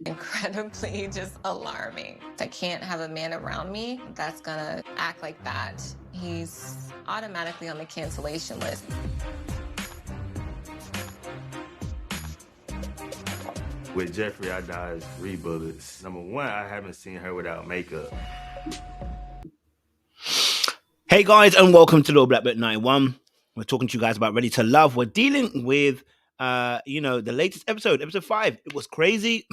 incredibly just alarming. I can't have a man around me that's gonna act like that. He's automatically on the cancellation list. With Jefferi, I dodged 3 bullets. Number one, I haven't seen her without makeup. Hey guys, and welcome to Little Black Belt 91. We're talking to you guys about Ready to Love. We're dealing with the latest episode 5. It was crazy.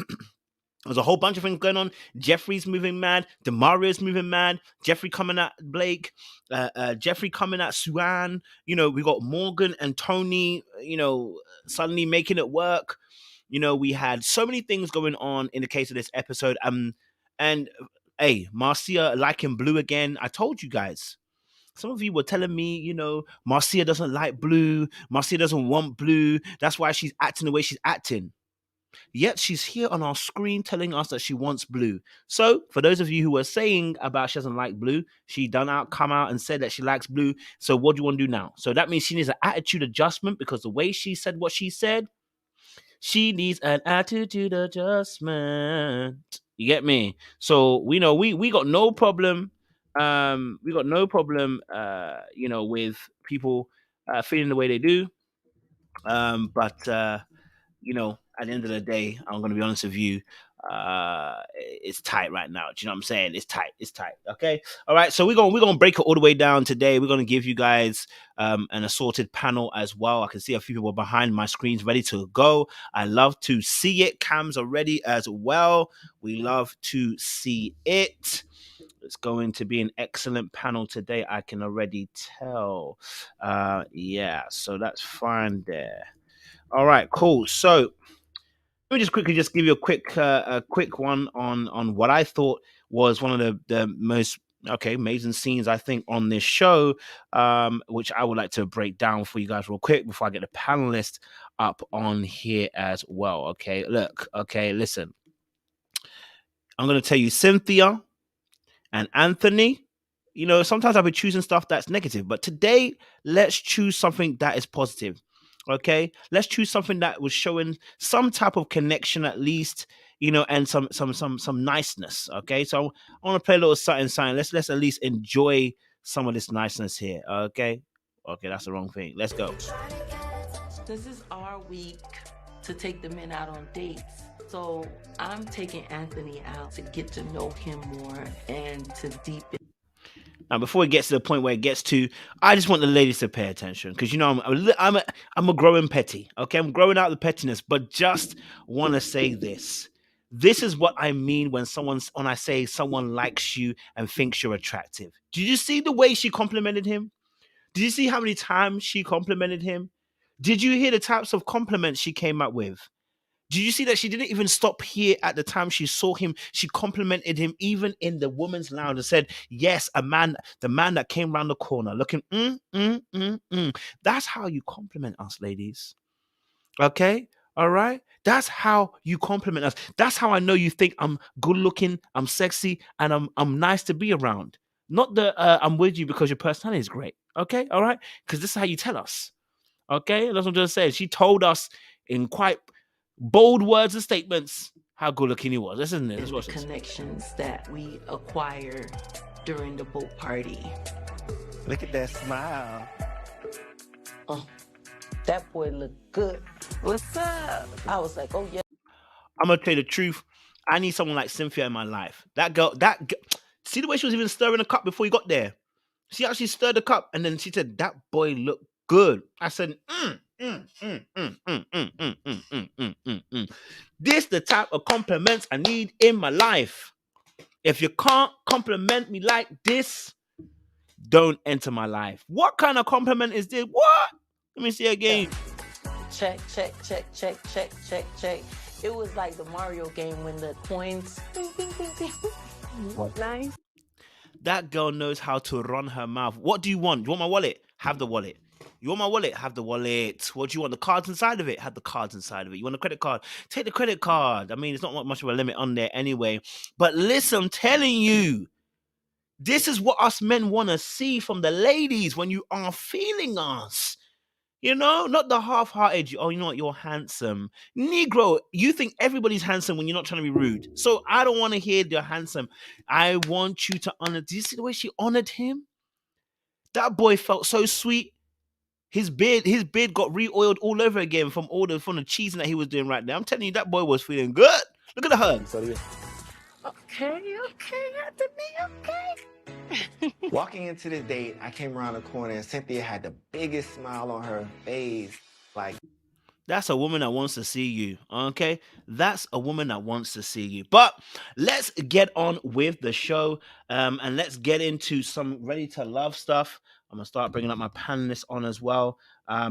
There's a whole bunch of things going on. Jefferi's moving mad. DEMARIO's moving mad. Jefferi coming at Blake. Jefferi coming at Suan. We got Morgan and Tony, suddenly making it work. We had so many things going on in the case of this episode. And hey, Marcia liking blue again. I told you guys. Some of you were telling me, Marcia doesn't like blue. Marcia doesn't want blue. That's why she's acting the way she's acting. Yet she's here on our screen telling us that she wants blue. So for those of you who were saying about she doesn't like blue, she come out and said that she likes blue. So what do you want to do now? So that means she needs an attitude adjustment, because the way she said what she said, she needs an attitude adjustment. You get me? So we know we got no problem. We got no problem. With people feeling the way they do. But at the end of the day, I'm going to be honest with you. It's tight right now. Do you know what I'm saying? It's tight. Okay. All right. So we're gonna break it all the way down today. We're gonna give you guys an assorted panel as well. I can see a few people behind my screens ready to go. I love to see it. Cams are ready as well. We love to see it. It's going to be an excellent panel today. I can already tell. Yeah. So that's fine there. All right. Cool. So let me just quickly give you a quick one on what I thought was one of the most amazing scenes I think on this show, which I would like to break down for you guys real quick before I get the panelists up on here as well. Okay, look, listen. I'm gonna tell you, Cynthia and Anthony. Sometimes I'll be choosing stuff that's negative, but today let's choose something that is positive. Okay, let's choose something that was showing some type of connection at least, and some niceness. Okay, so I want to play a little something. Let's at least enjoy some of this niceness here. Okay, that's the wrong thing. Let's go. This is our week to take the men out on dates. So I'm taking Anthony out to get to know him more and to deepen. Now, before it gets to the point where it gets to, I just want the ladies to pay attention, because I'm a growing petty. Okay, I'm growing out the pettiness, but just want to say this. This is what I mean when I say someone likes you and thinks you're attractive. Did you see the way she complimented him? Did you see how many times she complimented him? Did you hear the types of compliments she came up with? Did you see that she didn't even stop here at the time she saw him? She complimented him even in the women's lounge and said, yes, the man that came around the corner looking, That's how you compliment us, ladies. Okay? All right? That's how you compliment us. That's how I know you think I'm good looking, I'm sexy, and I'm nice to be around. Not that I'm with you because your personality is great. Okay? All right? Because this is how you tell us. Okay? That's what I'm just saying. She told us in quite bold words and statements how good looking he was. Isn't it? The connections that we acquire during the boat party. Look at that smile. Oh, that boy looked good. What's up? I was like, oh yeah. I'm gonna tell you the truth. I need someone like Cynthia in my life. That girl, see the way she was even stirring the cup before he got there. She actually stirred the cup and then she said, that boy looked good. I said, This the type of compliments I need in my life. If you can't compliment me like this, don't enter my life. What kind of compliment is this? What? Let me see again. Check. It was like the Mario game when the coins. Nice. That girl knows how to run her mouth. What do you want? You want my wallet? Have the wallet. You want my wallet? Have the wallet. What do you want? The cards inside of it? Have the cards inside of it. You want a credit card? Take the credit card. I mean, it's not much of a limit on there anyway. But listen, I'm telling you, this is what us men want to see from the ladies when you are feeling us. You know, not the half-hearted. Oh, you know what? You're handsome, Negro. You think everybody's handsome when you're not trying to be rude. So I don't want to hear you're handsome. I want you to honor. Do you see the way she honored him? That boy felt so sweet. His beard got re-oiled all over again from the cheesing that he was doing right there. I'm telling you, that boy was feeling good. Look at the hug. Okay, Anthony, okay. Walking into the date, I came around the corner and Cynthia had the biggest smile on her face. Like, that's a woman that wants to see you. Okay, that's a woman that wants to see you. But let's get on with the show, and let's get into some ready to love stuff. I'm gonna start bringing up my panelists on as well.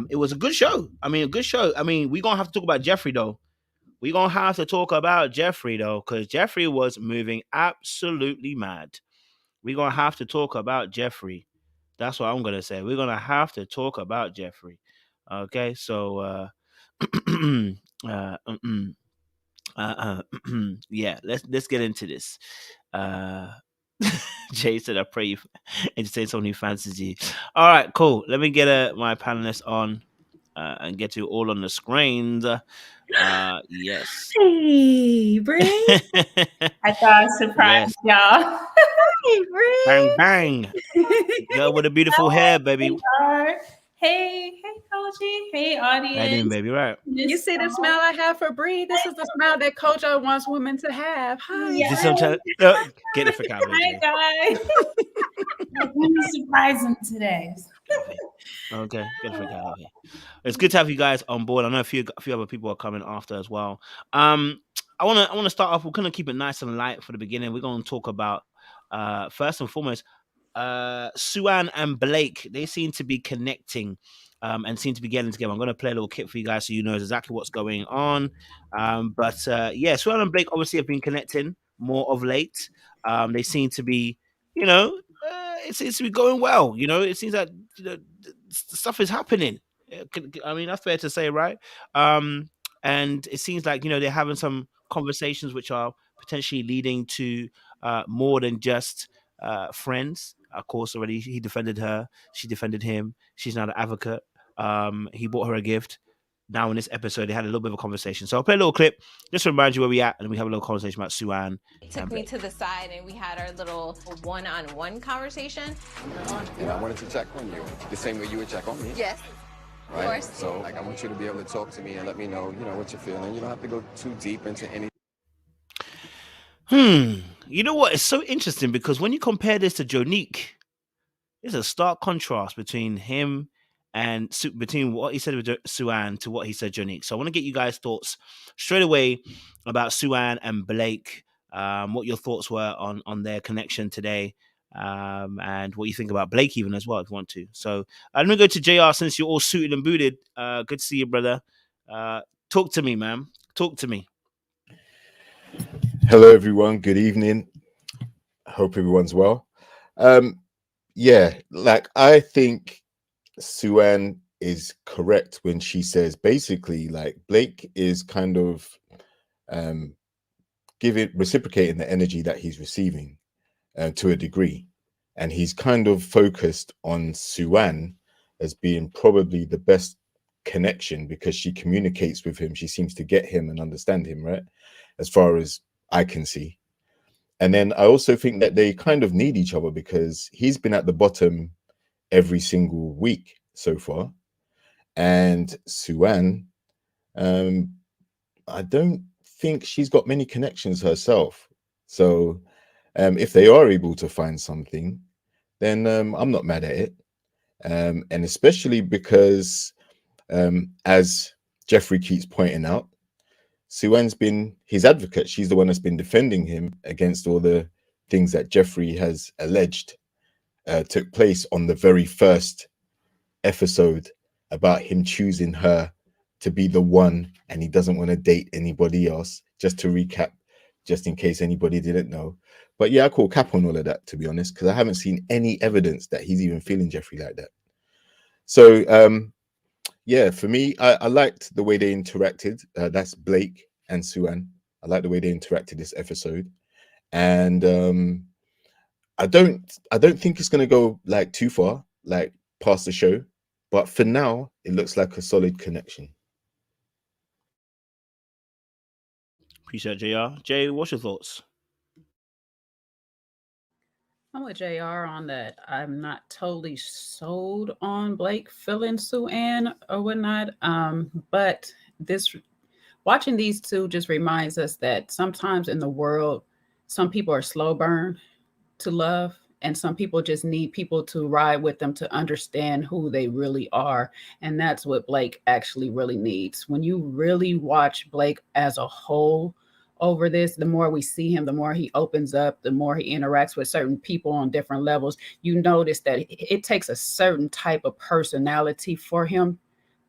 It was a good show. I mean, a good show. I mean, we're gonna have to talk about Jefferi though. We're gonna have to talk about Jefferi though, because Jefferi was moving absolutely mad. We're gonna have to talk about Jefferi. That's what I'm gonna say. We're gonna have to talk about Jefferi. Okay, so yeah, let's get into this. Jay said, "I pray you entertain someone who fancies you." All right, cool. Let me get my panelists on and get you all on the screens. Yes. Hey, Bree. I thought I'd surprise y'all. Hey, Bree. Bang bang. Girl with the beautiful hair, baby. Hey, Koji. Hey, audience. How you doing, baby? Right. You see the smile I have for Bree? This is the smile that Kojo wants women to have. Hi. Is this some get the frick out of here. Hi, guys. I'm going to surprise them today. Okay, get the frick out of here. It's good to have you guys on board. I know a few other people are coming after as well. I wanna start off. We're gonna keep it nice and light for the beginning. We're gonna talk about first and foremost, Suan and Blake. They seem to be connecting and seem to be getting together. I'm going to play a little clip for you guys so you know exactly what's going on. But yeah, Suan and Blake obviously have been connecting more of late. They seem to be, you know, it seems to be going well. You know, it seems that stuff is happening. I mean, that's fair to say, right? And it seems like, you know, they're having some conversations which are potentially leading to more than just friends. Of course, already he defended her. She defended him. She's now the advocate. He bought her a gift. Now in this episode, they had a little bit of a conversation. So I'll play a little clip just to remind you where we're at, and we have a little conversation about Suan. Took me to the side, and we had our little one-on-one conversation. And I wanted to check on you the same way you would check on me. Yes. Right? Of course. So, like, I want you to be able to talk to me and let me know, you know, what you're feeling. You don't have to go too deep into anything. You know what? It's so interesting because when you compare this to Jonique, there's a stark contrast between him and between what he said with Suan to what he said Jonique. So I want to get you guys' thoughts straight away about Suan and Blake. What your thoughts were on their connection today, and what you think about Blake even as well, if you want to. So I'm gonna go to JR since you're all suited and booted. Good to see you, brother. Talk to me, man. Talk to me. Hello, everyone. Good evening. I hope everyone's well. Yeah, like I think Suan is correct when she says basically like Blake is kind of reciprocating the energy that he's receiving to a degree, and he's kind of focused on Suan as being probably the best connection because she communicates with him. She seems to get him and understand him, right? As far as I can see. And then I also think that they kind of need each other because he's been at the bottom every single week so far. And Suan, I don't think she's got many connections herself. So if they are able to find something, then I'm not mad at it. And especially because, as Jefferi keeps pointing out, Suan's been his advocate. She's the one that's been defending him against all the things that Jefferi has alleged took place on the very first episode about him choosing her to be the one and he doesn't want to date anybody else. Just to recap, just in case anybody didn't know. But yeah, I call cap on all of that, to be honest, because I haven't seen any evidence that he's even feeling Jefferi like that. So yeah, for me, I liked the way they interacted. That's Blake and Suan. I like the way they interacted this episode, and I don't think it's gonna go like too far, like past the show. But for now, it looks like a solid connection. Appreciate JR. Jay, what's your thoughts? I'm with JR on that. I'm not totally sold on Blake feeling Sue Ann or whatnot. But watching these two just reminds us that sometimes in the world, some people are slow burn to love, and some people just need people to ride with them to understand who they really are. And that's what Blake actually really needs. When you really watch Blake as a whole over this, the more we see him, the more he opens up, the more he interacts with certain people on different levels. You notice that it takes a certain type of personality for him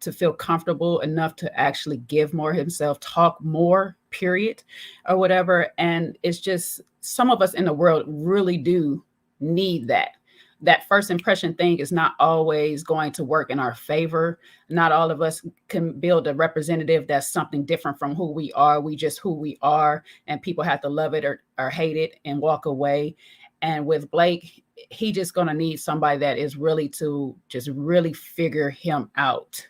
to feel comfortable enough to actually give more himself, talk more, period, or whatever. And it's just, some of us in the world really do need that. That first impression thing is not always going to work in our favor. Not all of us can build a representative that's something different from who we are. We just who we are, and people have to love it or hate it and walk away. And with Blake, he just going to need somebody that is really to just really figure him out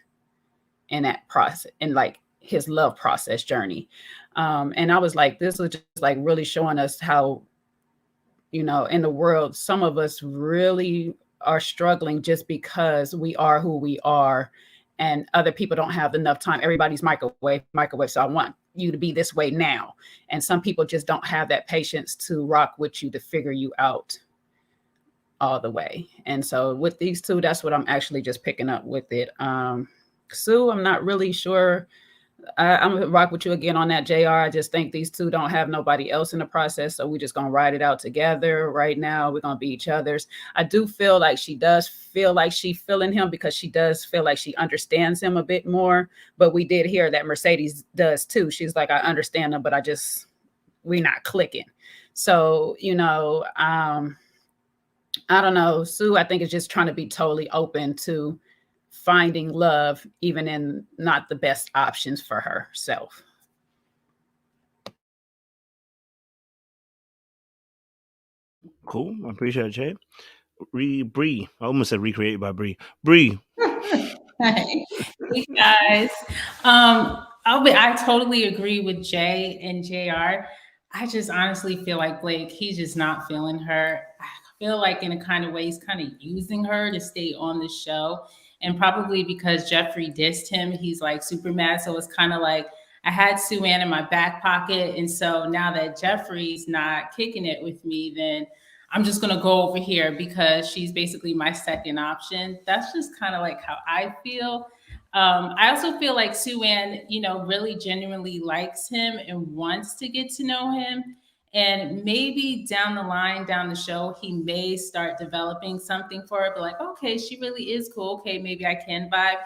in that process, in like his love process journey. And I was like, this was just like really showing us how, you know, in the world, some of us really are struggling just because we are who we are, and other people don't have enough time. Everybody's microwave. So I want you to be this way now. And some people just don't have that patience to rock with you, to figure you out all the way. And so with these two, that's what I'm actually just picking up with it. Sue, I'm not really sure. I'm gonna rock with you again on that, JR. I just think these two don't have nobody else in the process, so we're just gonna ride it out together. Right now, we're gonna be each other's. I do feel like she does feel like she feeling him, because she does feel like she understands him a bit more. But we did hear that Mercedes does too. She's like, I understand him, but we're not clicking. So, you know, I don't know. Sue, I think, is just trying to be totally open to finding love, even in not the best options for herself. Cool. I appreciate it, Jay. Bree. I almost said recreated by Bree. Bree. Hey guys. I totally agree with Jay and JR. I just honestly feel like Blake, he's just not feeling her. I feel like in a kind of way, he's kind of using her to stay on the show. And probably because Jefferi dissed him, he's like super mad. So it's kind of like, I had Sue Ann in my back pocket. And so now that Jefferi's not kicking it with me, then I'm just going to go over here because she's basically my second option. That's just kind of like how I feel. I also feel like Sue Ann, you know, really genuinely likes him and wants to get to know him. And maybe down the line, down the show, he may start developing something for her. But like, okay, she really is cool. Okay, maybe I can vibe.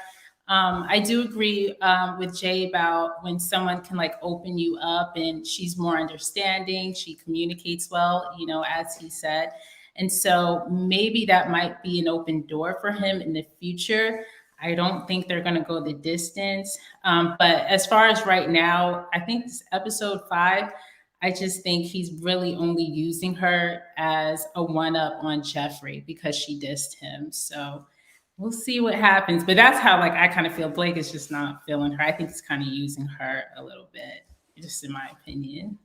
I do agree with Jay about when someone can like open you up and she's more understanding. She communicates well, you know, as he said. And so maybe that might be an open door for him in the future. I don't think they're going to go the distance. But as far as right now, I think this episode 5, I just think he's really only using her as a one-up on Jefferi because she dissed him. So we'll see what happens. But that's how like I kind of feel Blake is just not feeling her. I think he's kind of using her a little bit, just in my opinion.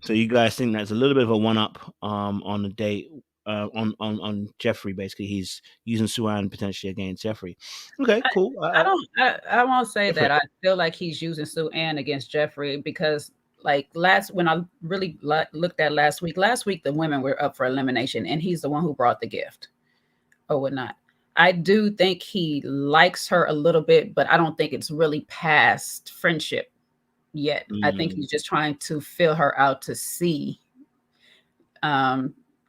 So you guys think that's a little bit of a one-up on the date on Jefferi? Basically, he's using Sue Ann potentially against Jefferi. Okay, cool. I won't say that. I feel like he's using Sue Ann against Jefferi because, like when I really looked at last week the women were up for elimination, and he's the one who brought the gift or whatnot. I do think he likes her a little bit, but I don't think it's really past friendship yet. I think he's just trying to fill her out to see.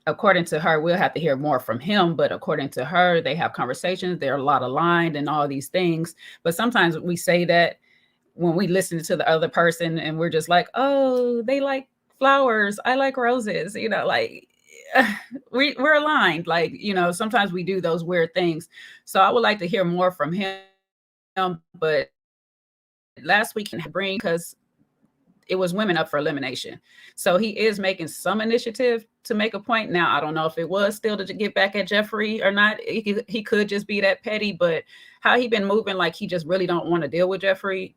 According to her, we'll have to hear more from him, but according to her, they have conversations. They're a lot aligned and all these things. But sometimes we say that when we listen to the other person and we're just like, oh, they like flowers. I like roses, you know, like we're aligned. Like, you know, sometimes we do those weird things. So I would like to hear more from him. But last week, because it was women up for elimination. So he is making some initiative to make a point. Now, I don't know if it was still to get back at Jefferi or not. He could just be that petty, but how he been moving like he just really don't want to deal with Jefferi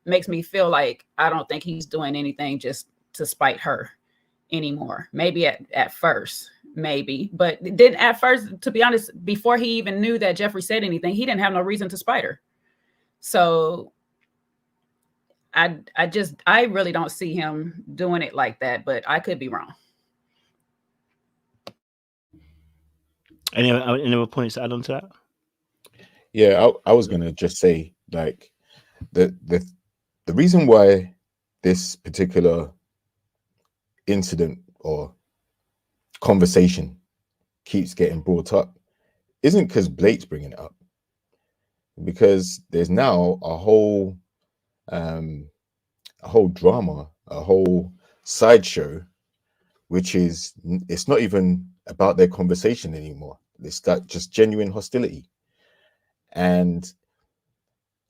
makes me feel like I don't think he's doing anything just to spite her anymore. Maybe at first, maybe, but then at first, to be honest, before he even knew that Jefferi said anything, he didn't have no reason to spite her. So I really don't see him doing it like that, but I could be wrong. Any other points to add on to that? Yeah, I was gonna just say, like, the reason why this particular incident or conversation keeps getting brought up isn't because Blake's bringing it up, because there's now a whole drama, a whole sideshow, which is, it's not even about their conversation anymore. It's that just genuine hostility. And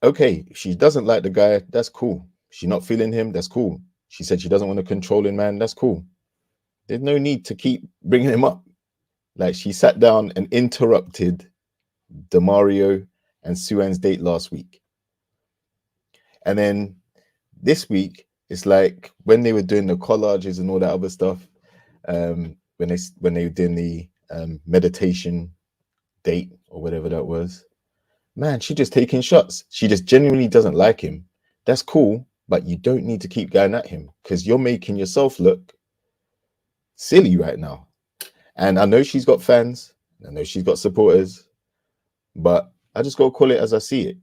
okay, she doesn't like the guy, that's cool. She's not feeling him, that's cool. She said she doesn't want a controlling man, that's cool. There's no need to keep bringing him up. Like, she sat down and interrupted DEMARIO and Sue-Ann's date last week. And then this week, it's like when they were doing the collages and all that other stuff, when they were doing the meditation date or whatever that was, man, she just taking shots. She just genuinely doesn't like him. That's cool, but you don't need to keep going at him, because you're making yourself look silly right now. And I know she's got fans, I know she's got supporters, but I just got to call it as I see it.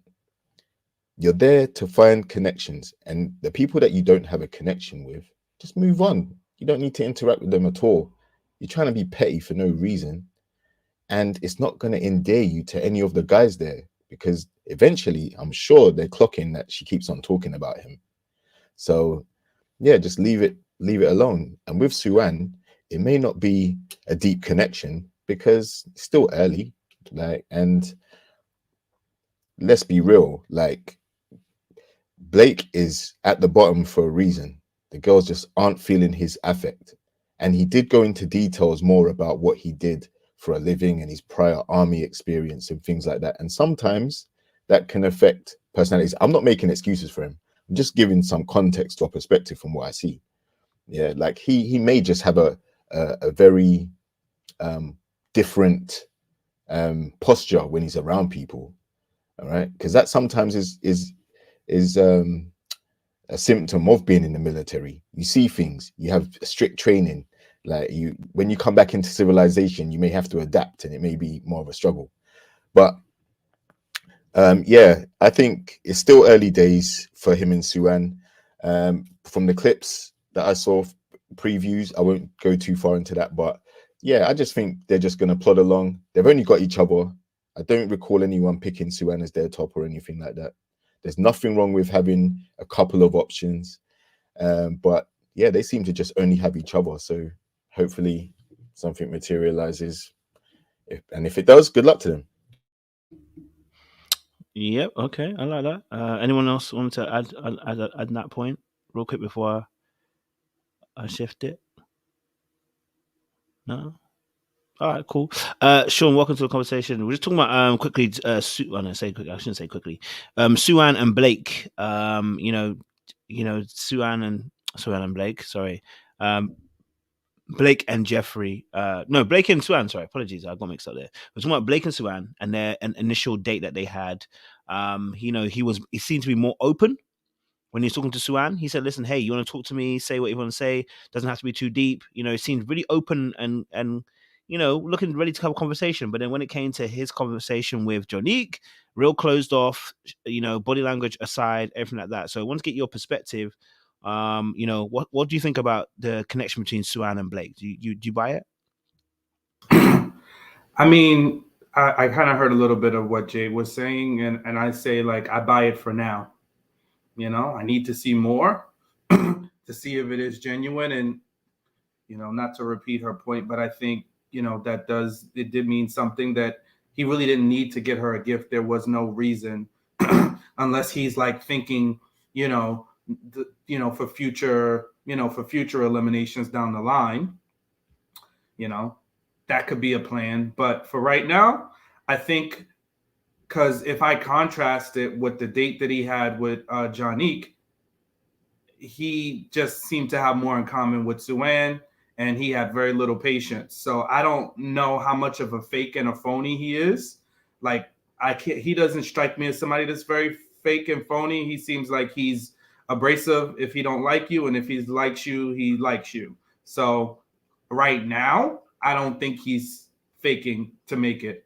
You're there to find connections, and the people that you don't have a connection with, just move on. You don't need to interact with them at all. You're trying to be petty for no reason, and it's not going to endear you to any of the guys there, because eventually I'm sure they're clocking that she keeps on talking about him. So yeah, just leave it alone. And with Sue-Ann, it may not be a deep connection because it's still early, like, and let's be real, like, Blake is at the bottom for a reason. The girls just aren't feeling his affect. And he did go into details more about what he did for a living and his prior army experience and things like that. And sometimes that can affect personalities. I'm not making excuses for him. I'm just giving some context or perspective from what I see. Yeah, like he may just have a very different posture when he's around people. All right, because that sometimes is a symptom of being in the military. You see things, you have strict training. Like, when you come back into civilization, you may have to adapt, and it may be more of a struggle. But yeah, I think it's still early days for him and Sue-Ann. From the clips that I saw, previews, I won't go too far into that, but yeah, I just think they're just going to plod along. They've only got each other. I don't recall anyone picking Sue-Ann as their top or anything like that. There's nothing wrong with having a couple of options, but yeah, they seem to just only have each other. So hopefully something materializes, and if it does, good luck to them. Yep. Okay, I like that. Anyone else want to add that point real quick before I shift it? No. All right, cool. Sean, welcome to the conversation. We're just talking about quickly. I shouldn't say quickly. Sue-Ann and Blake. Sue-Ann and Blake. Sorry. Blake and Jefferi. No, Blake and Sue-Ann. Sorry, apologies, I got mixed up there. We're talking about Blake and Sue-Ann and their initial date that they had. He seemed to be more open when he was talking to Sue-Ann. He said, "Listen, hey, you want to talk to me? Say what you want to say. Doesn't have to be too deep." It seemed really open and looking ready to have a conversation. But then when it came to his conversation with Jonique, real closed off, body language aside, everything like that. So I want to get your perspective. What do you think about the connection between Sue-Ann and Blake? Do you buy it? I mean, I kind of heard a little bit of what Jay was saying, and I say, like, I buy it for now. I need to see more to see if it is genuine, and not to repeat her point, but I think it did mean something, that he really didn't need to get her a gift. There was no reason unless he's like thinking, for future eliminations down the line. That could be a plan. But for right now, I think, because if I contrast it with the date that he had with Jonique, he just seemed to have more in common with Sue-Ann, and he had very little patience. So I don't know how much of a fake and a phony he is. Like, he doesn't strike me as somebody that's very fake and phony. He seems like he's abrasive if he don't like you, and if he likes you, he likes you. So right now, I don't think he's faking to make it.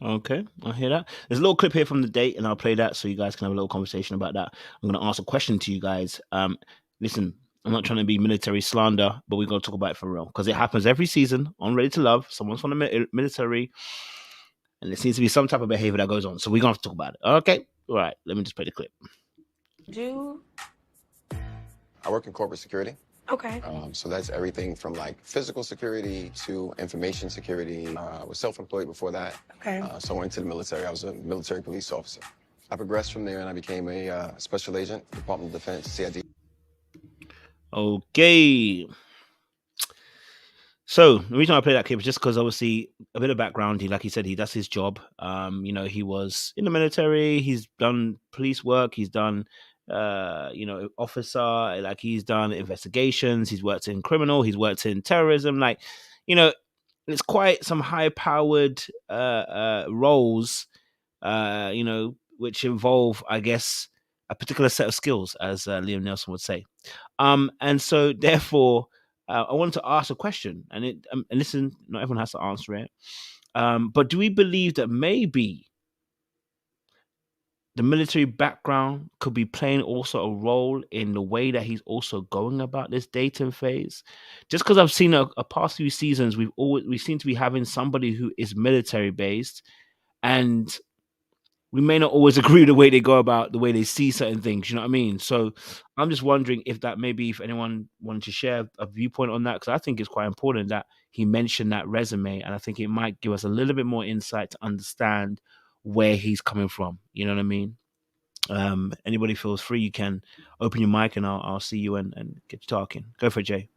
Okay, I hear that. There's a little clip here from the date, and I'll play that so you guys can have a little conversation about that. I'm going to ask a question to you guys. Listen, I'm not trying to be military slander, but we're going to talk about it for real, because it happens every season on Ready to Love. Someone's from the military, and there seems to be some type of behavior that goes on. So we're going to have to talk about it. Okay, all right. Let me just play the clip. I work in corporate security. Okay. So that's everything from like physical security to information security. I was self-employed before that. Okay. So I went to the military. I was a military police officer. I progressed from there and I became a special agent, Department of Defense, CID. Okay. So the reason I play that clip is just because obviously a bit of background. Like he said, that's his job. He was in the military. He's done police work. He's done officer, like he's done investigations, he's worked in criminal, he's worked in terrorism, it's quite some high powered roles, which involve, I guess, a particular set of skills, as Liam Nelson would say. And so therefore I wanted to ask a question, and listen, not everyone has to answer it, but do we believe that maybe the military background could be playing also a role in the way that he's also going about this dating phase? Just because I've seen a past few seasons, we seem to be having somebody who is military based, and we may not always agree with the way they go about the way they see certain things. You know what I mean? So I'm just wondering if anyone wanted to share a viewpoint on that, because I think it's quite important that he mentioned that resume, and I think it might give us a little bit more insight to understand where he's coming from. You know what I mean? Anybody feels free, you can open your mic and I'll see you and get you talking. Go for it, Jay.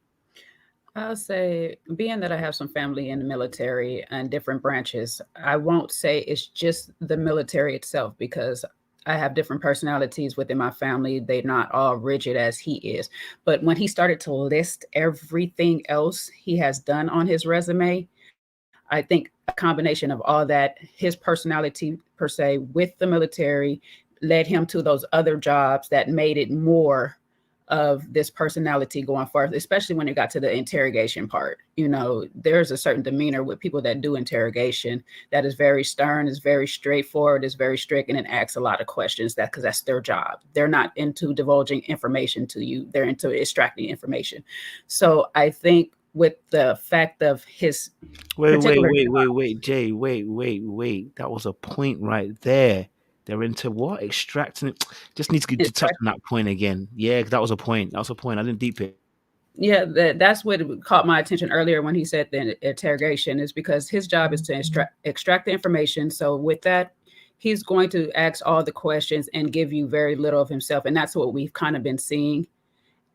I'll say, being that I have some family in the military and different branches, I won't say it's just the military itself, because I have different personalities within my family. They're not all rigid as he is. But when he started to list everything else he has done on his resume, I think a combination of all that, his personality per se with the military, led him to those other jobs that made it more of this personality going forward, especially when it got to the interrogation part. There's a certain demeanor with people that do interrogation that is very stern, is very straightforward, is very strict, and it asks a lot of questions, because that's their job. They're not into divulging information to you. They're into extracting information. So I think with the fact of his wait, Jay, wait. That was a point right there. They're into what? Extracting it. Just need to touch on that point again. Yeah, that was a point. I didn't deep it. Yeah, that's what caught my attention earlier when he said the interrogation, is because his job is to extract the information. So with that, he's going to ask all the questions and give you very little of himself. And that's what we've kind of been seeing.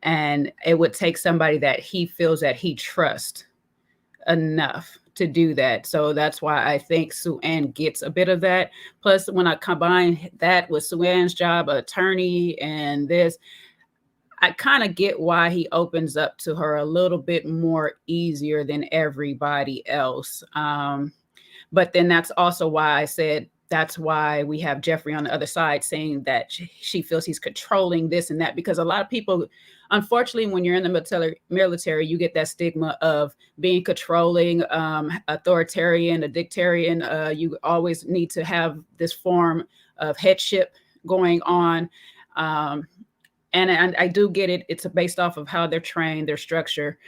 And it would take somebody that he feels that he trusts enough to do that. So that's why I think Sue-Ann gets a bit of that. Plus, when I combine that with Sue-Ann's job, attorney, and this, I kind of get why he opens up to her a little bit more easier than everybody else. But then that's also why I said that's why we have Jefferi on the other side saying that she feels he's controlling this and that, because a lot of people, unfortunately, when you're in the military, you get that stigma of being controlling, authoritarian, a dictarian. You always need to have this form of headship going on. And I do get it. It's based off of how they're trained, their structure,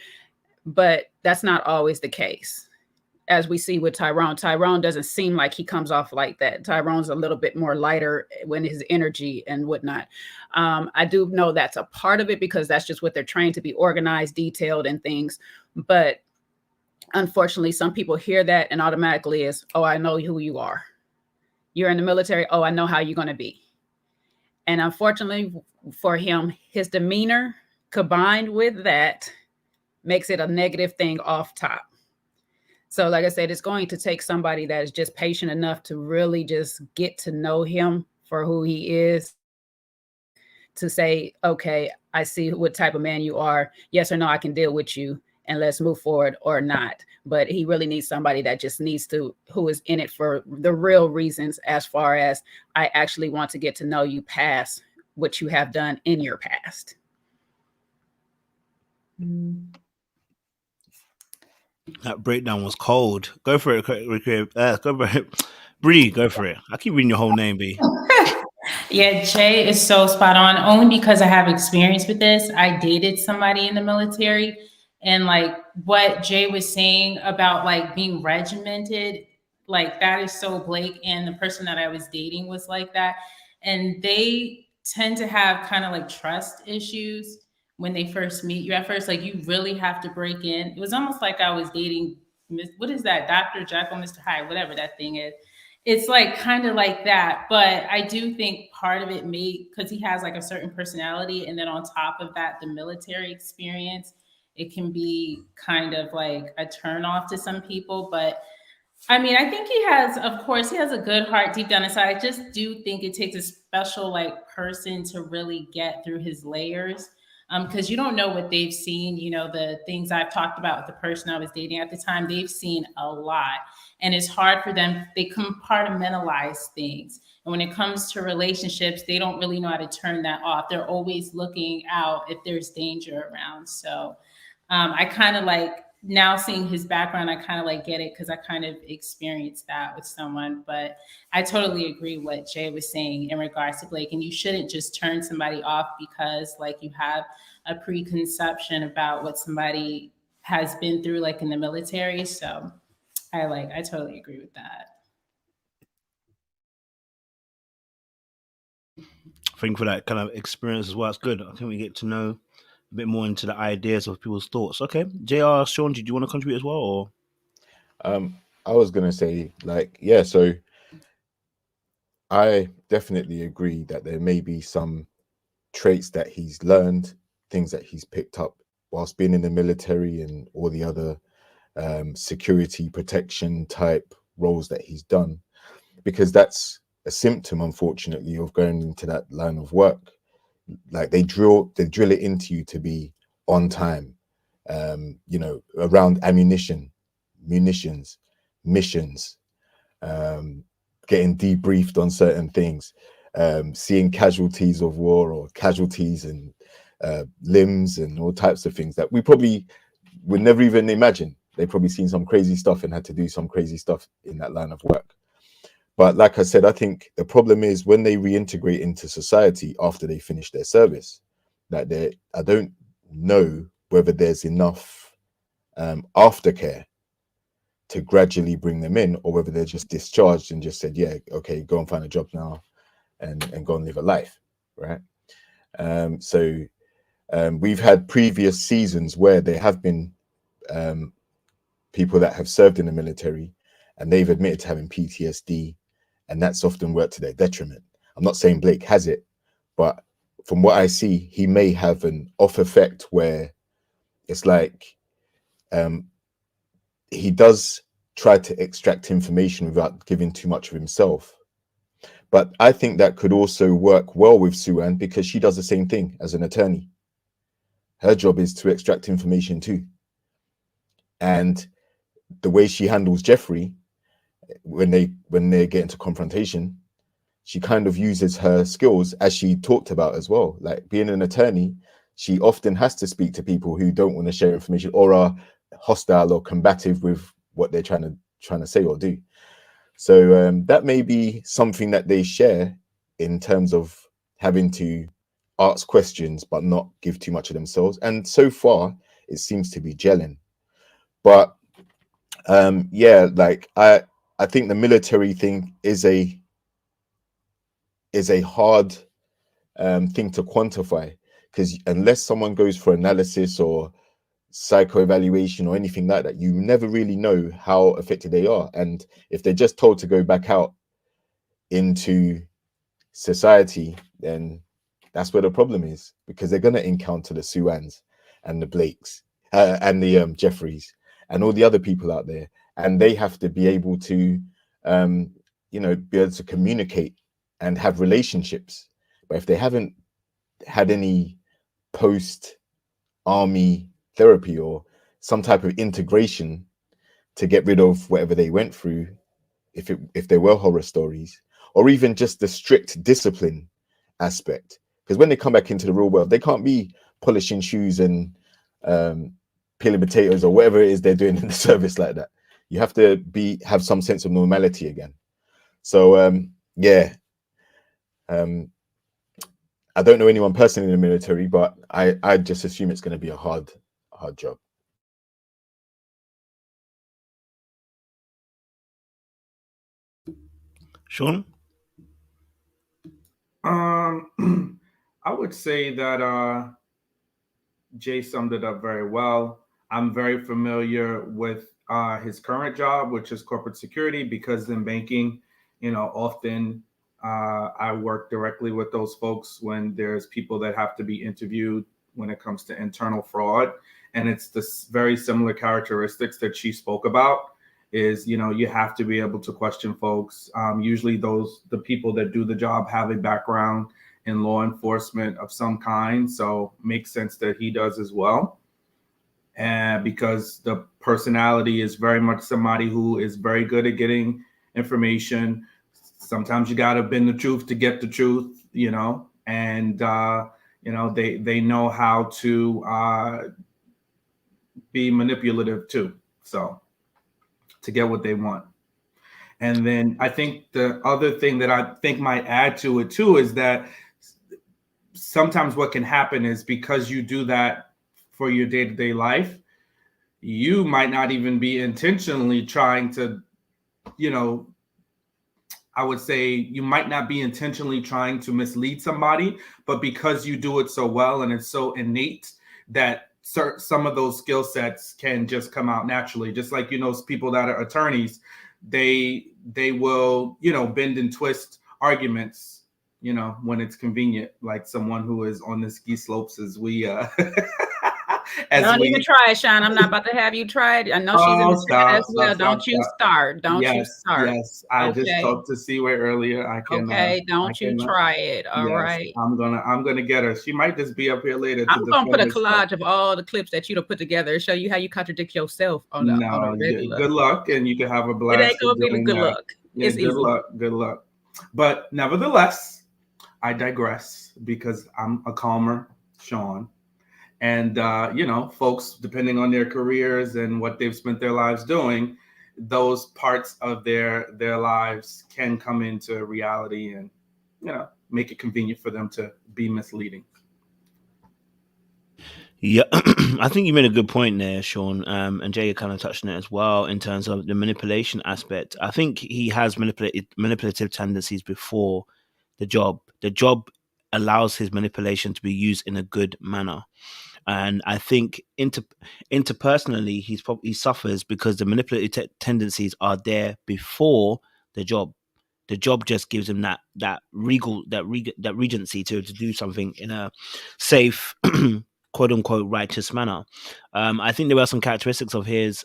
but that's not always the case. As we see with Tyrone doesn't seem like he comes off like that. Tyrone's a little bit more lighter when his energy and whatnot. I do know that's a part of it, because that's just what they're trained to be, organized, detailed, and things. But unfortunately, some people hear that and automatically is, oh, I know who you are. You're in the military. Oh, I know how you're going to be. And unfortunately for him, his demeanor combined with that makes it a negative thing off top. So like I said, it's going to take somebody that is just patient enough to really just get to know him for who he is, to say, okay, I see what type of man you are. Yes or no, I can deal with you and let's move forward, or not. But he really needs somebody that just needs to, who is in it for the real reasons, as far as I actually want to get to know you past what you have done in your past. That breakdown was cold. Go for it, go for it. Bree, go for it. I keep reading your whole name, B. Yeah, Jay is so spot on, only because I have experience with this. I dated somebody in the military, and like what Jay was saying about like being regimented, like that is so Blake. And the person that I was dating was like that. And they tend to have kind of like trust issues when they first meet you. At first, like you really have to break in. It was almost like I was dating, what is that, Dr. Jekyll, Mr. Hyde, whatever that thing is. It's like kind of like that. But I do think part of it may, because he has like a certain personality, and then on top of that, the military experience, it can be kind of like a turn off to some people. But I mean, I think he has, of course, he has a good heart deep down inside. I just do think it takes a special like person to really get through his layers. Because you don't know what they've seen. You know, the things I've talked about with the person I was dating at the time, they've seen a lot. And it's hard for them. They compartmentalize things. And when it comes to relationships, they don't really know how to turn that off. They're always looking out if there's danger around. So I kind of like, now seeing his background, I kind of like get it, because I kind of experienced that with someone. But I totally agree what Jay was saying in regards to Blake. And you shouldn't just turn somebody off because like you have a preconception about what somebody has been through, like in the military. So I totally agree with that. Thank you for that kind of experience as well. It's good. I think we get to know a bit more into the ideas of people's thoughts. Okay, JR, Sean, do you want to contribute as well, or? I was gonna say, like, yeah. So I definitely agree that there may be some traits that he's learned, things that he's picked up whilst being in the military and all the other security protection type roles that he's done, because that's a symptom, unfortunately, of going into that line of work. Like they drill it into you to be on time, you know, around munitions, missions, getting debriefed on certain things, seeing casualties of war or casualties and limbs and all types of things that we probably would never even imagine. They've probably seen some crazy stuff and had to do some crazy stuff in that line of work. But like I said, I think the problem is when they reintegrate into society after they finish their service, that I don't know whether there's enough aftercare to gradually bring them in, or whether they're just discharged and just said, yeah, okay, go and find a job now and go and live a life, right? We've had previous seasons where there have been people that have served in the military and they've admitted to having PTSD, and that's often worked to their detriment. I'm not saying Blake has it, but from what I see, he may have an off effect where it's like he does try to extract information without giving too much of himself. But I think that could also work well with Sue-Ann, because she does the same thing as an attorney. Her job is to extract information too. And the way she handles Jefferi when they get into confrontation, she kind of uses her skills, as she talked about as well. Like being an attorney, she often has to speak to people who don't want to share information or are hostile or combative with what they're trying to say or do. So that may be something that they share in terms of having to ask questions but not give too much of themselves. And so far, it seems to be gelling. But yeah, like I think the military thing is a hard thing to quantify, because unless someone goes for analysis or psycho-evaluation or anything like that, you never really know how affected they are. And if they're just told to go back out into society, then that's where the problem is, because they're going to encounter the Suans and the Blakes and the Jefferys and all the other people out there, and they have to be able to be able to communicate and have relationships. But if they haven't had any post army therapy or some type of integration to get rid of whatever they went through, if there were horror stories, or even just the strict discipline aspect, because when they come back into the real world, they can't be polishing shoes and peeling potatoes or whatever it is they're doing in the service like that. You have to have some sense of normality again. So I don't know anyone personally in the military, but I just assume it's going to be a hard job. Sean? I would say that Jay summed it up very well. I'm very familiar with his current job, which is corporate security, because in banking, often I work directly with those folks when there's people that have to be interviewed when it comes to internal fraud. And it's this very similar characteristics that she spoke about is, you have to be able to question folks. Usually the people that do the job have a background in law enforcement of some kind. So makes sense that he does as well. And because the personality is very much somebody who is very good at getting information. Sometimes you got to bend the truth to get the truth, and, they know how to be manipulative too. So to get what they want. And then I think the other thing that I think might add to it too is that sometimes what can happen is because you do that for your day-to-day life, you might not even be intentionally trying to, I would say you might not be intentionally trying to mislead somebody, but because you do it so well and it's so innate that some of those skill sets can just come out naturally. Just like, people that are attorneys, they will, bend and twist arguments, when it's convenient, like someone who is on the ski slopes as we Don't even try it, Sean. I'm not about to have you try it. I know she's in the chat as well. Don't you start. Don't you start. Yes, I just talked to C-Way earlier. I can. Okay, don't you try it. All right. I'm gonna get her. She might just be up here later. I'm gonna put a collage of all the clips that you put together, show you how you contradict yourself on the regular. Good luck, and you can have a blast. It ain't gonna be good luck. Yeah, it's good easy. luck. Good luck. But nevertheless, I digress because I'm a calmer Sean. And, folks, depending on their careers and what they've spent their lives doing, those parts of their lives can come into reality and, make it convenient for them to be misleading. Yeah, I think you made a good point there, Sean. And Jay kind of touched on it as well in terms of the manipulation aspect. I think he has manipulative tendencies before the job. The job allows his manipulation to be used in a good manner. And I think interpersonally, he suffers because the manipulative tendencies are there before the job. The job just gives him that regency to do something in a safe, quote unquote, righteous manner. I think there were some characteristics of his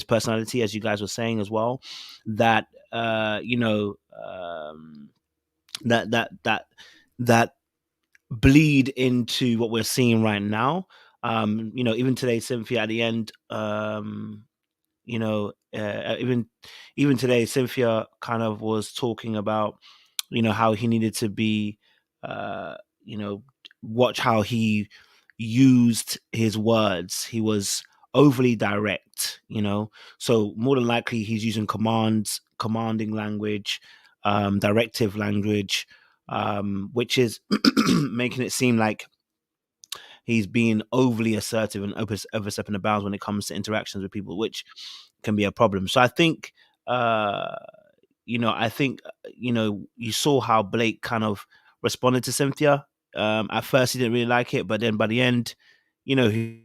personality, as you guys were saying as well, that that bleed into what we're seeing right now. Even today, Cynthia at the end, even today, Cynthia kind of was talking about, how he needed to be, watch how he used his words. He was overly direct, so more than likely he's using commanding language, directive language, which is making it seem like he's being overly assertive and overstepping the bounds when it comes to interactions with people, which can be a problem. So I think, you saw how Blake kind of responded to Cynthia. At first, he didn't really like it, but then by the end, he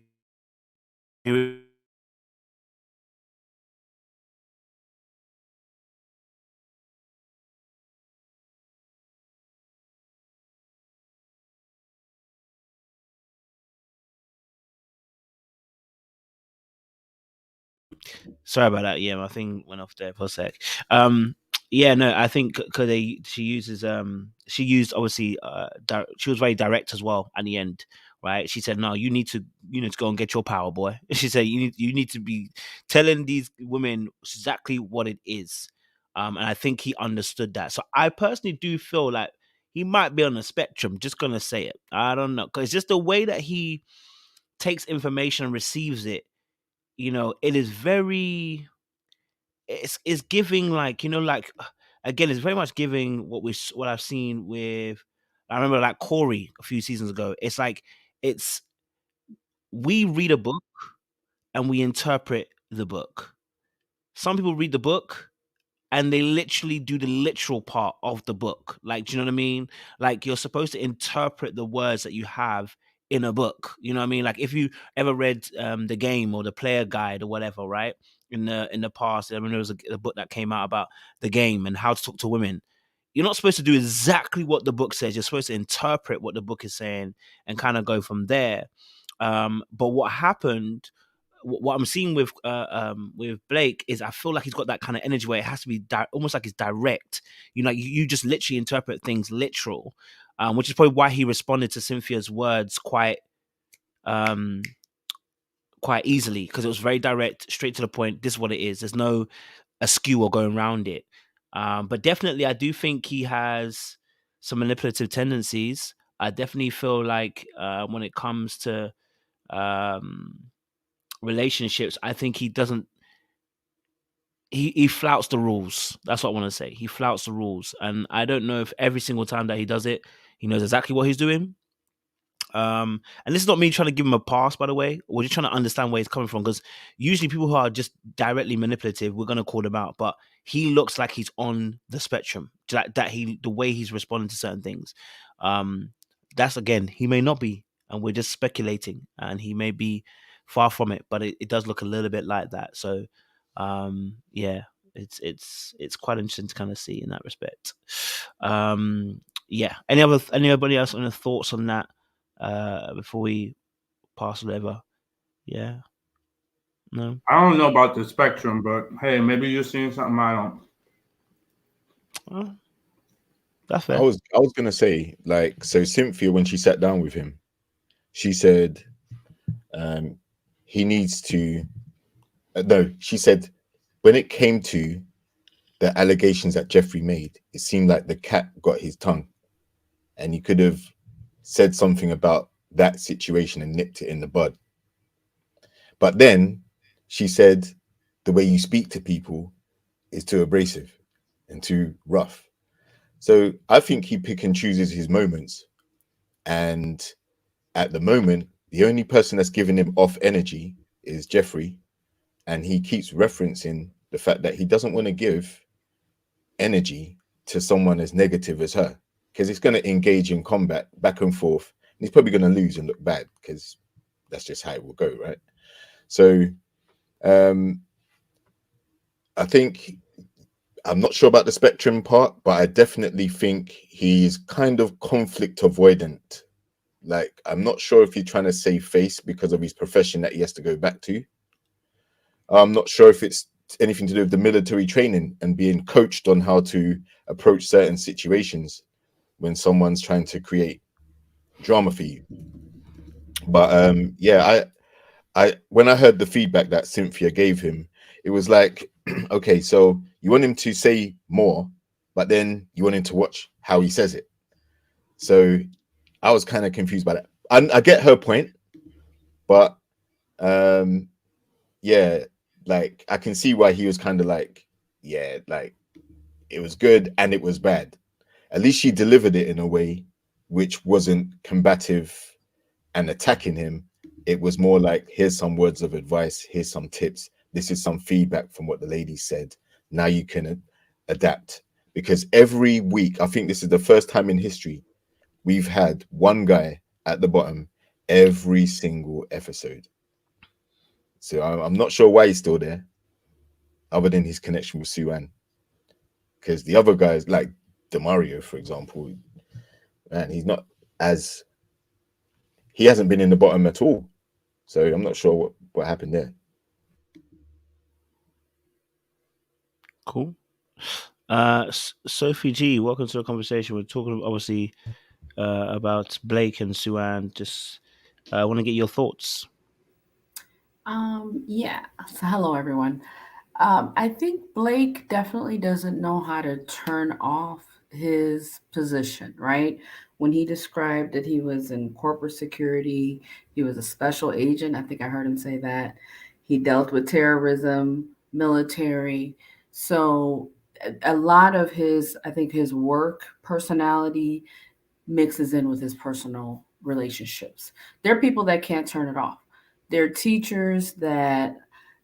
Sorry about that. Yeah, my thing went off there for a sec. Yeah, no, I think because she uses she used obviously she was very direct as well at the end, right? She said, "No, you need to go and get your power, boy." She said, "You need to be telling these women exactly what it is," and I think he understood that. So I personally do feel like he might be on the spectrum. Just gonna say it. I don't know, because just the way that he takes information and receives it, it is very it's giving, like, like, again, it's very much giving what I've seen with, I remember, like, Corey a few seasons ago. It's like, it's we read a book and we interpret the book. Some people read the book and they literally do the literal part of the book. Like, do you know what I mean? Like, you're supposed to interpret the words that you have in a book. You know what I mean? Like, if you ever read The Game or The Player Guide or whatever, right? In the past, I mean, there was a book that came out about the game and how to talk to women. You're not supposed to do exactly what the book says. You're supposed to interpret what the book is saying and kind of go from there. But what happened, what I'm seeing with Blake, is I feel like he's got that kind of energy where it has to be almost like it's direct. You just literally interpret things literal, which is probably why he responded to Cynthia's words quite easily, because it was very direct, straight to the point. This is what it is. There's no askew or going around it. But definitely, I do think he has some manipulative tendencies. I definitely feel like when it comes to relationships, I think he doesn't. He flouts the rules. That's what I want to say. He flouts the rules, and I don't know if every single time that he does it, he knows exactly what he's doing. And this is not me trying to give him a pass, by the way. We're just trying to understand where he's coming from, because usually people who are just directly manipulative, we're going to call them out. But he looks like he's on the spectrum. The way he's responding to certain things. That's, again, he may not be, and we're just speculating, and he may be far from it. But it does look a little bit like that. So, yeah, it's quite interesting to kind of see in that respect. Yeah. Anybody else on the thoughts on that? Before we pass it over. Yeah. No. I don't know about the spectrum, but hey, maybe you're seeing something I don't. Well, that's fair. I was gonna say, like, so Cynthia, when she sat down with him, she said he needs to no, she said when it came to the allegations that Jefferi made, it seemed like the cat got his tongue, and he could have said something about that situation and nipped it in the bud. But then she said the way you speak to people is too abrasive and too rough. So I think he pick and chooses his moments. And at the moment, the only person that's giving him off energy is Jefferi. And he keeps referencing the fact that he doesn't want to give energy to someone as negative as her, because it's going to engage in combat back and forth. And he's probably going to lose and look bad, because that's just how it will go, right? So I think, I'm not sure about the spectrum part, but I definitely think he's kind of conflict avoidant. Like, I'm not sure if he's trying to save face because of his profession that he has to go back to. I'm not sure if it's anything to do with the military training and being coached on how to approach certain situations when someone's trying to create drama for you. But yeah, I when I heard the feedback that Cynthia gave him, it was like, okay, so you want him to say more, but then you want him to watch how he says it. So I was kind of confused by that. I get her point, but yeah, like, I can see why he was kind of like, yeah, like, it was good and it was bad. At least she delivered it in a way which wasn't combative and attacking him. It was more like, here's some words of advice, here's some tips, this is some feedback from what the lady said. Now you can adapt. Because every week, I think this is the first time in history we've had one guy at the bottom every single episode. So I'm not sure why he's still there, other than his connection with Sue-Ann. Because the other guys, like DeMario, for example, man, he hasn't been in the bottom at all. So I'm not sure what happened there. Cool. Sophie G, welcome to the conversation. We're talking obviously about Blake and Sue-Ann. Just want to get your thoughts. Yeah. So hello, everyone. I think Blake definitely doesn't know how to turn off his position, right? When he described that he was in corporate security, he was a special agent. I think I heard him say that. He dealt with terrorism, military. So a lot of his, I think his work personality mixes in with his personal relationships. There are people that can't turn it off. There are teachers that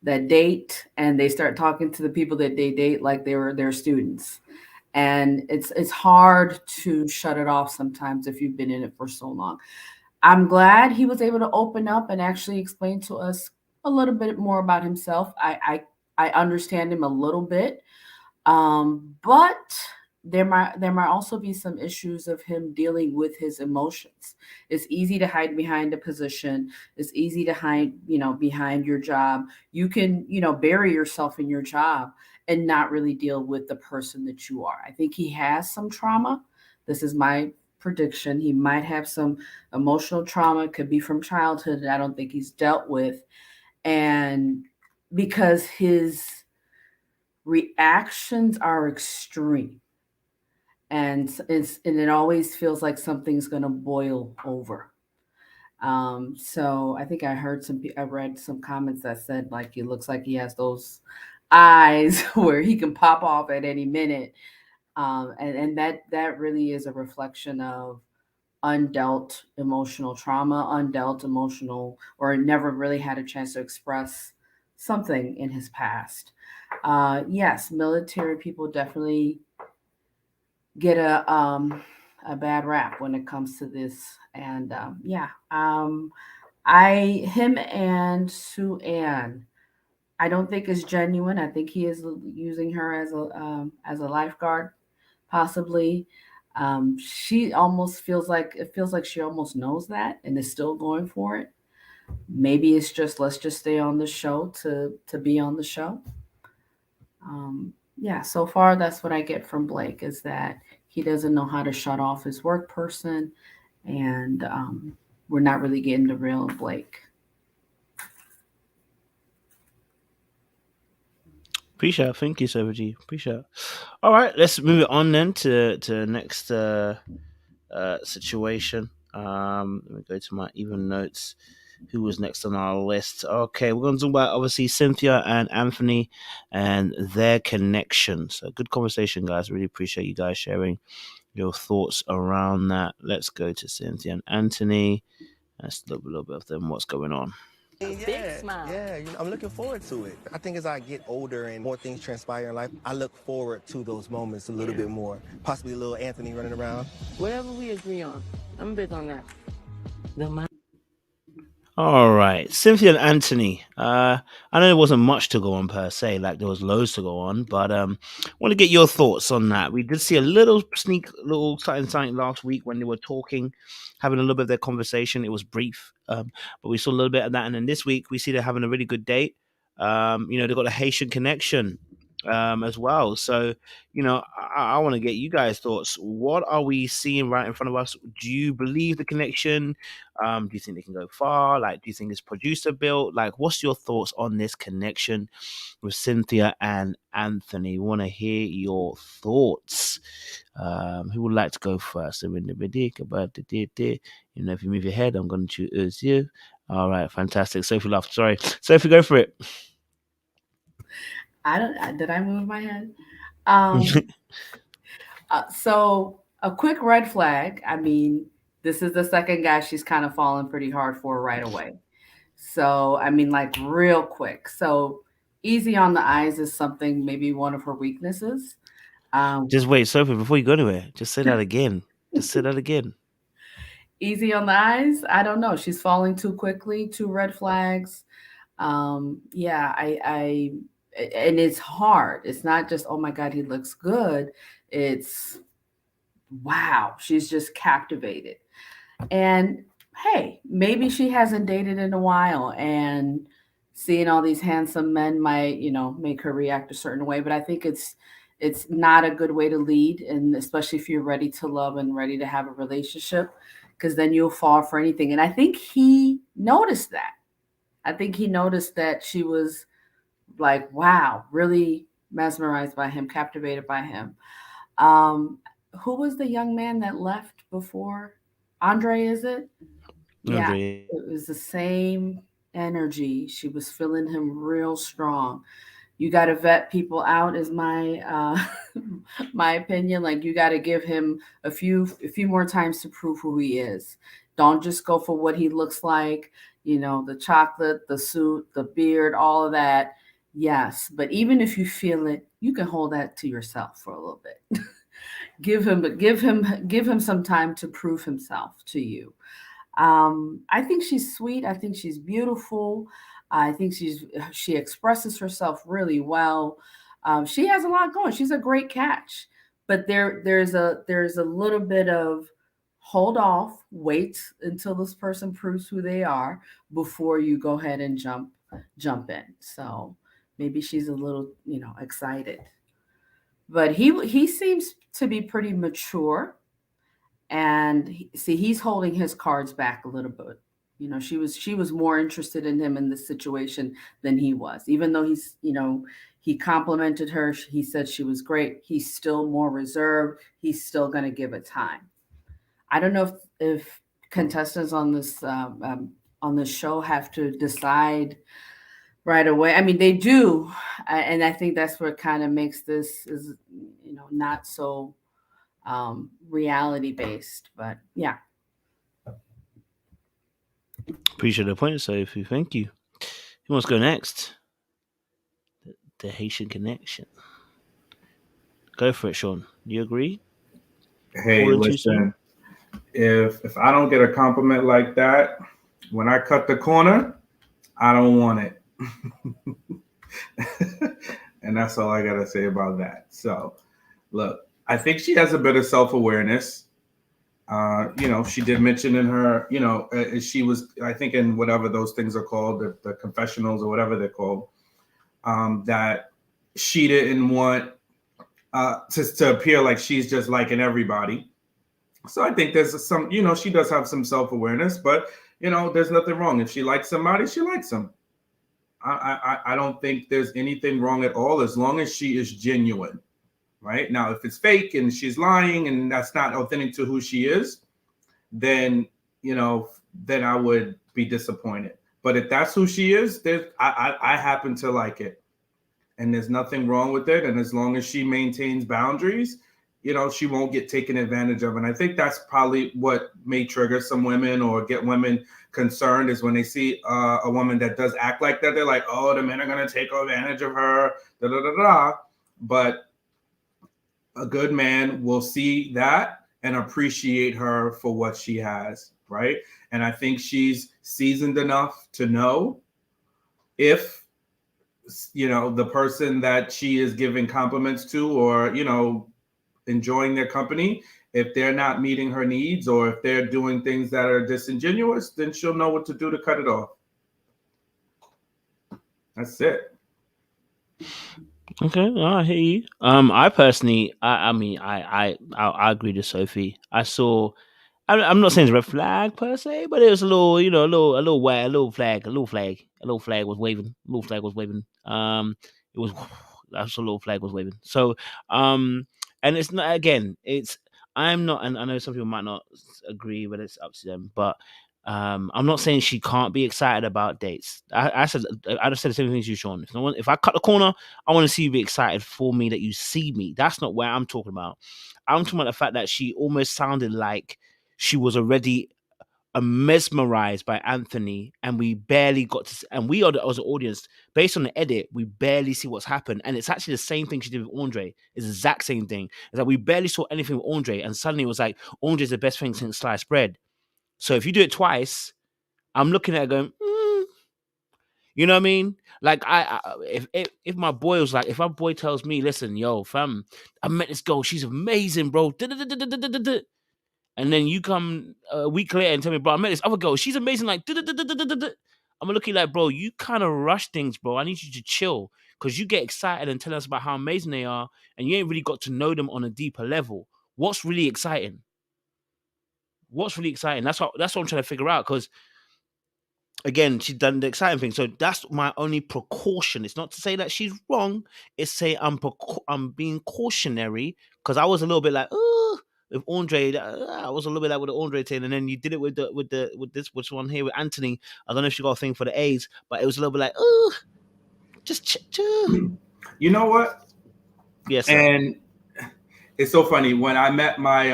date and they start talking to the people that they date like they were their students. And it's hard to shut it off sometimes if you've been in it for so long. I'm glad he was able to open up and actually explain to us a little bit more about himself. I understand him a little bit. But there might also be some issues of him dealing with his emotions. It's easy to hide behind a position. It's easy to hide, behind your job. You can, bury yourself in your job and not really deal with the person that you are. I think he has some trauma. This is my prediction. He might have some emotional trauma. It could be from childhood that I don't think he's dealt with. And because his reactions are extreme, and it always feels like something's going to boil over. So I think I read some comments that said like he looks like he has those eyes where he can pop off at any minute, and that really is a reflection of undealt emotional trauma, undealt emotional, or never really had a chance to express something in his past. Yes, military people definitely get a bad rap when it comes to this. And him and Sue-Ann, I don't think is genuine. I think he is using her as a lifeguard, possibly. She almost feels like she almost knows that and is still going for it. Maybe it's just let's just stay on the show to be on the show. Yeah, so far that's what I get from Blake is that he doesn't know how to shut off his work person, and we're not really getting the real Blake. Appreciate it. Thank you, Sophie. Appreciate it. All right, let's move it on then to the next situation. Let me go to my even notes. Who was next on our list? Okay, we're going to talk about obviously Cynthia and Anthony and their connection. So good conversation, guys. Really appreciate you guys sharing your thoughts around that. Let's go to Cynthia and Anthony. Let's look a little bit of them. What's going on? Big smile. Yeah, I'm looking forward to it. I think as I get older and more things transpire in life, I look forward to those moments a little bit more. Possibly a little Anthony running around. Whatever we agree on, I'm big on that. All right, Cynthia and Anthony. I know there wasn't much to go on per se, like there was loads to go on, but I want to get your thoughts on that. We did see a little something last week when they were talking, having a little bit of their conversation. It was brief, but we saw a little bit of that, and then this week we see they're having a really good date. They've got a Haitian connection as well. So, I want to get you guys' thoughts. What are we seeing right in front of us? Do you believe the connection? Do you think they can go far? Like, do you think it's producer built? Like, what's your thoughts on this connection with Cynthia and Anthony? We want to hear your thoughts. Who would like to go first? If you move your head, I'm going to choose you. All right, fantastic. Sophie laughed. Sorry, Sophie, go for it. Did I move my head? So a quick red flag. I mean, this is the second guy she's kind of fallen pretty hard for right away. So, I mean, like real quick. So easy on the eyes is something, maybe one of her weaknesses. Just wait, Sophie, before you go anywhere, just say that again. Just say that again. Easy on the eyes? I don't know. She's falling too quickly, 2 red flags. Yeah, and it's hard. It's not just, oh my God, he looks good. It's, wow, she's just captivated. And hey, maybe she hasn't dated in a while and seeing all these handsome men might, make her react a certain way. But I think it's not a good way to lead, and especially if you're ready to love and ready to have a relationship, because then you'll fall for anything. And I think he noticed that. I think he noticed that she was like, wow, really mesmerized by him, captivated by him. Who was the young man that left before? Andre, is it? Yeah, Andre. it was the same energy. She was feeling him real strong. You got to vet people out, is my my opinion. Like, you got to give him a few more times to prove who he is. Don't just go for what he looks like. The chocolate, the suit, the beard, all of that. Yes, but even if you feel it, you can hold that to yourself for a little bit. give him some time to prove himself to you. I think she's sweet. I think she's beautiful. I think she expresses herself really well. She has a lot going. She's a great catch, but there's a little bit of hold off, wait until this person proves who they are before you go ahead and jump in. So maybe she's a little, excited, but he seems to be pretty mature. And he's holding his cards back a little bit. She was more interested in him in this situation than he was. Even though he complimented her, he said she was great, he's still more reserved. He's still going to give it time. I don't know if contestants on this show have to decide right away. I mean, they do, and I think that's what kind of makes this is not so reality based. But yeah. Appreciate the point, Sophie. Thank you. Who wants to go next? The Haitian connection. Go for it, Sean. You agree? Hey, listen. If I don't get a compliment like that when I cut the corner, I don't want it. And that's all I gotta say about that. So, look, I think she has a bit of self-awareness. She did mention in her, she was, I think, in whatever those things are called, the confessionals or whatever they're called, that she didn't want to appear like she's just liking everybody. So I think there's some, she does have some self-awareness, but, there's nothing wrong. If she likes somebody, she likes them. I don't think there's anything wrong at all as long as she is genuine. Right now, if it's fake and she's lying and that's not authentic to who she is, then then I would be disappointed. But if that's who she is, I happen to like it, and there's nothing wrong with it. And as long as she maintains boundaries, she won't get taken advantage of. And I think that's probably what may trigger some women or get women concerned, is when they see a woman that does act like that. They're like, oh, the men are going to take advantage of her. Da da da da. But a good man will see that and appreciate her for what she has, right? And I think she's seasoned enough to know if, the person that she is giving compliments to or, enjoying their company, if they're not meeting her needs or if they're doing things that are disingenuous, then she'll know what to do to cut it off. That's it. Okay, I hear you. I personally, I agree with Sophie. I'm not saying it's a red flag per se, but it was a little, a little flag was waving. It was that's a little flag was waving. So, and it's not, again, I'm not, and I know some people might not agree, but it's up to them. But I'm not saying she can't be excited about dates. I just said the same thing as you, Sean. If I cut the corner, I want to see you be excited for me, that you see me. That's not where I'm talking about. I'm talking about the fact that she almost sounded like she was already mesmerized by Anthony, and we barely got to, and we are as an audience, based on the edit, we barely see what's happened. And it's actually the same thing she did with Andre. It's the exact same thing. It's like we barely saw anything with Andre, and suddenly it was like, Andre's the best thing since sliced bread. So if you do it twice, I'm looking at it going, you know what I mean? Like, if my boy was like, if my boy tells me, listen, yo, fam, I met this girl, she's amazing, bro. And then you come a week later and tell me, bro, I met this other girl, she's amazing, like, I'm gonna look at you like, bro, you kind of rush things, bro. I need you to chill because you get excited and tell us about how amazing they are, and you ain't really got to know them on a deeper level. What's really exciting? What's really exciting? That's what I'm trying to figure out. Because again, she's done the exciting thing. So that's my only precaution. It's not to say that she's wrong. It's say I'm being cautionary because I was a little bit like, oh, with Andre, I was a little bit like with the Andre thing, and then you did it with this which one here with Anthony. I don't know if she got a thing for the A's, but it was a little bit like, oh, just You know what? Yes, sir. And it's so funny when I met my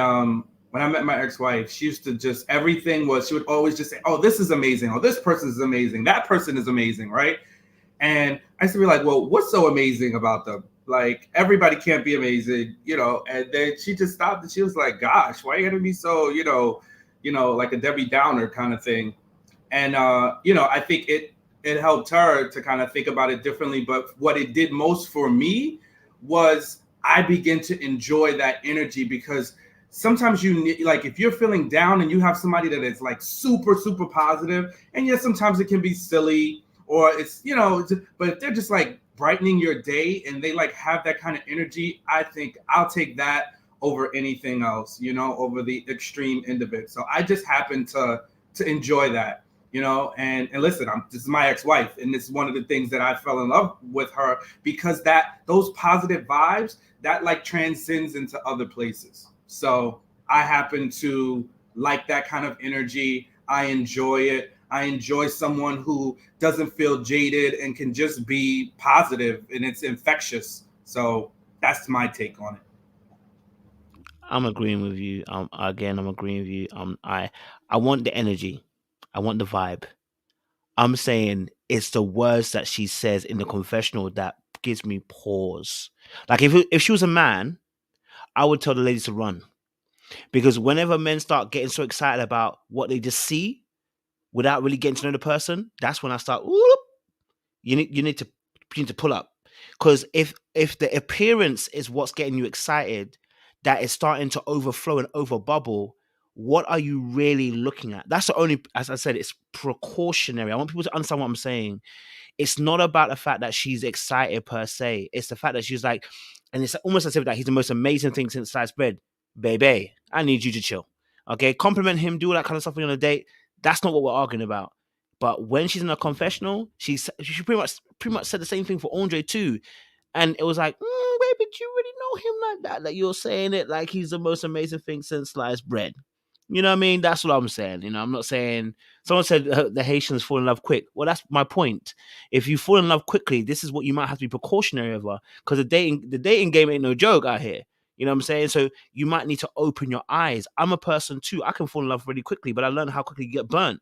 ex-wife, she used to just everything was she would always just say, "Oh, this is amazing. Oh, this person is amazing. That person is amazing," right? And I used to be like, "Well, what's so amazing about them? Like everybody can't be amazing, you know?" And then she just stopped and she was like, "Gosh, why are you gonna be so, you know, like a Debbie Downer kind of thing?" And I think it helped her to kind of think about it differently. But what it did most for me was I begin to enjoy that energy because sometimes you need, like, if you're feeling down and you have somebody that is like super, super positive, and yes, sometimes it can be silly or it's, but if they're just like brightening your day and they like have that kind of energy, I think I'll take that over anything else, over the extreme end of it. So I just happen to enjoy that. And listen, this is my ex-wife, and this is one of the things that I fell in love with her because those positive vibes that like transcends into other places. So I happen to like that kind of energy. I enjoy it. I enjoy someone who doesn't feel jaded and can just be positive, and it's infectious. So that's my take on it. I'm agreeing with you. I'm agreeing with you. I want the energy. I want the vibe. I'm saying it's the words that she says in the confessional that gives me pause. Like if she was a man, I would tell the ladies to run. Because whenever men start getting so excited about what they just see without really getting to know the person, that's when I start, whoop, you need to pull up. Because if the appearance is what's getting you excited, that is starting to overflow and overbubble, what are you really looking at? That's the only, as I said, it's precautionary. I want people to understand what I'm saying. It's not about the fact that she's excited per se. It's the fact that she's like, and it's almost as if that he's the most amazing thing since sliced bread. Baby, I need you to chill. Okay, compliment him, do all that kind of stuff on a date. That's not what we're arguing about. But when she's in a confessional, she pretty much said the same thing for Andre too. And it was like, baby, do you really know him like that? Like you're saying it like he's the most amazing thing since sliced bread. You know what I mean? That's what I'm saying. I'm not saying someone said the Haitians fall in love quick. Well, that's my point. If you fall in love quickly, this is what you might have to be precautionary over because the dating game ain't no joke out here. You know what I'm saying? So you might need to open your eyes. I'm a person too. I can fall in love really quickly, but I learned how quickly you get burnt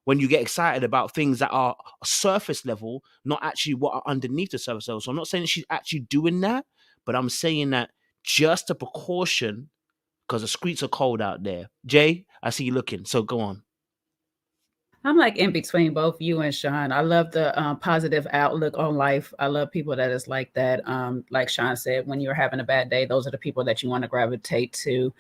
when you get excited about things that are surface level, not actually what are underneath the surface level. So I'm not saying she's actually doing that, but I'm saying that just a precaution because the streets are cold out there. Jay, I see you looking, so go on. I'm like in between both you and Sean. I love the positive outlook on life. I love people that is like that. Like Sean said, when you're having a bad day, those are the people that you want to gravitate to.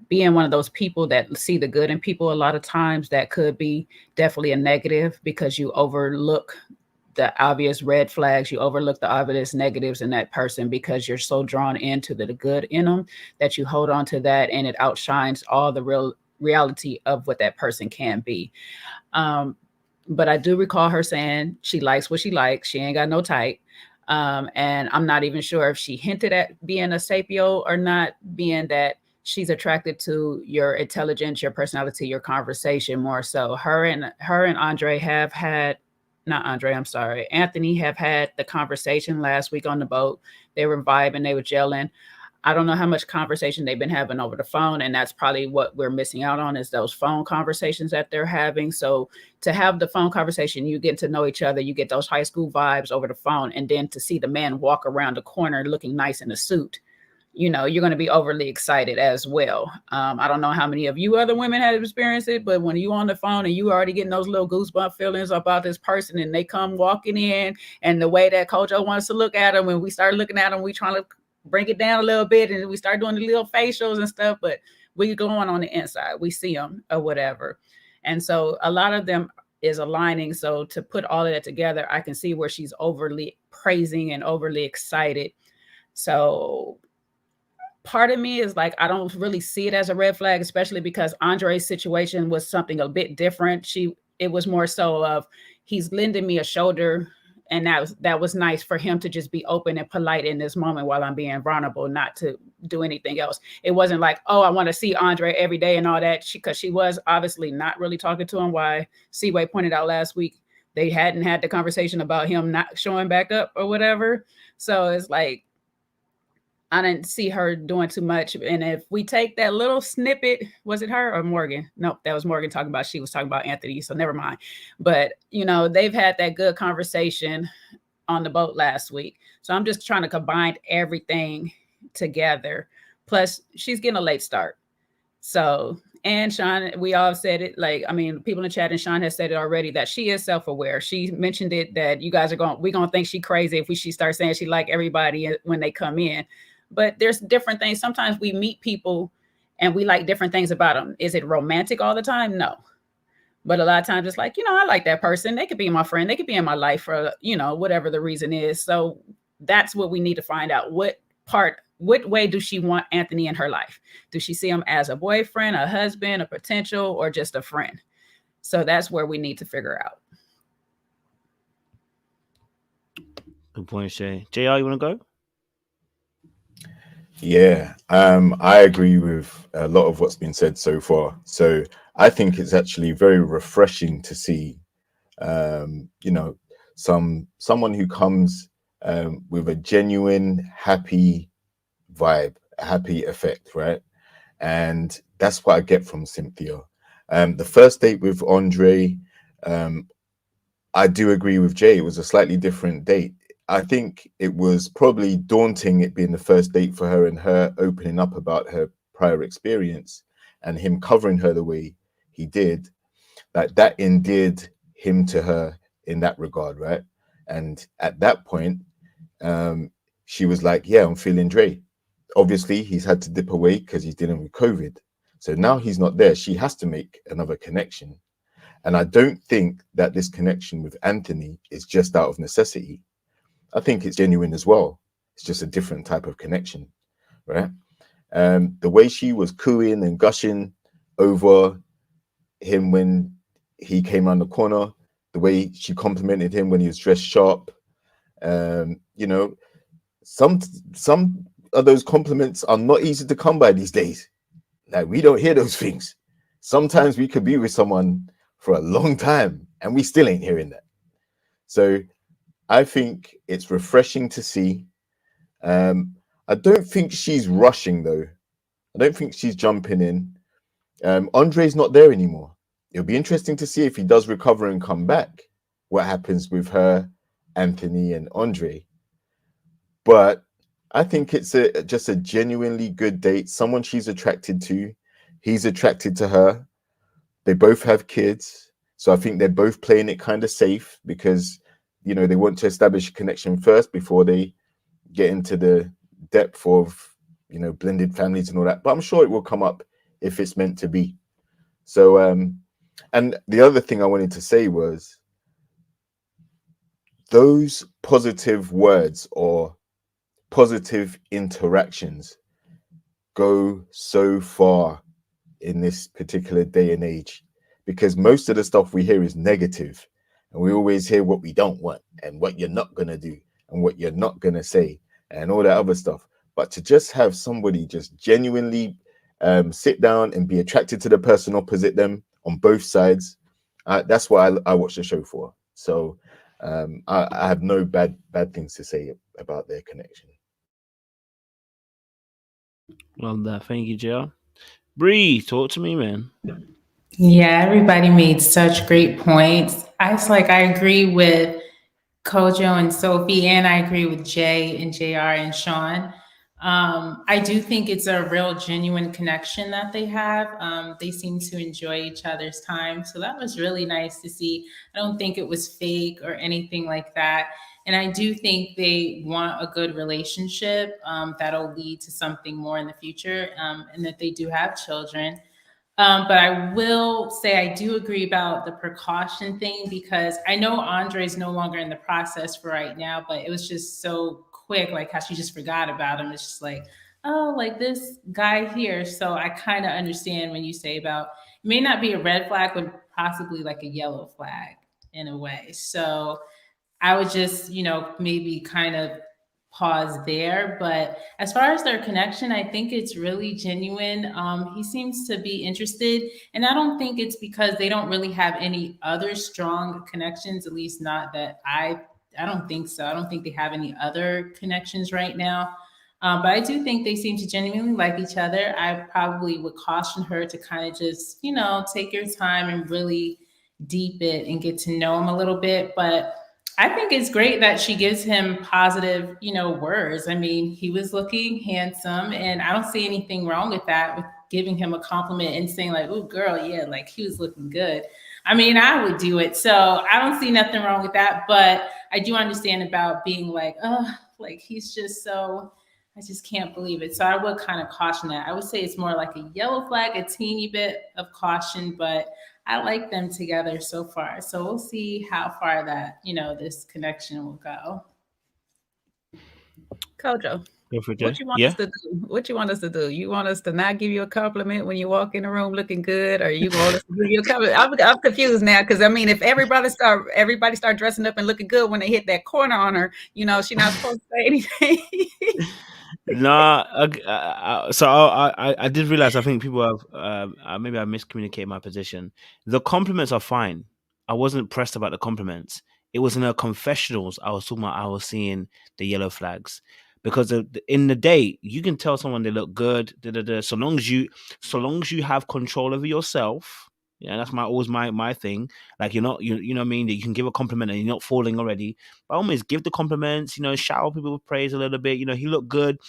Being one of those people that see the good in people, a lot of times that could be definitely a negative because you overlook the obvious red flags, you overlook the obvious negatives in that person because you're so drawn into the good in them that you hold on to that and it outshines all the reality of what that person can be. But I do recall her saying she likes what she likes. She ain't got no type. And I'm not even sure if she hinted at being a sapio or not, being that she's attracted to your intelligence, your personality, your conversation more so. Her and Andre have had, not Andre, I'm sorry, Anthony have had the conversation last week on the boat. They were vibing, they were gelling. I don't know how much conversation they've been having over the phone, and that's probably what we're missing out on is those phone conversations that they're having. So to have the phone conversation, you get to know each other, you get those high school vibes over the phone, and then to see the man walk around the corner looking nice in a suit, you're going to be overly excited as well. I don't know how many of you other women have experienced it, but when you on the phone and you already getting those little goosebump feelings about this person and they come walking in and the way that Kojo wants to look at them, when we start looking at them, we trying to bring it down a little bit and we start doing the little facials and stuff, but we go on the inside, we see them or whatever. And so a lot of them is aligning. So to put all of that together, I can see where she's overly praising and overly excited. So part of me is like, I don't really see it as a red flag, especially because Andre's situation was something a bit different. It was more so of, he's lending me a shoulder, and that was nice for him to just be open and polite in this moment while I'm being vulnerable, not to do anything else. It wasn't like, oh, I want to see Andre every day and all that, because she was obviously not really talking to him. Why C-Way pointed out last week, they hadn't had the conversation about him not showing back up or whatever. So it's like, I didn't see her doing too much. And if we take that little snippet, was it her or Morgan? Nope, that was Morgan talking about, she was talking about Anthony, so never mind. But, you know, they've had that good conversation on the boat last week. So I'm just trying to combine everything together. Plus, she's getting a late start. So, and Sean, we all said it, like, I mean, people in the chat and Sean has said it already, that she is self-aware. She mentioned it, that you guys are we're going to think she crazy if she starts saying she like everybody when they come in. But there's different things. Sometimes we meet people and we like different things about them. Is it romantic all the time? No. But a lot of times it's like, you know, I like that person. They could be my friend. They could be in my life for, you know, whatever the reason is. So that's what we need to find out. What way does she want Anthony in her life? Does she see him as a boyfriend, a husband, a potential, or just a friend? So that's where we need to figure out. Good point, Shay. JR, you want to go? Yeah, I agree with a lot of what's been said so far. So I think it's actually very refreshing to see, you know, someone who comes with a genuine, happy vibe, a happy effect, right? And that's what I get from Cynthia. The first date with Andre, I do agree with Jay. It was a slightly different date. I think it was probably daunting, it being the first date for her, and her opening up about her prior experience and him covering her the way he did. Like, that endeared him to her in that regard, right? And at that point, she was like, yeah, I'm feeling Dre. Obviously, he's had to dip away because he's dealing with COVID. So now he's not there. She has to make another connection. And I don't think that this connection with Anthony is just out of necessity. I think it's genuine as well. It's just a different type of connection, right? The way she was cooing and gushing over him when he came around the corner, the way she complimented him when he was dressed sharp, you know, some of those compliments are not easy to come by these days. Like, we don't hear those things. Sometimes we could be with someone for a long time and we still ain't hearing that. So I think it's refreshing to see. I don't think she's rushing, though. I don't think she's jumping in. Andre's not there anymore. It'll be interesting to see if he does recover and come back, what happens with her, Anthony, and Andre. But I think it's just a genuinely good date, someone she's attracted to. He's attracted to her. They both have kids. So I think they're both playing it kind of safe because, you know, they want to establish a connection first before they get into the depth of, you know, blended families and all that. But I'm sure it will come up if it's meant to be. So, and the other thing I wanted to say was those positive words or positive interactions go so far in this particular day and age, because most of the stuff we hear is negative. And we always hear what we don't want and what you're not going to do and what you're not going to say and all that other stuff. But to just have somebody just genuinely sit down and be attracted to the person opposite them on both sides, that's what I watch the show for. So I have no bad things to say about their connection. Well, thank you, Joe. Bree, talk to me, man. Yeah, everybody made such great points. I agree with Kojo and Sophie, and I agree with Jay and JR and Sean. I do think it's a real genuine connection that they have. They seem to enjoy each other's time. So that was really nice to see. I don't think it was fake or anything like that. And I do think they want a good relationship that'll lead to something more in the future, and that they do have children. But I will say I do agree about the precaution thing, because I know Andre's no longer in the process for right now, but it was just so quick, like how she just forgot about him. It's just like, oh, like this guy here. So I kind of understand when you say about, it may not be a red flag, but possibly like a yellow flag in a way. So I would just, maybe kind of pause there. But as far as their connection, I think it's really genuine. He seems to be interested, and I don't think it's because they don't really have any other strong connections, at least not that I don't think so. I don't think they have any other connections right now. But I do think they seem to genuinely like each other. I probably would caution her to kind of just, take your time and really deep it and get to know him a little bit. But I think it's great that she gives him positive, words. I mean, he was looking handsome, and I don't see anything wrong with that, with giving him a compliment and saying like, "Oh, girl, yeah, like he was looking good." I mean, I would do it. So I don't see nothing wrong with that. But I do understand about being like, oh, like he's just so, I just can't believe it. So I would kind of caution that. I would say it's more like a yellow flag, a teeny bit of caution, but I like them together so far. So we'll see how far that, this connection will go. Kojo, what you want us to do? What you want us to do? You want us to not give you a compliment when you walk in the room looking good, or you want us to give you a compliment? I'm confused now, because I mean, if everybody start dressing up and looking good when they hit that corner on her, she's not supposed to say anything. So I did realize, I think people have maybe I miscommunicated my position. The compliments are fine. I wasn't pressed about the compliments. It was in her confessionals I was talking about. I was seeing the yellow flags, because in the day you can tell someone they look good, so long as you have control over yourself. Yeah, that's always my thing. Like, you know what I mean, that you can give a compliment and you're not falling already. By all means, give the compliments. Shower people with praise a little bit. He looked good.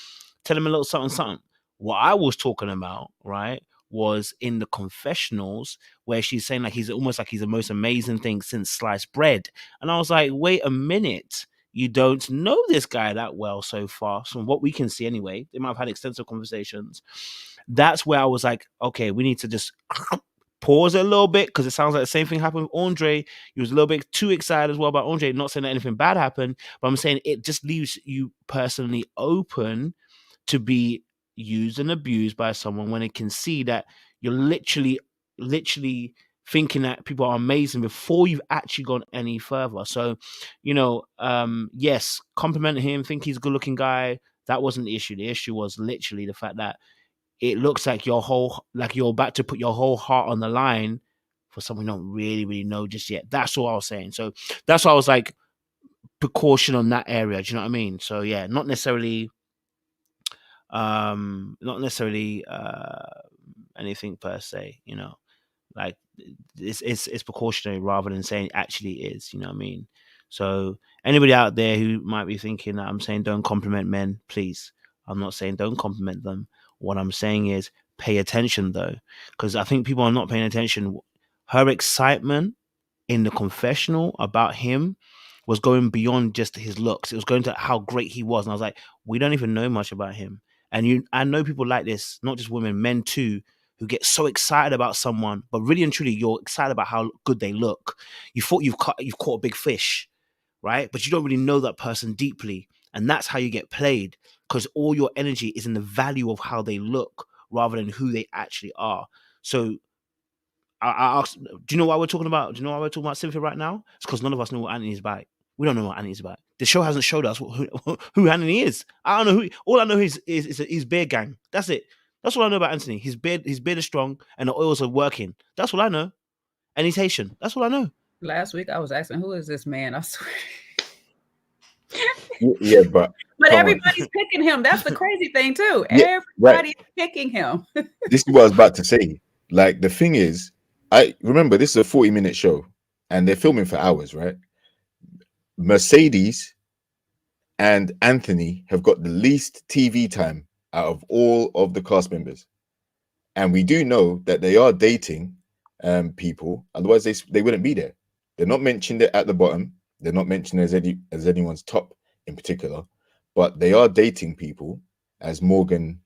Tell him a little something. What I was talking about, right, was in the confessionals where she's saying like he's almost like he's the most amazing thing since sliced bread, and I was like, wait a minute. You don't know this guy that well so far, from what we can see anyway. They might have had extensive conversations. That's where I was like, okay, we need to just pause it a little bit, because it sounds like the same thing happened with Andre. He was a little bit too excited as well about Andre. Not saying that anything bad happened, but I'm saying it just leaves you personally open to be used and abused by someone when it can see that you're literally thinking that people are amazing before you've actually gone any further. So, yes, compliment him, think he's a good looking guy. That wasn't the issue. The issue was literally the fact that it looks like you're about to put your whole heart on the line for someone you don't really, really know just yet. That's all I was saying. So that's why I was like, precaution on that area. Do you know what I mean? So yeah, not necessarily anything per se, like it's precautionary rather than saying it actually is, you know what I mean? So anybody out there who might be thinking that I'm saying don't compliment men, please, I'm not saying don't compliment them. What I'm saying is pay attention, though, because I think people are not paying attention. Her excitement in the confessional about him was going beyond just his looks. It was going to how great he was. And I was like, we don't even know much about him. And I know people like this, not just women, men too, who get so excited about someone, but really and truly, you're excited about how good they look. You thought you've caught a big fish, right? But you don't really know that person deeply. And that's how you get played, because all your energy is in the value of how they look rather than who they actually are. So I asked, do you know why we're talking about? Do you know why we're talking about Cynthia right now? It's because none of us know what Anthony's about. We don't know what Anthony's about. The show hasn't showed us who Anthony is. I don't know who. All I know is his beard gang. That's it. That's all I know about Anthony. His beard is strong and the oils are working. That's all I know. And he's Haitian. That's all I know. Last week I was asking, who is this man? I swear. Yeah, but everybody's picking him. That's the crazy thing too. Yeah, everybody's picking him. This is what I was about to say. Like, the thing is, I remember this is a 40-minute show and they're filming for hours, right? Mercedes and Anthony have got the least TV time out of all of the cast members. And we do know that they are dating people. Otherwise, they wouldn't be there. They're not mentioned at the bottom. They're not mentioned as anyone's top in particular. But they are dating people, as Morgan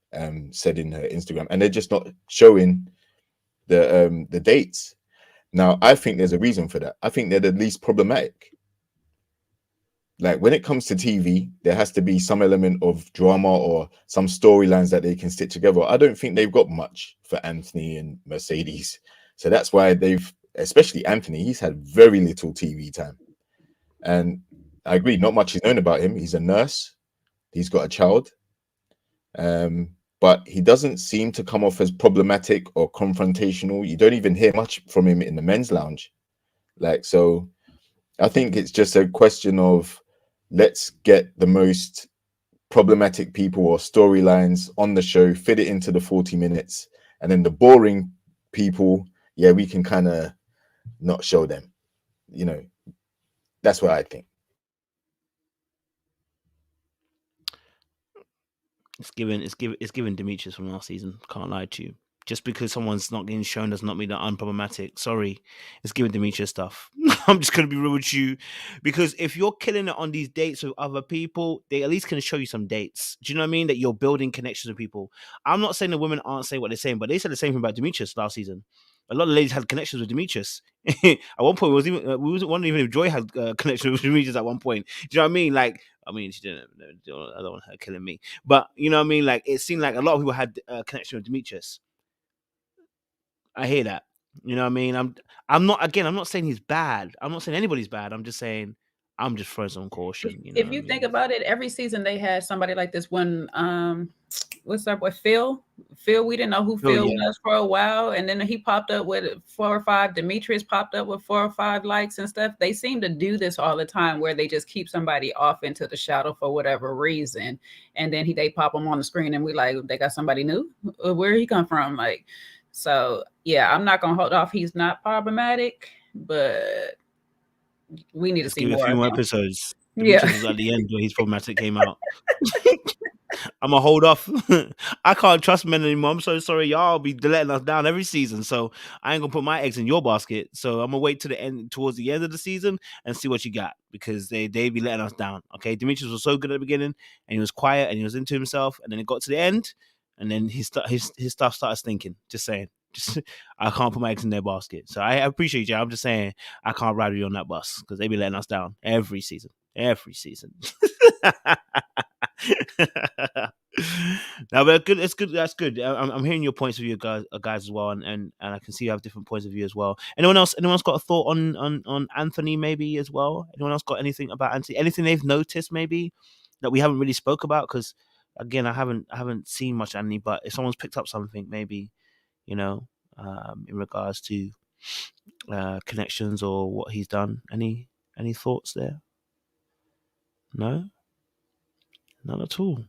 said in her Instagram. And they're just not showing the dates. Now, I think there's a reason for that. I think they're the least problematic. Like when it comes to TV, there has to be some element of drama or some storylines that they can stitch together. I don't think they've got much for Anthony and Mercedes. So that's why especially Anthony, he's had very little TV time. And I agree, not much is known about him. He's a nurse. He's got a child. But he doesn't seem to come off as problematic or confrontational. You don't even hear much from him in the men's lounge. Like, so I think it's just a question of let's get the most problematic people or storylines on the show, fit it into the 40 minutes, and then the boring people, yeah, we can kind of not show them. You know, that's what I think. It's given Demetrius from last season. Can't lie to you. Just because someone's not getting shown does not mean they're unproblematic. Sorry, it's giving Demetrius stuff. I'm just gonna be real with you, because if you're killing it on these dates with other people, they at least can show you some dates. Do you know what I mean? That you're building connections with people. I'm not saying the women aren't saying what they're saying, but they said the same thing about Demetrius last season. A lot of ladies had connections with Demetrius. At one point, we wasn't wondering even if Joy had connections with Demetrius at one point. Do you know what I mean? Like, I mean, she didn't. I don't want her killing me, but you know what I mean. Like, it seemed like a lot of people had a connection with Demetrius. I hear that. You know what I mean? I'm not saying he's bad. I'm not saying anybody's bad. I'm just saying I'm just throwing some caution. You know if you think about it, every season they had somebody like this. When what's that boy Phil, we didn't know who Phil was for a while, and then he popped up with 4 or 5. Demetrius popped up with 4 or 5 likes and stuff. They seem to do this all the time, where they just keep somebody off into the shadow for whatever reason, and then they pop them on the screen, and we like, they got somebody new. Where he come from? Like, so yeah, I'm not gonna hold off. He's not problematic, but we need to see more. A few more episodes. Demetrius was at the end where his problematic came out. I'm gonna hold off. I can't trust men anymore. I'm so sorry, y'all be letting us down every season. So I ain't gonna put my eggs in your basket. So I'm gonna wait to the end, towards the end of the season, and see what you got, because they be letting us down. Okay, Demetrius was so good at the beginning, and he was quiet, and he was into himself, and then it got to the end, and then his stuff started stinking. Just saying. I can't put my eggs in their basket. So I appreciate you. I'm just saying I can't ride you on that bus, because they be letting us down every season. Every season. No, but good. It's good. That's good. I'm hearing your points of view, guys as well, and I can see you have different points of view as well. Anyone else got a thought on Anthony maybe as well? Anyone else got anything about Anthony? Anything they've noticed maybe that we haven't really spoke about? Because again, I haven't seen much Anthony, but if someone's picked up something, maybe, you know, in regards to connections or what he's done. Any thoughts there? No, not at all.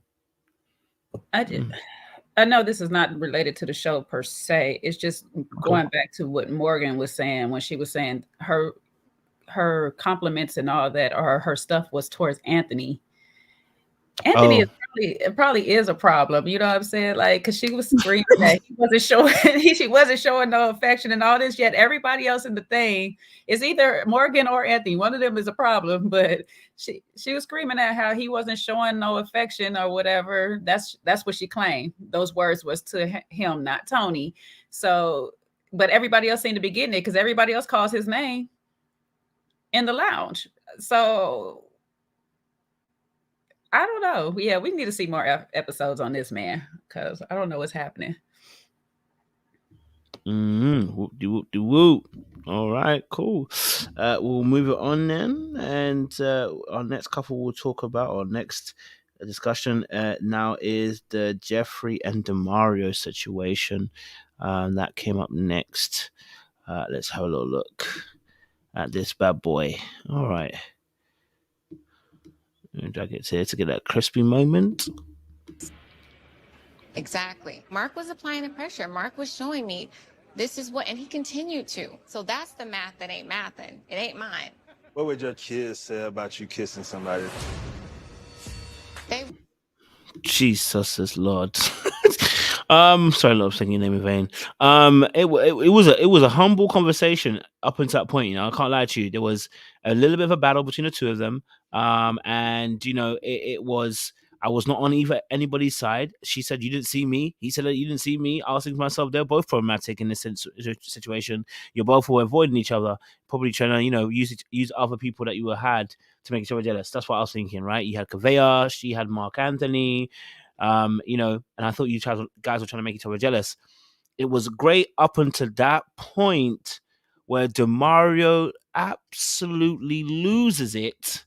I know this is not related to the show per se. It's just going back to what Morgan was saying when she was saying her compliments and all that, or her stuff was towards Anthony. Anthony probably is a problem, you know what I'm saying? Like, because she was screaming that she wasn't showing no affection and all this, yet everybody else in the thing is either Morgan or Anthony. One of them is a problem, but she was screaming at how he wasn't showing no affection or whatever. That's what she claimed. Those words was to him, not Tony. So, but everybody else seemed to be getting it, because everybody else calls his name in the lounge. So I don't know. Yeah, we need to see more episodes on this man, because I don't know what's happening. Whoop. All right, cool. We'll move it on then, and our next couple we'll talk about, our next discussion now is the Jefferi and DeMario situation that came up next. Let's have a little look at this bad boy. All right. Drag it here to get that crispy moment. Exactly. Mark was applying the pressure. Mark was showing me this is what, and he continued to. So that's the math that ain't mathin'. It ain't mine. What would your kids say about you kissing somebody? Jesus is Lord. Sorry, Lord, I'm saying your name in vain. It was a humble conversation up until that point. You know, I can't lie to you. There was a little bit of a battle between the two of them. And you know, it was. I was not on either anybody's side. She said, you didn't see me. He said, you didn't see me. I was thinking to myself, they're both problematic in this situation. You're both avoiding each other, probably trying to, use other people that you had to make each other jealous. That's what I was thinking, right? You had Kavea, she had Mark Anthony, and I thought you guys were trying to make each other jealous. It was great up until that point where DeMario absolutely loses it.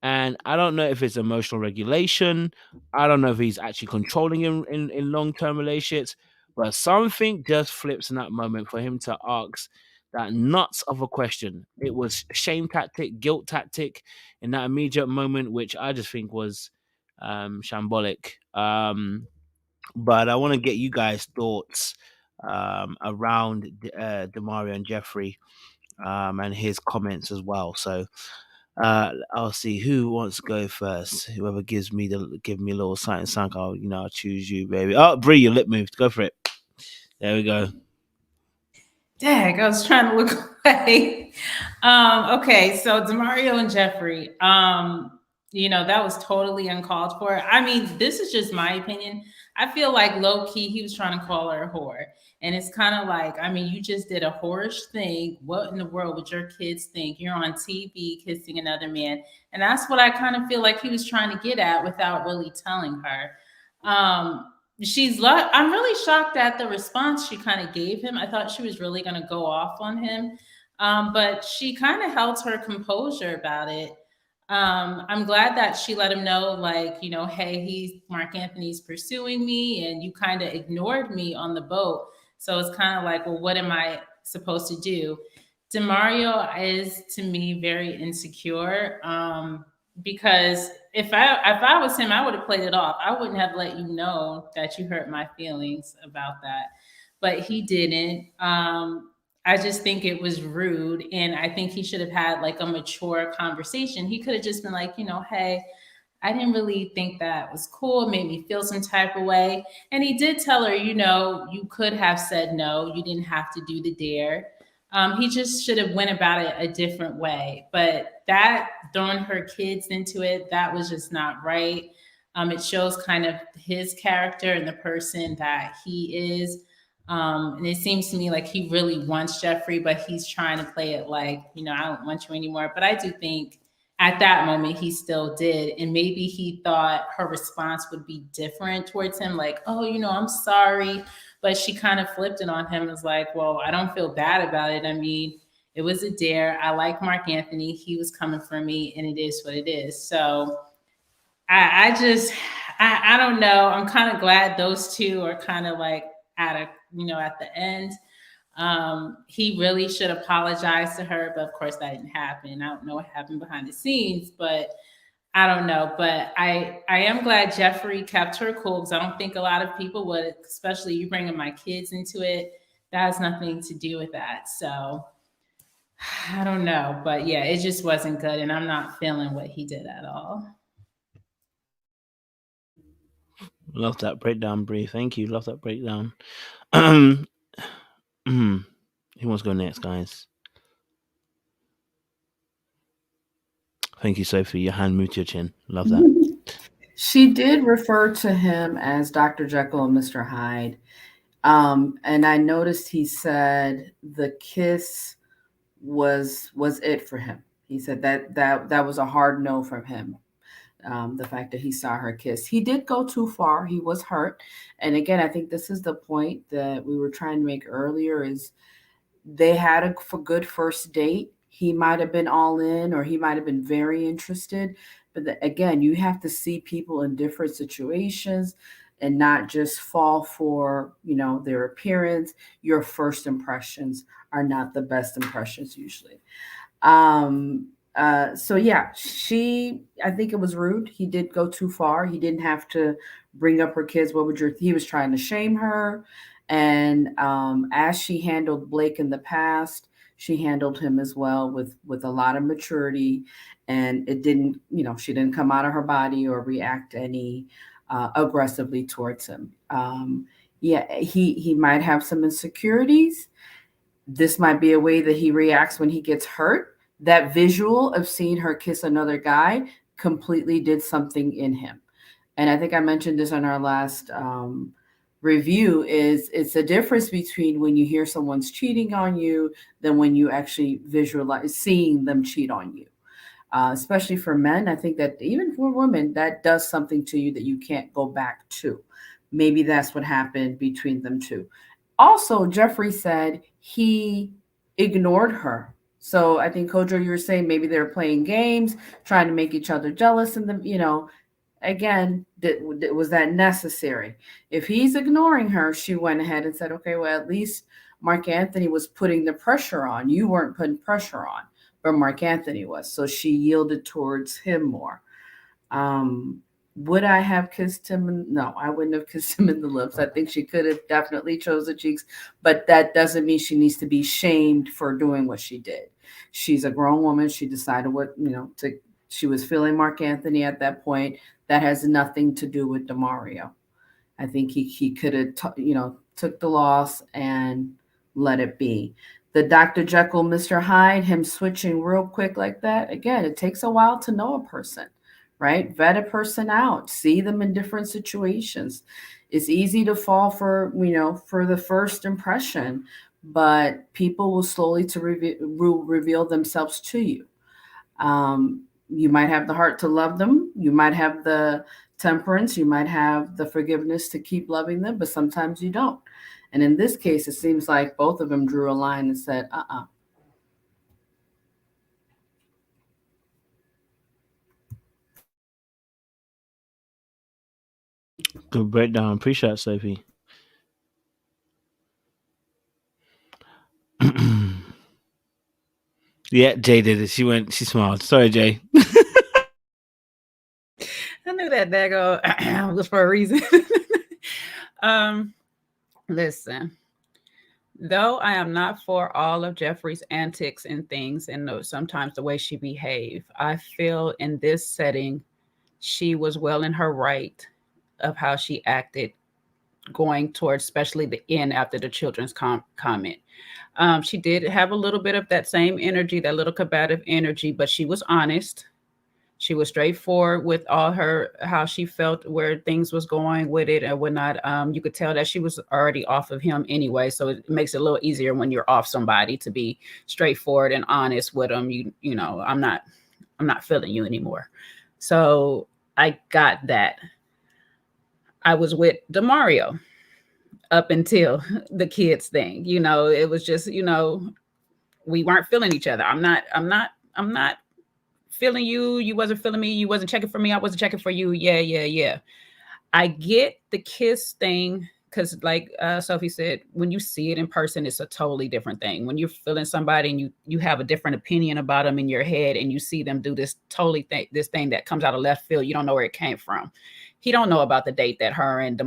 And I don't know if it's emotional regulation. I don't know if he's actually controlling him in long-term relationships. But something just flips in that moment for him to ask that nuts of a question. It was shame tactic, guilt tactic in that immediate moment, which I just think was shambolic. But I want to get you guys' thoughts around DeMario and Jefferi and his comments as well. So I'll see who wants to go first. Whoever give me a little sign, I'll choose you, baby. Oh, Bree, your lip moved. Go for it. There we go. Dang, I was trying to look away. Okay, so DeMario and Jefferi, that was totally uncalled for. I mean, this is just my opinion. I feel like low key, he was trying to call her a whore. And it's kind of like, I mean, you just did a whorish thing. What in the world would your kids think? You're on TV kissing another man. And that's what I kind of feel like he was trying to get at without really telling her. I'm really shocked at the response she kind of gave him. I thought she was really going to go off on him. But she kind of held her composure about it. I'm glad that she let him know, like, hey, Mark Anthony's pursuing me and you kind of ignored me on the boat. So it's kind of like, well, what am I supposed to do? DeMario is, to me, very insecure because if I was him, I would have played it off. I wouldn't have let you know that you hurt my feelings about that. But he didn't. I just think it was rude. And I think he should have had like a mature conversation. He could have just been like, hey, I didn't really think that was cool. It made me feel some type of way. And he did tell her, you could have said no. You didn't have to do the dare. He just should have went about it a different way. But that throwing her kids into it, that was just not right. It shows kind of his character and the person that he is. And it seems to me like he really wants Jefferi, but he's trying to play it like, I don't want you anymore. But I do think at that moment he still did. And maybe he thought her response would be different towards him. Like, oh, I'm sorry. But she kind of flipped it on him and was like, well, I don't feel bad about it. I mean, it was a dare. I like Mark Anthony. He was coming for me and it is what it is. So I don't know. I'm kind of glad those two are kind of like at the end. He really should apologize to her, but of course that didn't happen. I don't know what happened behind the scenes, but I don't know. But I am glad Jefferi kept her cool because I don't think a lot of people would, especially you bringing my kids into it. That has nothing to do with that. So I don't know, but yeah, it just wasn't good. And I'm not feeling what he did at all. Love that breakdown, Bree. Thank you. Love that breakdown. Who wants to go next, guys? Thank you, Sophie. Your hand moved to your chin. Love that. She did refer to him as Dr. Jekyll and Mr. Hyde. And I noticed he said the kiss was it for him. He said that was a hard no from him. The fact that he saw her kiss. He did go too far. He was hurt. And again, I think this is the point that we were trying to make earlier is they had a good first date. He might have been all in or he might have been very interested. But again, you have to see people in different situations and not just fall for, their appearance. Your first impressions are not the best impressions usually. So yeah, I think it was rude. He did go too far. He didn't have to bring up her kids. He was trying to shame her. And as she handled Blake in the past, she handled him as well with a lot of maturity. And it didn't, she didn't come out of her body or react any aggressively towards him. He might have some insecurities. This might be a way that he reacts when he gets hurt. That visual of seeing her kiss another guy completely did something in him. And I think I mentioned this on our last review, is it's a difference between when you hear someone's cheating on you than when you actually visualize seeing them cheat on you. Especially for men, I think that even for women, that does something to you that you can't go back to. Maybe that's what happened between them two. Also, Jeffrey said he ignored her. So I think Kojo, you were saying maybe they were playing games, trying to make each other jealous, and again, was that necessary? If he's ignoring her, she went ahead and said, okay, well, at least Mark Anthony was putting the pressure on. You weren't putting pressure on, but Mark Anthony was. So she yielded towards him more. Would I have kissed him? No, I wouldn't have kissed him in the lips. I think she could have definitely chose the cheeks, but that doesn't mean she needs to be shamed for doing what she did. She's a grown woman. She decided she was feeling Mark Anthony at that point. That has nothing to do with DeMario. I think he could have, took the loss and let it be. The Dr. Jekyll, Mr. Hyde, him switching real quick like that. Again, it takes a while to know a person, right? Vet a person out, see them in different situations. It's easy to fall for the first impression, but people will slowly reveal themselves to you. You might have the heart to love them. You might have the temperance. You might have the forgiveness to keep loving them, but sometimes you don't. And in this case, it seems like both of them drew a line and said, Good breakdown. Appreciate it, Sophie. Yeah, Jay did it. She smiled. Sorry, Jay. I knew that daggone was for a reason. Listen, though I am not for all of Jeffrey's antics and things, and sometimes the way she behaved, I feel in this setting, she was well in her right of how she acted going towards, especially the end after the children's comment. She did have a little bit of that same energy, that little combative energy, but she was honest. She was straightforward with all how she felt, where things was going with it and whatnot. You could tell that she was already off of him anyway, so it makes it a little easier when you're off somebody to be straightforward and honest with them. I'm not feeling you anymore. So I got that. I was with DeMario up until the kids thing. It was just, we weren't feeling each other. I'm not feeling you. You wasn't feeling me. You wasn't checking for me. I wasn't checking for you. Yeah. I get the kiss thing because, like Sophie said, when you see it in person, it's a totally different thing. When you're feeling somebody and you have a different opinion about them in your head, and you see them do this this thing that comes out of left field, you don't know where it came from. He don't know about the date that her and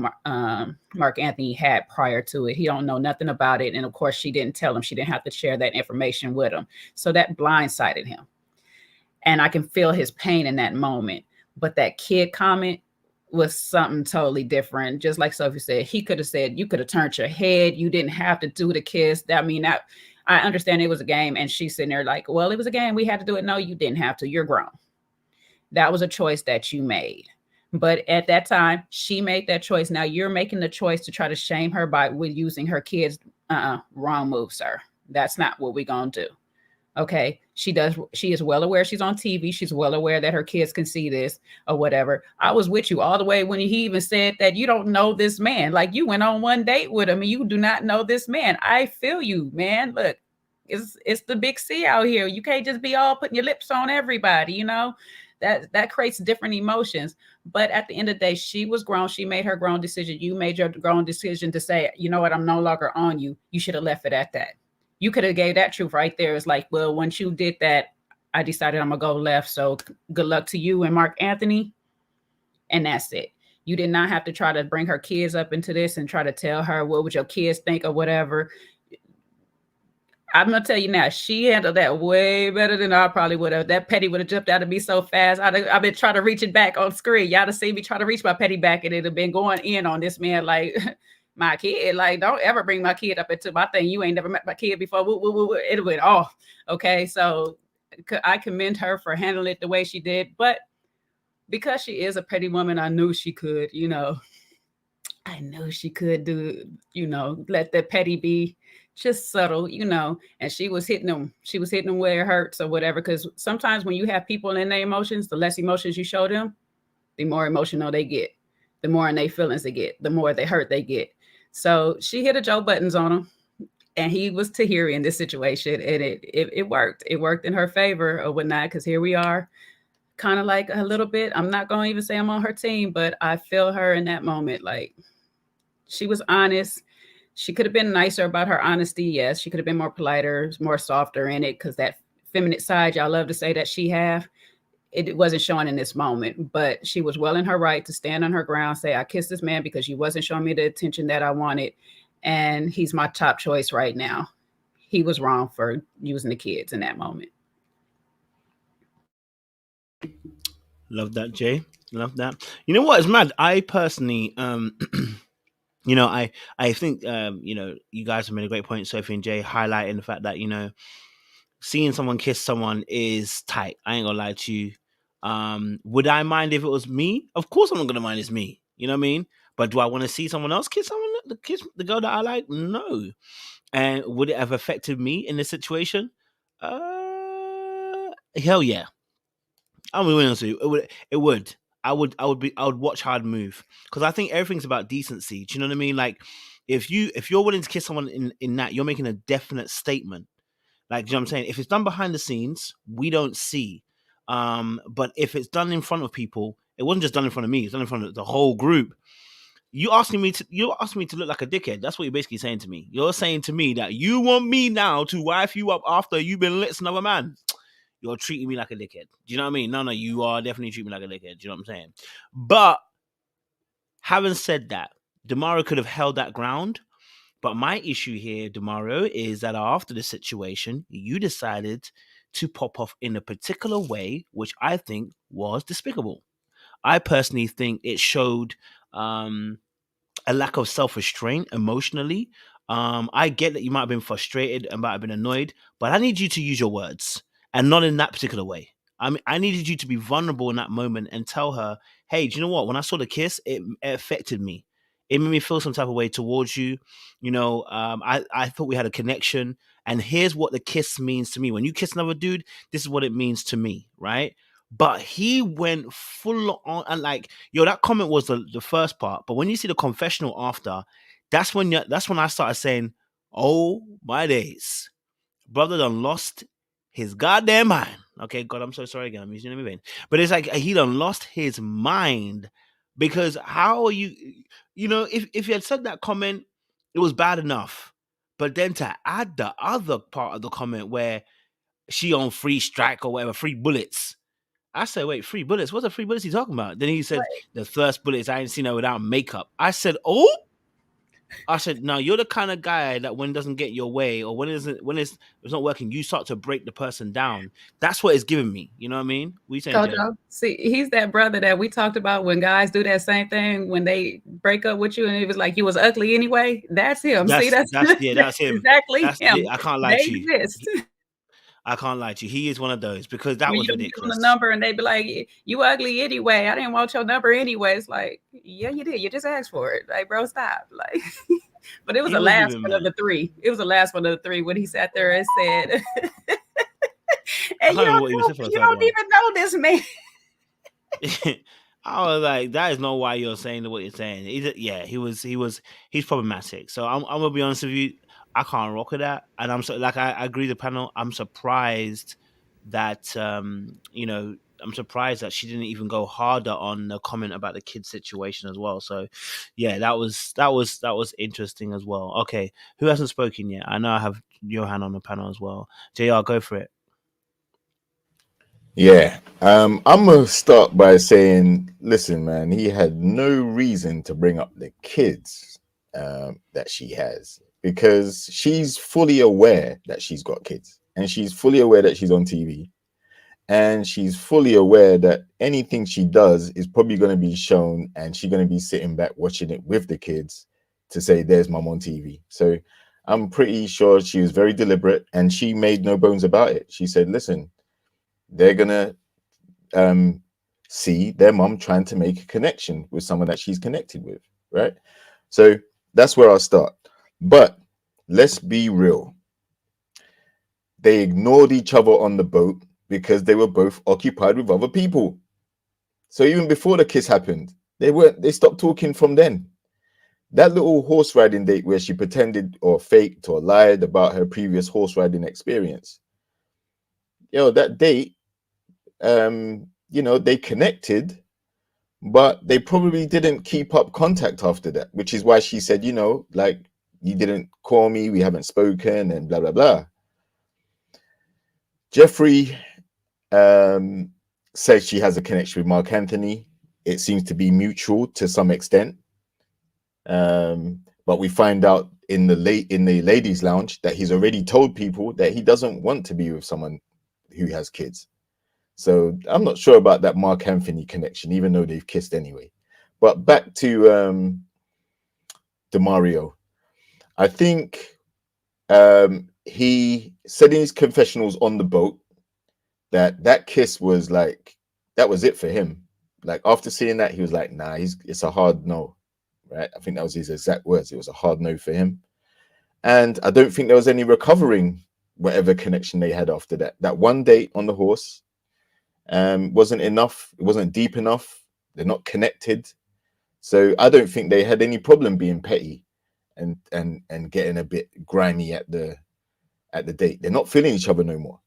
Mark Anthony had prior to it. He don't know nothing about it, and of course, she didn't tell him. She didn't have to share that information with him, so that blindsided him. And I can feel his pain in that moment. But that kid comment was something totally different. Just like Sophie said, he could have said, you could have turned your head. You didn't have to do the kiss. I understand it was a game. And she's sitting there like, well, it was a game. We had to do it. No, you didn't have to. You're grown. That was a choice that you made. But at that time, she made that choice. Now you're making the choice to try to shame her with using her kids. Wrong move, sir. That's not what we're going to do. Okay, she is well aware she's on TV. She's well aware that her kids can see this or whatever. I was with you all the way when he even said that you don't know this man. Like, you went on one date with him and you do not know this man. I feel you, man. Look, it's the big C out here. You can't just be all putting your lips on everybody, that creates different emotions. But at the end of the day, she was grown. She made her grown decision. You made your grown decision to say, you know what, I'm no longer on you. You should have left it at that. You could have gave that truth right there. It's like, well, once you did that, I decided I'm going to go left. So good luck to you and Mark Anthony. And that's it. You did not have to try to bring her kids up into this and try to tell her, what would your kids think or whatever. I'm going to tell you now, she handled that way better than I probably would have. That petty would have jumped out of me so fast. I've been trying to reach it back on screen. Y'all have seen me try to reach my petty back, and it have been going in on this man like... my kid, like, don't ever bring my kid up into my thing. You ain't never met my kid before. It went off. Okay, so I commend her for handling it the way she did. But because she is a petty woman, I knew she could, you know, I knew she could do, you know, let the petty be just subtle, you know, and she was hitting them. She was hitting them where it hurts or whatever. Because sometimes when you have people in their emotions, the less emotions you show them, the more emotional they get, the more in their feelings they get, the more they hurt they get. So she hit a Joe Buttons on him, and he was Tahiri in this situation, and it worked. It worked in her favor or whatnot, because here we are, kind of like a little bit. I'm not going to even say I'm on her team, but I feel her in that moment. Like, she was honest. She could have been nicer about her honesty. Yes, she could have been more politer, more softer in it, because that feminine side y'all love to say that she have, it wasn't showing in this moment. But she was well in her right to stand on her ground, say, I kissed this man because you wasn't showing me the attention that I wanted, and he's my top choice right now. He was wrong for using the kids in that moment. Love that, Jay. Love that. You know what? It's mad. I personally, you know, I think, you know, you guys have made a great point, Sophie and Jay, highlighting the fact that, you know, seeing someone kiss someone is tight. I ain't gonna lie to you. Would I mind if it was me? Of course I'm not gonna mind it's me. You know what I mean? But do I want to see someone else kiss the girl that I like? No. And would it have affected me in this situation? Hell yeah. I'm gonna be honest with you. It would. I would watch hard move, because I think everything's about decency. Do you know what I mean? Like, if you're willing to kiss someone in that, you're making a definite statement. Like, do you know what I'm saying? If it's done behind the scenes, we don't see. But if it's done in front of people, it wasn't just done in front of me, it's done in front of the whole group. You're asking me to look like a dickhead. That's what you're basically saying to me. You're saying to me that you want me now to wife you up after you've been lit another man. You're treating me like a dickhead. Do you know what I mean? No, you are definitely treating me like a dickhead. Do you know what I'm saying? But having said that, DeMario could have held that ground. But my issue here, DeMario, is that after the situation, you decided to pop off in a particular way, which I think was despicable. I personally think it showed a lack of self-restraint emotionally. I get that you might have been frustrated and might have been annoyed, but I need you to use your words, and not in that particular way. I mean, I needed you to be vulnerable in that moment and tell her, hey, do you know what? When I saw the kiss, it affected me. It made me feel some type of way towards you. You know, I thought we had a connection, and here's what the kiss means to me. When you kiss another dude, this is what it means to me, right? But he went full on, and like, yo, that comment was the first part. But when you see the confessional after, that's when I started saying, oh my days, brother done lost his goddamn mind. Okay, God, I'm so sorry again. I'm using him in vain. But it's like he done lost his mind, because how are you? You know, if you had said that comment, it was bad enough. But then to add the other part of the comment where she on free strike or whatever, free bullets. I said, wait, free bullets? What's the free bullets he talking about? Then he said, the first bullets, I ain't seen her without makeup. I said, oh? I said, no, you're the kind of guy that when it doesn't get your way, or when it's not working, you start to break the person down. That's what it's giving me. You know what I mean? We saying, see, he's that brother that we talked about when guys do that same thing when they break up with you, and it was like you was ugly anyway. That's him. That's him. That's him. Exactly him. I can't lie to you. Exist. I can't lie to you. He is one of those, because that was ridiculous. The number, and they be like, "You ugly anyway. I didn't want your number anyway." It's like, yeah, you did. You just asked for it. Like, bro, stop. Like, but it was the last one of the three. It was the last one of the three when he sat there and said, "And you don't even know this man." I was like, that is not why you're saying what you're saying. He's problematic. So I'm gonna be honest with you. I can't rock with that, and I'm so, like, I agree with the panel. I'm surprised that you know, I'm surprised that she didn't even go harder on the comment about the kid situation as well. So yeah, that was interesting as well. Okay, who hasn't spoken yet? I know I have Johan on the panel as well. JR, go for it. Yeah, I'm gonna start by saying, listen, man, he had no reason to bring up the kids that she has, because she's fully aware that she's got kids, and she's fully aware that she's on TV, and she's fully aware that anything she does is probably going to be shown, and she's going to be sitting back watching it with the kids to say, there's mom on TV. So I'm pretty sure she was very deliberate, and she made no bones about it. She said, listen, they're gonna see their mom trying to make a connection with someone that she's connected with, right? So that's where I'll start. But let's be real. They ignored each other on the boat because they were both occupied with other people. So even before the kiss happened, they stopped talking from then. That little horse riding date where she pretended or faked or lied about her previous horse riding experience. That date, they connected, but they probably didn't keep up contact after that, which is why she said, like, you didn't call me, we haven't spoken, and blah, blah, blah. Jefferi says she has a connection with Mark Anthony. It seems to be mutual to some extent. But we find out in the ladies' lounge that he's already told people that he doesn't want to be with someone who has kids. So I'm not sure about that Mark Anthony connection, even though they've kissed anyway. But back to DeMario. I think he said in his confessionals on the boat that kiss was like, that was it for him. Like after seeing that, he was like, nah, it's a hard no, right? I think that was his exact words. It was a hard no for him. And I don't think there was any recovering whatever connection they had after that. That one date on the horse wasn't enough. It wasn't deep enough. They're not connected. So I don't think they had any problem being petty and getting a bit grimy at the date. They're not feeling each other no more.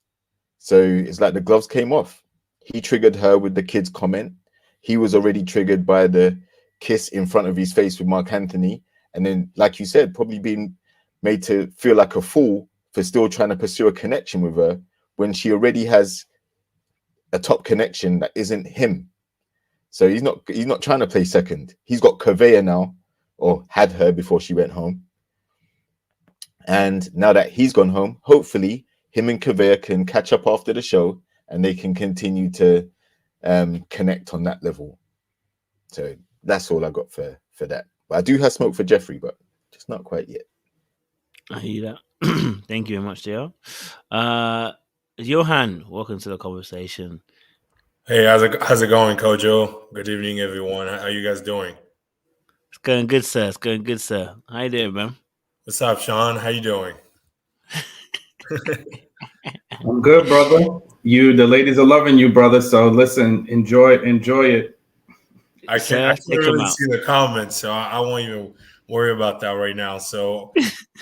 So it's like the gloves came off. He triggered her with the kids' comment. He was already triggered by the kiss in front of his face with Mark Anthony. And then, like you said, probably being made to feel like a fool for still trying to pursue a connection with her when she already has a top connection that isn't him. So he's not trying to play second. He's got Kavea now, or had her before she went home. And now that he's gone home, hopefully him and Kavea can catch up after the show and they can continue to connect on that level. So that's all I got for that. But I do have smoke for Jefferi, but just not quite yet. I hear that. Thank you very much, JR. Johan, welcome to the conversation. Hey, how's it going, Kojo? Good evening, everyone. How you guys doing? It's going good, sir. It's going good, sir. How you doing, man? What's up, Sean? How you doing? I'm good, brother. The ladies are loving you, brother. So listen, enjoy it. I can't really see the comments, so I won't even worry about that right now. So,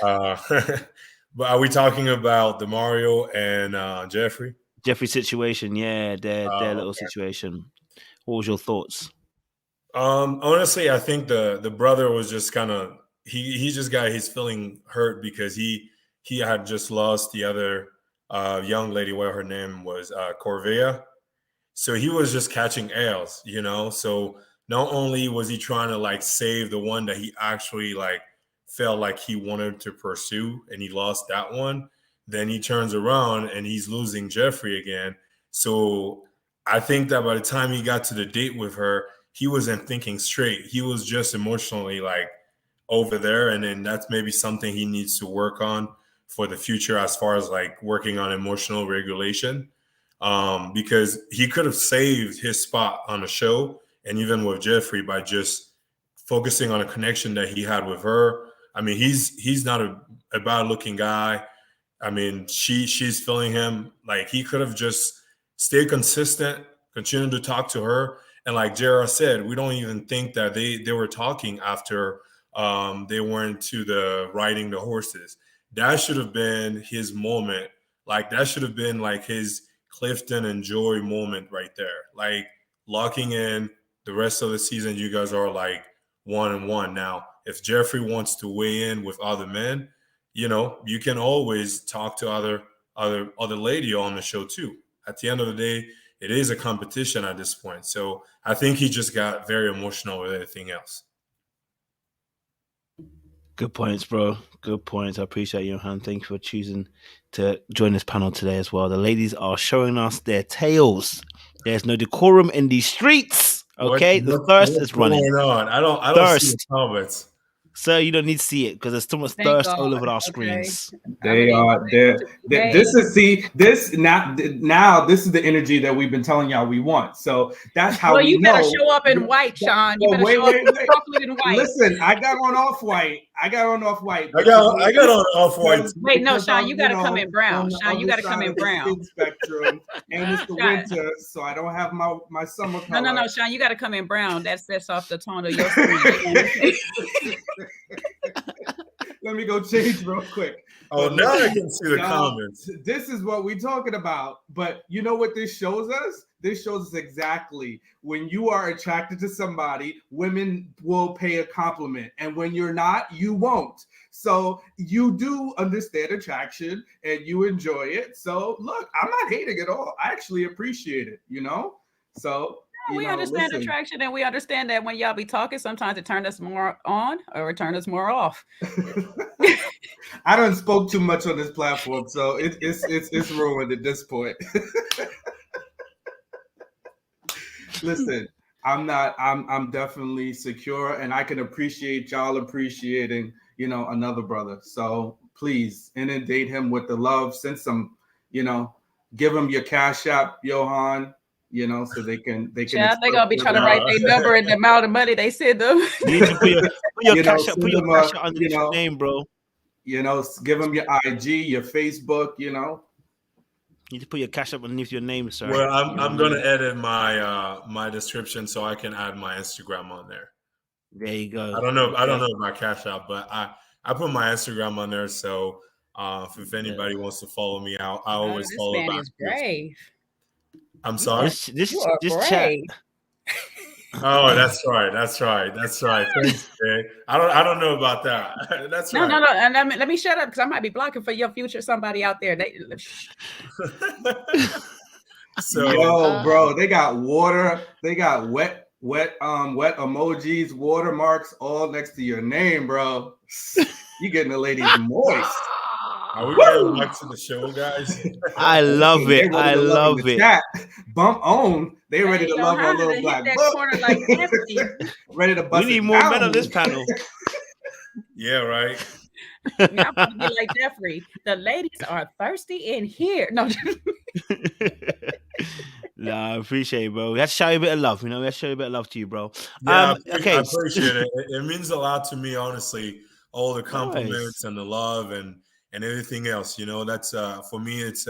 but are we talking about DeMario and Jefferi? Jefferi situation, yeah, their little situation. What was your thoughts? Honestly, I think the brother was just kind of he's feeling hurt because he had just lost the other young lady, what her name was, Corvea. So he was just catching L's, So not only was he trying to like save the one that he actually like felt like he wanted to pursue and he lost that one, then he turns around and he's losing Jefferi again. So I think that by the time he got to the date with her, he wasn't thinking straight. He was just emotionally like over there. And then that's maybe something he needs to work on for the future as far as like working on emotional regulation. Because he could have saved his spot on the show and even with Jefferi by just focusing on a connection that he had with her. I mean, he's not a bad looking guy. I mean, she's feeling him. Like he could have just stayed consistent, continued to talk to her. And like JR said, we don't even think that they were talking after they went to the riding the horses. That should have been his moment. Like that should have been like his Clifton and Joy moment right there. Like locking in the rest of the season, you guys are like 1-1. Now, if Jefferi wants to weigh in with other men, you can always talk to other lady on the show too. At the end of the day, it is a competition at this point. So I think he just got very emotional with everything else. Good points, bro. Good points. I appreciate you, Han. Thank you for choosing to join this panel today as well. The ladies are showing us their tails. There's no decorum in these streets. Okay, the thirst is running. What's going on? I don't see the comments. Sir, you don't need to see it because there's too much Thank thirst God. all over our Okay. screens. They are there. This is now this is the energy that we've been telling y'all we want. So that's how Well, we you know. better show up in white, Sean. You better show up chocolate and white. Listen, I got on off-white. I got on off-white. I got on off-white. Wait, no, Sean, you got to come in brown. Sean, you got to come in brown. Spectrum, and it's the winter, so I don't have my summer color. No, Sean, you got to come in brown. That sets off the tone of your skin. Let me go change real quick. Oh, now I can see the comments. This is what we're talking about. But you know what this shows us? This shows us exactly when you are attracted to somebody, women will pay a compliment. And when you're not, you won't. So you do understand attraction and you enjoy it. So look, I'm not hating at all. I actually appreciate it, you know? So we understand attraction, and we understand that when y'all be talking, sometimes it turns us more on or it turns us more off. I don't spoke too much on this platform, so it's ruined at this point. Listen, I'm definitely secure, and I can appreciate y'all appreciating, another brother. So please inundate him with the love. Send some, give him your Cash App, Johan. So they can. Yeah, they're gonna be trying to write their number and the amount of money they send them. You need to put your cash up, underneath your name, bro. Give them your IG, your Facebook. You need to put your cash up underneath your name, sir. Well, I'm gonna edit my my description so I can add my Instagram on there. There you go. I don't know my Cash App, but I put my Instagram on there. So if anybody wants to follow me out, I always follow back. This man is brave. I'm sorry. This chat. Oh, that's right. Thanks, man. I don't know about that. That's right. No. And let me shut up because I might be blocking for your future somebody out there. So, bro, they got water. They got wet emojis, watermarks all next to your name, bro. You getting the ladies moist. Are we getting back to the show, guys? I love it. I love it. Chat. Bump on. They ready to love our little black book. Like ready to bust. We need more men on this panel. Yeah, right. I'm about to be like Jefferi. The ladies are thirsty in here. No. No, I appreciate it, bro. We have to show you a bit of love. We have to show you a bit of love to you, bro. Yeah, I appreciate it. It means a lot to me, honestly. All the compliments and the love and everything else. That's for me. It's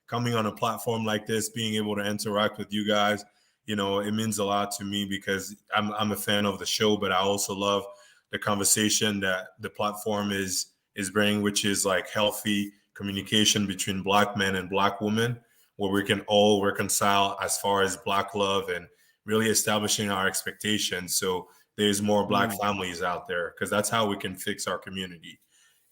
coming on a platform like this, being able to interact with you guys. It means a lot to me because I'm a fan of the show, but I also love the conversation that the platform is bringing, which is like healthy communication between Black men and Black women, where we can all reconcile as far as Black love and really establishing our expectations. So there's more Black families out there, because that's how we can fix our community.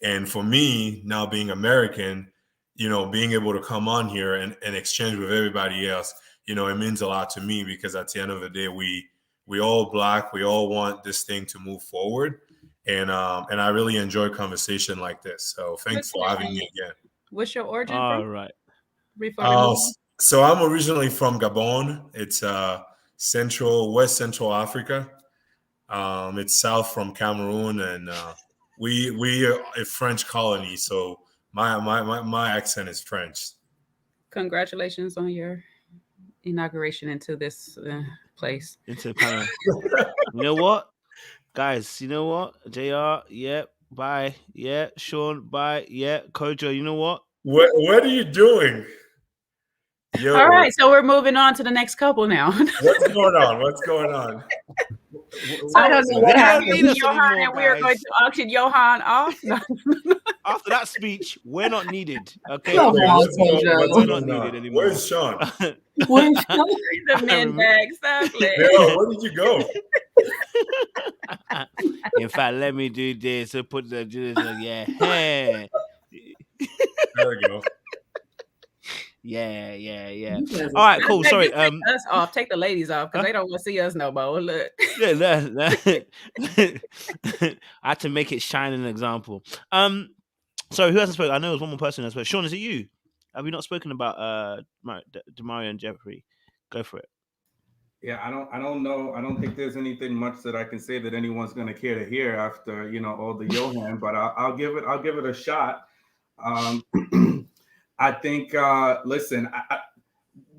And for me, now being American, being able to come on here and exchange with everybody else, it means a lot to me, because at the end of the day, we all Black, we all want this thing to move forward. And I really enjoy conversation like this. So thanks for having me again. What's your origin all from? Right. So I'm originally from Gabon. It's West Central Africa. It's south from Cameroon, and we are a French colony. So my accent is French. Congratulations on your inauguration into this place. Into the panel. You know what, guys? You know what? JR, yeah, bye. Yeah, Sean, bye. Yeah, Kojo, you know what? What are you doing? Yo. All right, so we're moving on to the next couple now. What's going on? I don't know what happened. Johan, and we are going to auction Johan off. After that speech, we're not needed. Okay, we're not needed anymore. Where's Sean? Where's Sean? The men bag. Stop it. Yo, where did you go? In fact, let me do this. So put the yeah. Hey. There we go. Yeah. All right, cool. Sorry. Take us off. Take the ladies off because they don't want to see us no more. Look. Yeah, I had to make it shine an example. So who hasn't spoken? I know there's one more person that's spoken. Sean, is it you? Have we not spoken about DeMario and Jefferi? Go for it. Yeah, I don't know. I don't think there's anything much that I can say that anyone's going to care to hear after, all the Johan, but I'll give it a shot. Um, I think, listen,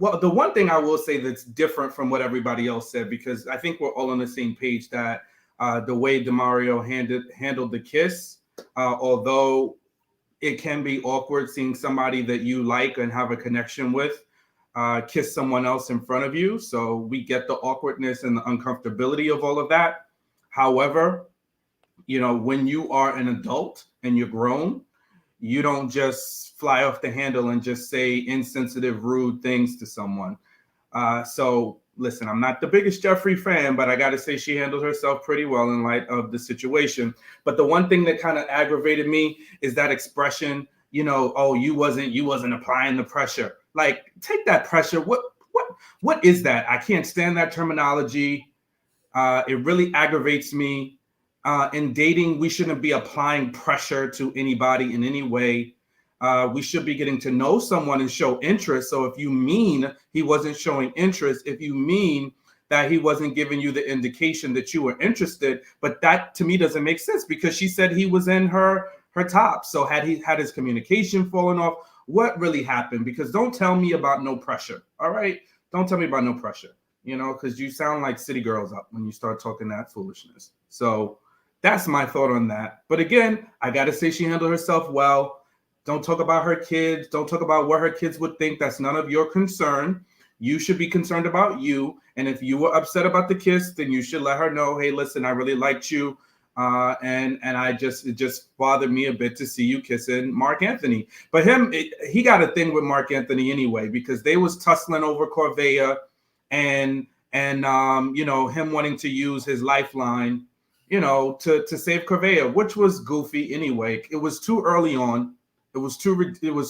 well, the one thing I will say that's different from what everybody else said, because I think we're all on the same page that the way DeMario handled the kiss, although it can be awkward seeing somebody that you like and have a connection with kiss someone else in front of you. So we get the awkwardness and the uncomfortability of all of that. However, when you are an adult and you're grown, you don't just fly off the handle and just say insensitive, rude things to someone. So listen, I'm not the biggest Jefferi fan, but I got to say she handled herself pretty well in light of the situation. But the one thing that kind of aggravated me is that expression, oh, you wasn't applying the pressure. Like, take that pressure. What is that? I can't stand that terminology. It really aggravates me. In dating, we shouldn't be applying pressure to anybody in any way. We should be getting to know someone and show interest. So if you mean he wasn't showing interest, if you mean that he wasn't giving you the indication that you were interested, but that to me doesn't make sense because she said he was in her top. So had his communication fallen off? What really happened? Because don't tell me about no pressure. All right, don't tell me about no pressure. Because you sound like city girls up when you start talking that foolishness. So that's my thought on that. But again, I got to say she handled herself well. Don't talk about her kids. Don't talk about what her kids would think. That's none of your concern. You should be concerned about you. And if you were upset about the kiss, then you should let her know, hey, listen, I really liked you. And it just bothered me a bit to see you kissing Mark Anthony. But he got a thing with Mark Anthony anyway, because they was tussling over Corvea and him wanting to use his lifeline, to save Corvea, which was goofy anyway. It was too early on. It was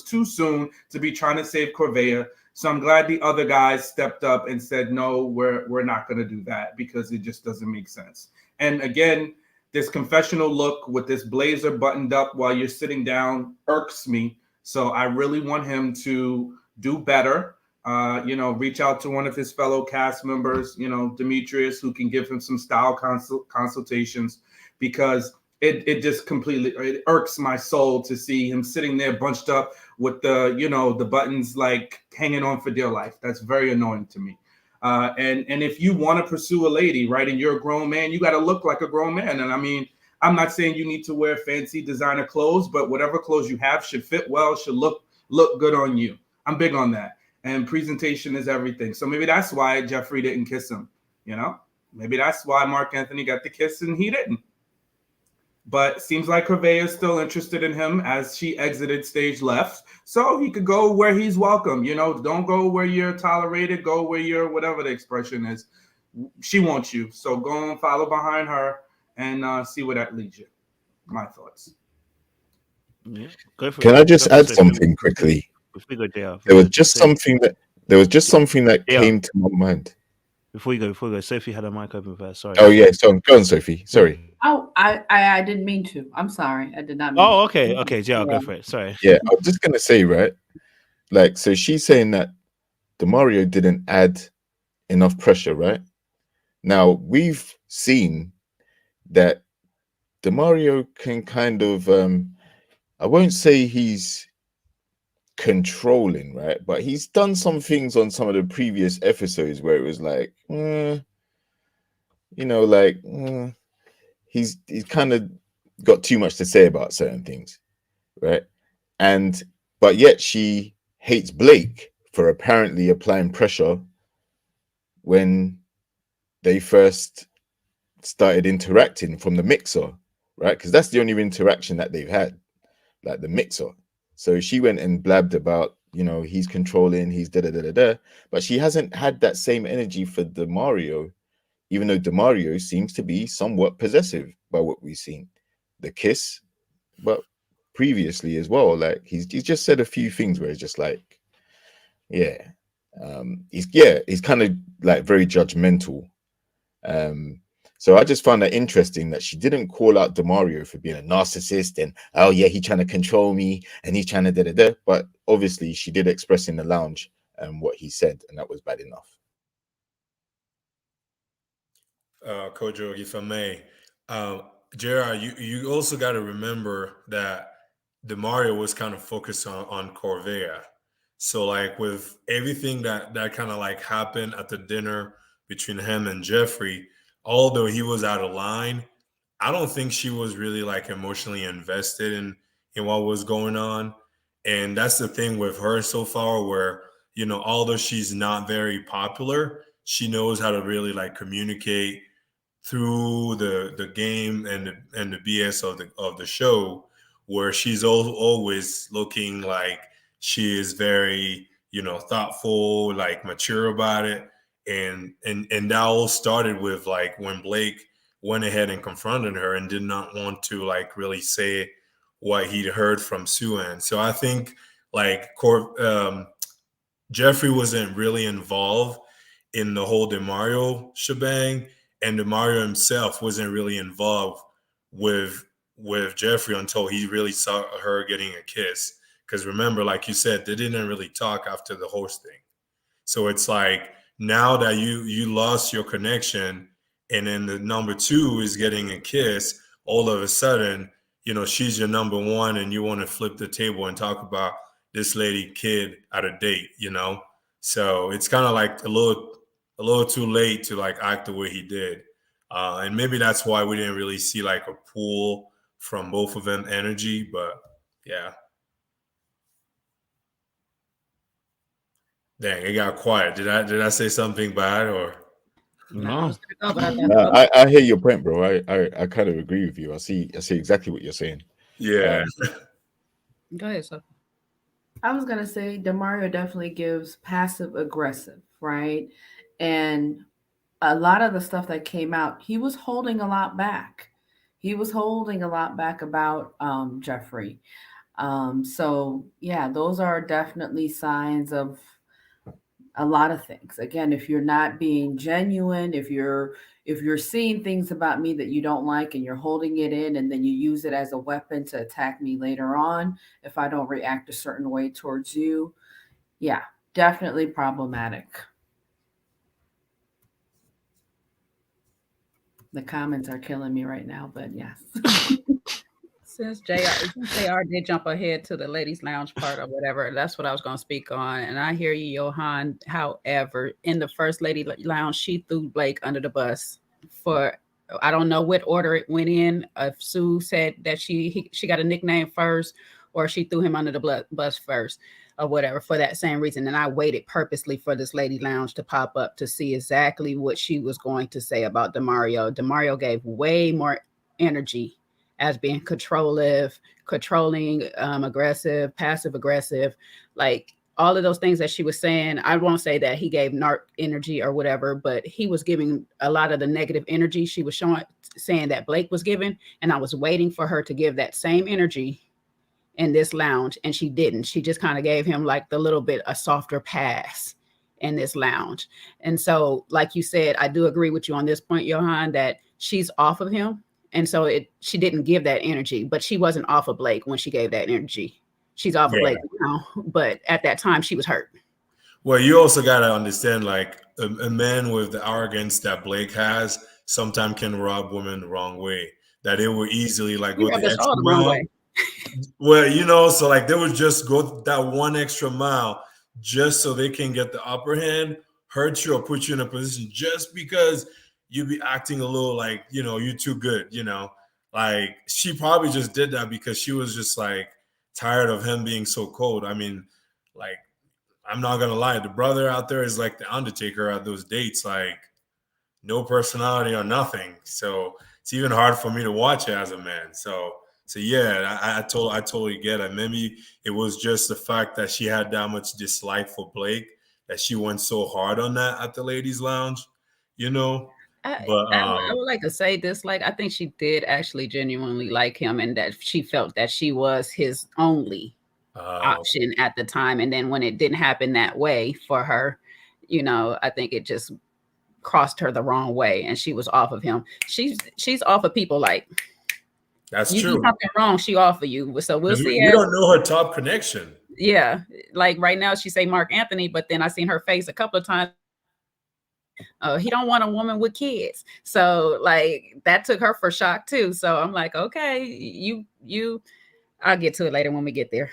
too soon to be trying to save Corvea. So I'm glad the other guys stepped up and said, no, we're not going to do that because it just doesn't make sense. And again, this confessional look with this blazer buttoned up while you're sitting down irks me. So I really want him to do better. Reach out to one of his fellow cast members, Demetrius, who can give him some style consultations, because it just completely irks my soul to see him sitting there bunched up with the buttons like hanging on for dear life. That's very annoying to me. And if you want to pursue a lady, right, and you're a grown man, you got to look like a grown man. And I mean, I'm not saying you need to wear fancy designer clothes, but whatever clothes you have should fit well, should look good on you. I'm big on that. And presentation is everything. So maybe that's why Jefferi didn't kiss him. Maybe that's why Mark Anthony got the kiss and he didn't. But seems like Corvea is still interested in him as she exited stage left. So he could go where he's welcome. Don't go where you're tolerated. Go where you're, whatever the expression is. She wants you. So go and follow behind her and see where that leads you. My thoughts. Yeah, go for Can it. I just Go for add it. something quickly? There was just something that came to my mind. Before you go, Sophie had a mic open first. Sorry. Oh yeah, so go on, Sophie. Sorry. Oh, I didn't mean to. I'm sorry. I did not mean Oh, to. okay. Yeah, I'll go for it. Sorry. Yeah, I was just gonna say, right? Like, so she's saying that DeMario didn't add enough pressure, right? Now we've seen that DeMario can kind of I won't say he's controlling, right? But he's done some things on some of the previous episodes where it was like, he's kind of got too much to say about certain things, right? But yet she hates Blake for apparently applying pressure when they first started interacting from the mixer, right? Because that's the only interaction that they've had, like the mixer. So she went and blabbed about, he's controlling, he's da-da-da-da-da. But she hasn't had that same energy for DeMario, even though DeMario seems to be somewhat possessive by what we've seen. The kiss, but previously as well, like he's just said a few things where it's just like, he's kind of like very judgmental. So I just found that interesting that she didn't call out DeMario for being a narcissist and, oh yeah, he's trying to control me and he's trying to da-da-da. But obviously she did express in the lounge what he said, and that was bad enough. Kojo, if I may, JR, you also got to remember that DeMario was kind of focused on Corvea. So like with everything that kind of like happened at the dinner between him and Jeffrey, although he was out of line, I don't think she was really like emotionally invested in what was going on. And that's the thing with her so far, where, you know, although she's not very popular, she knows how to really like communicate through the game and the BS of the show, where she's always looking like she is very, you know, thoughtful, like mature about it. And that all started with like when Blake went ahead and confronted her and did not want to like really say what he'd heard from Sue-Ann. So I think like Jeffrey wasn't really involved in the whole DeMario shebang, and DeMario himself wasn't really involved with Jeffrey until he really saw her getting a kiss. Because remember, like you said, they didn't really talk after the hosting. So it's like now that you lost your connection, and then the number two is getting a kiss, all of a sudden, you know, she's your number one, and you want to flip the table and talk about this lady kid at a date, you know? So it's kind of like a little too late to like act the way he did. And maybe that's why we didn't really see like a pool from both of them energy, but yeah. Dang, it got quiet. Did I say something bad or? No. I hear your point, bro. I kind of agree with you. I see exactly what you're saying. Yeah. Go ahead, sir. I was gonna say DeMario definitely gives passive aggressive, right? And a lot of the stuff that came out, he was holding a lot back. He was holding a lot back about Jeffrey. So yeah, those are definitely signs of a lot of things. Again, if you're not being genuine, if you're seeing things about me that you don't like and you're holding it in, and then you use it as a weapon to attack me later on if I don't react a certain way towards you, yeah, definitely problematic. The comments are killing me right now, but yes. Since JR did jump ahead to the ladies' lounge part or whatever, that's what I was going to speak on. And I hear you, Johan. However, in the first lady lounge, she threw Blake under the bus for, I don't know what order it went in. If Sue said that she got a nickname first, or she threw him under the bus first, or whatever, for that same reason. And I waited purposely for this lady lounge to pop up to see exactly what she was going to say about DeMario. DeMario gave way more energy as being controlling, aggressive, passive aggressive, like all of those things that she was saying. I won't say that he gave narc energy or whatever, but he was giving a lot of the negative energy she was saying that Blake was giving. And I was waiting for her to give that same energy in this lounge, and she didn't. She just kind of gave him like the little bit a softer pass in this lounge. And so, like you said, I do agree with you on this point, Johan, that she's off of him. And so she didn't give that energy, but she wasn't off of Blake when she gave that energy. She's off of Blake now, but at that time she was hurt. Well, you also got to understand, like a man with the arrogance that Blake has sometimes can rub women the wrong way, that it would easily like go the extra mile. Well, you know, so like they would just go that one extra mile just so they can get the upper hand, hurt you or put you in a position just because you be acting a little like, you know, you're too good, you know. Like she probably just did that because she was just like tired of him being so cold. I mean, like, I'm not gonna lie, the brother out there is like the Undertaker at those dates, like no personality or nothing. So it's even hard for me to watch it as a man. So yeah, I totally get it. Maybe it was just the fact that she had that much dislike for Blake that she went so hard on that at the ladies' lounge, you know. But I would like to say this, like, I think she did actually genuinely like him, and that she felt that she was his only option at the time. And then when it didn't happen that way for her, you know, I think it just crossed her the wrong way, and she was off of him. She's off of people like, that's you true. do something wrong, she off of you. So we'll see. We don't know her top connection. Yeah, like right now she say Mark Anthony, but then I seen her face a couple of times He don't want a woman with kids. So like that took her for shock too. So I'm like, okay, you I'll get to it later when we get there.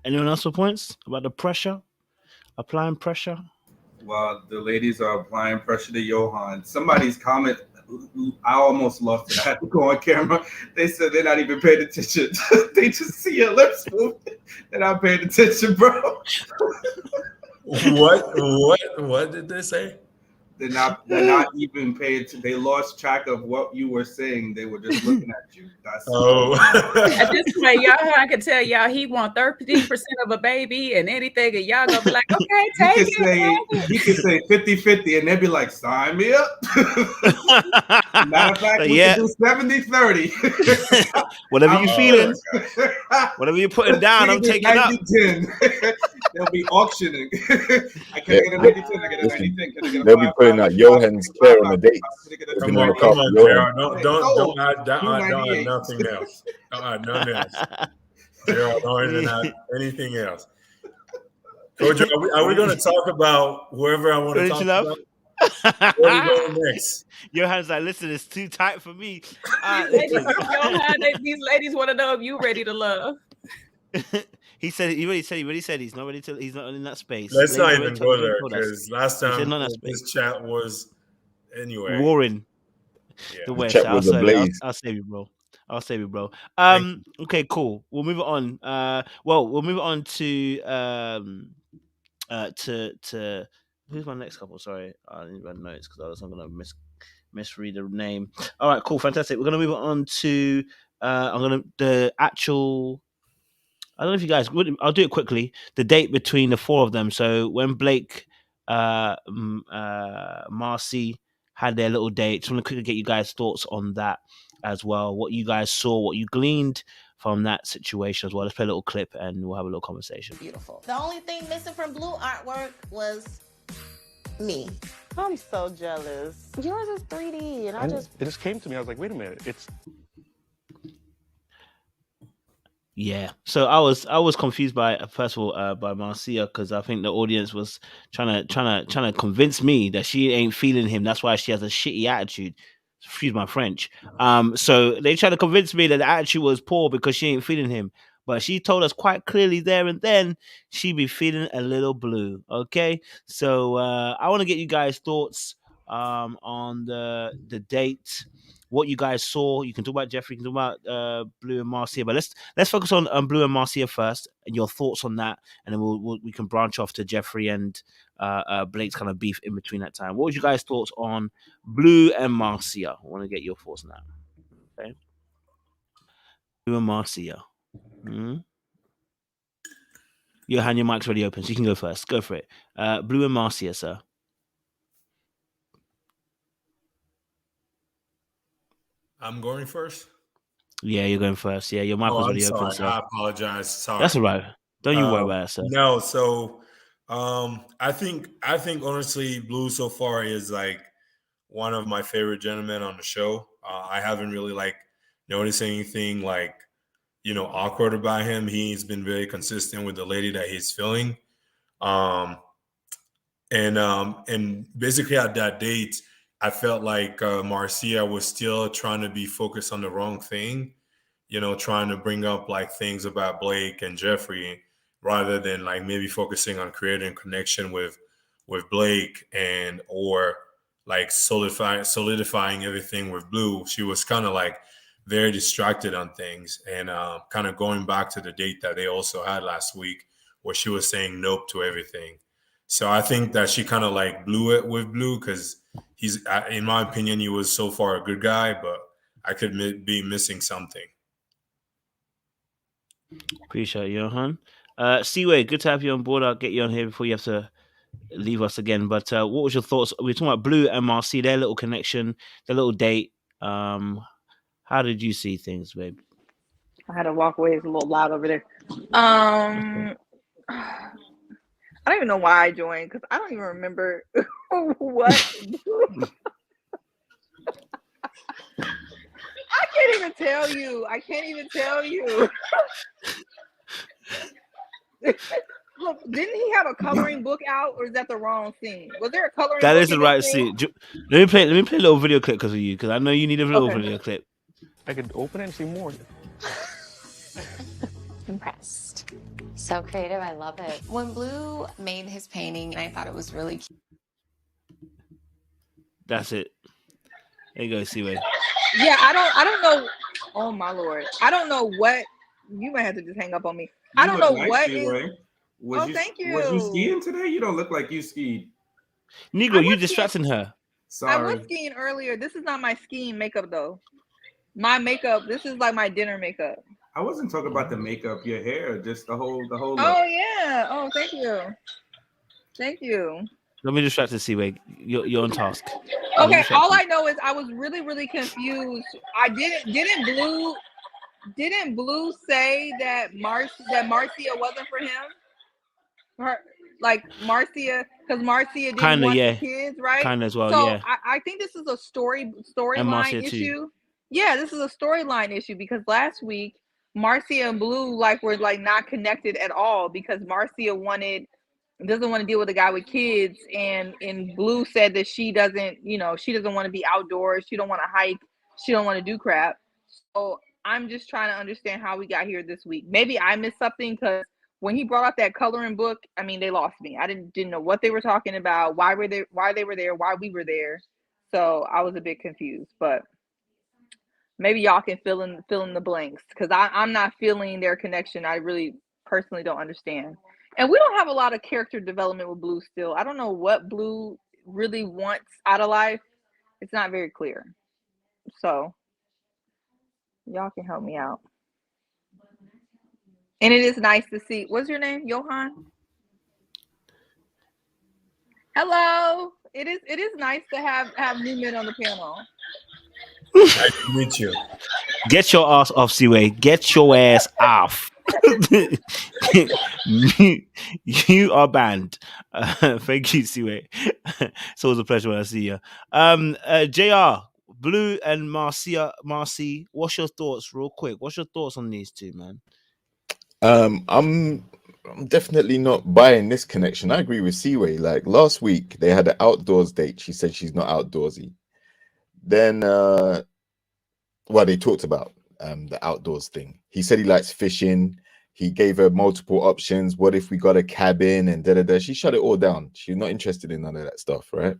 Anyone else with points about the pressure? Applying pressure? Well, the ladies are applying pressure to Johan. Somebody's comment, I almost lost it. I had to go on camera. They said they're not even paying attention. They just see your lips move. They're not paying attention, bro. What did they say? They're not even paying attention. They lost track of what you were saying. They were just looking at you. That's At this point, y'all, I can tell y'all he want 30% of a baby and anything, and y'all gonna be like, okay, take it. He could say 50-50, and they'd be like, sign me up. Matter of fact, we can do 70-30. Whatever you feeling, whatever you're putting down, I'm taking up. 90-10. They'll be auctioning. I can't get a 90-10. I get a 90-10. They'll be putting out Johan's care on the dates. Come on, Gerald. Don't add nothing else. Don't add nothing else. Gerald, don't even add anything else. Coach, are we going to talk about whoever I want to talk about? Where are we going next? Johan's like, listen, it's too tight for me. These ladies want to know if you ready to love. He already said he's not ready to. He's not in that space. Let's not even go there because last time this chat was anyway roaring. Yeah. The West. I'll save you, bro. I'll save you, bro. Okay, cool. We'll move it on. We'll move it on to who's my next couple? Sorry, I didn't write notes because I'm gonna misread the name. All right, cool, fantastic. We're gonna move it on to the actual. I don't know if you guys would. I'll do it quickly. The date between the four of them. So when Blake, Marcy had their little date, just want to quickly get you guys' thoughts on that as well. What you guys saw, what you gleaned from that situation as well. Let's play a little clip and we'll have a little conversation. Beautiful. The only thing missing from Blue artwork was me. I'm so jealous. Yours is 3D, and it just came to me. I was like, wait a minute, it's. Yeah, so I was confused by first of all by Marcia because I think the audience was trying to convince me that she ain't feeling him. That's why she has a shitty attitude. Excuse my French. So they tried to convince me that the attitude was poor because she ain't feeling him. But she told us quite clearly there and then she be feeling a little blue. Okay, so I want to get you guys' thoughts on the date. What you guys saw. You can talk about Jeffrey, you can talk about Blue and Marcia, but let's focus on Blue and Marcia first and your thoughts on that, and then we can branch off to Jeffrey and Blake's kind of beef in between that time. What was you guys' thoughts on Blue and Marcia? I want to get your thoughts on that. Okay, Blue and Marcia. Johan, your mic's already open, so you can go first. Go for it. Blue and Marcia, sir. I'm going first. Yeah, you're going first. Yeah, your mic was already open. So I apologize. Sorry. That's all right. Don't you worry about it, sir. No, so I think honestly, Blue so far is like one of my favorite gentlemen on the show. I haven't really like noticed anything like awkward about him. He's been very consistent with the lady that he's feeling, and basically at that date, I felt like Marcia was still trying to be focused on the wrong thing, trying to bring up like things about Blake and Jeffrey rather than like maybe focusing on creating connection with Blake and or like solidifying everything with Blue. She was kind of like very distracted on things and kind of going back to the date that they also had last week where she was saying nope to everything. So I think that she kind of like blew it with Blue because he's, in my opinion, he was so far a good guy, but I could be missing something. Appreciate you, Johan. C-Way, good to have you on board. I'll get you on here before you have to leave us again. But what was your thoughts? We were talking about Blue and Marcy, their little connection, their little date. How did you see things, babe? I had to walk away. It's a little loud over there. I don't even know why I joined because I don't even remember what. I can't even tell you. Look, didn't he have a coloring book out, or is that the wrong scene? Was there a coloring That book is the in right this scene? scene. Let me play a little video clip because of you, because I know you need a little Okay. video clip. I could open it and see more. Impressed. So creative, I love it. When Blue made his painting, I thought it was really cute. That's it. There you go, Seaway. Yeah, I don't know. Oh my lord, I don't know what. You might have to just hang up on me. I don't know what is. Thank you. Was you skiing today? You don't look like you skied. Negro, you distracting her. I was skiing earlier. This is not my skiing makeup though. My makeup. This is like my dinner makeup. I wasn't talking about the makeup, your hair, just the whole look. Oh yeah. Oh, thank you. Thank you. Let me distract the Seaway. You're on task. Okay. All I know is I was really confused. I didn't Blue say that Marcia wasn't for him? Like Marcia, because Marcia didn't want the kids, right? Kind of as well, so yeah. I think this is a storyline issue. Too. Yeah, this is a storyline issue because last week Marcia and Blue were not connected at all because Marcia doesn't want to deal with a guy with kids, and Blue said that she doesn't want to be outdoors, she don't want to hike, she don't want to do crap. So I'm just trying to understand how we got here this week. Maybe I missed something because when he brought up that coloring book, I mean, they lost me. I didn't know what they were talking about, why they were there, why we were there. So I was a bit confused, but maybe y'all can fill in the blanks because I'm not feeling their connection. I really personally don't understand. And we don't have a lot of character development with Blue still. I don't know what Blue really wants out of life. It's not very clear. So y'all can help me out. And it is nice to see. What's your name? Johan? Hello. It is nice to have new men on the panel. Nice to meet you. Get your ass off, Seaway. Get your ass off. You are banned. Thank you, Seaway. It's always a pleasure when I see you. JR, Blue and Marcy, what's your thoughts real quick? What's your thoughts on these two, man? I'm definitely not buying this connection. I agree with Seaway. Like last week, they had an outdoors date. She said she's not outdoorsy. Then, they talked about the outdoors thing. He said he likes fishing. He gave her multiple options. What if we got a cabin and da-da-da? She shut it all down. She's not interested in none of that stuff, right?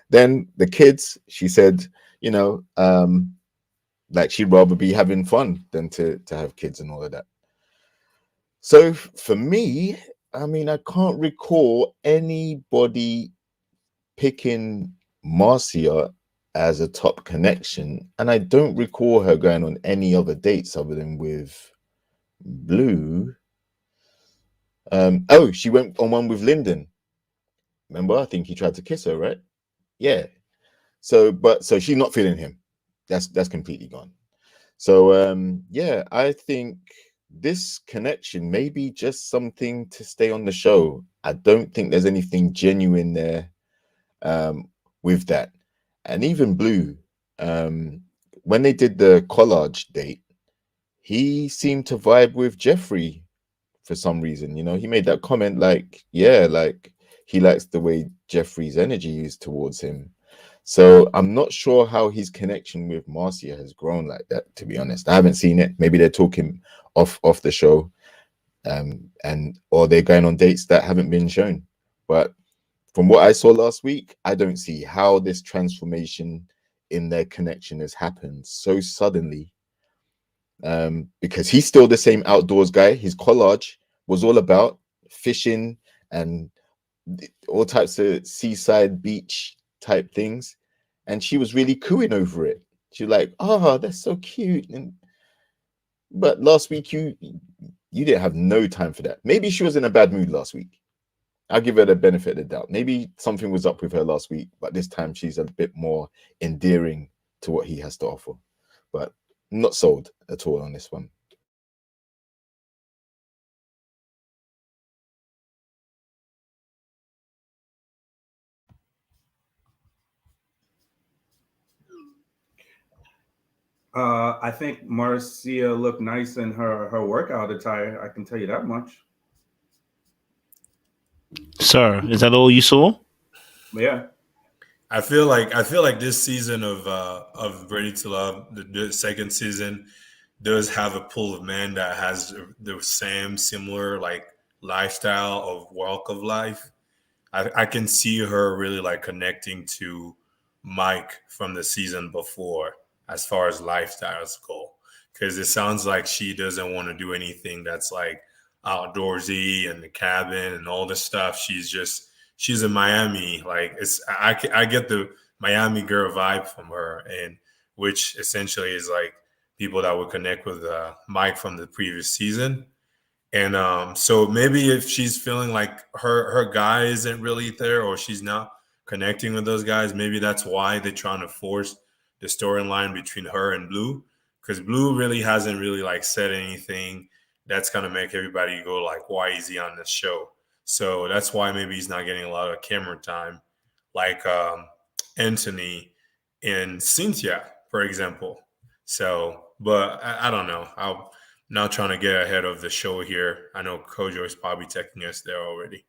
Then the kids, she said, like she'd rather be having fun than to have kids and all of that. So for me, I mean, I can't recall anybody picking Marcia as a top connection, and I don't recall her going on any other dates other than with Blue. She went on one with Lyndon. Remember? I think he tried to kiss her, right? Yeah. So she's not feeling him. That's completely gone. So I think this connection may be just something to stay on the show. I don't think there's anything genuine there with that. And even Blue, when they did the collage date, he seemed to vibe with Jefferi for some reason. He made that comment like he likes the way Jefferi's energy is towards him. So I'm not sure how his connection with Marcia has grown like that, to be honest. I haven't seen it. Maybe they're talking off the show, or they're going on dates that haven't been shown. But from what I saw last week, I don't see how this transformation in their connection has happened so suddenly. Because he's still the same outdoors guy. His collage was all about fishing and all types of seaside beach type things, and she was really cooing over it. She was like, "Oh, that's so cute." But last week you didn't have no time for that. Maybe she was in a bad mood last week. I'll give her the benefit of the doubt. Maybe something was up with her last week, but this time she's a bit more endearing to what he has to offer. But I'm not sold at all on this one. I think Marcia looked nice in her workout attire. I can tell you that much. Sir, is that all you saw? Yeah. I feel like this season of Ready to Love, the second season, does have a pool of men that has the same similar like lifestyle of walk of life. I can see her really like connecting to Mike from the season before as far as lifestyles go. Because it sounds like she doesn't want to do anything that's like outdoorsy and the cabin and all this stuff. She's in Miami. Like I get the Miami girl vibe from her, and which essentially is like people that would connect with Mike from the previous season. And so maybe if she's feeling like her guy isn't really there, or she's not connecting with those guys, maybe that's why they're trying to force the storyline between her and Blue, because Blue really hasn't really like said anything that's gonna make everybody go like, why is he on this show? So that's why maybe he's not getting a lot of camera time, like Anthony and Cynthia, for example. So, but I don't know. I'm not trying to get ahead of the show here. I know Kojo is probably taking us there already.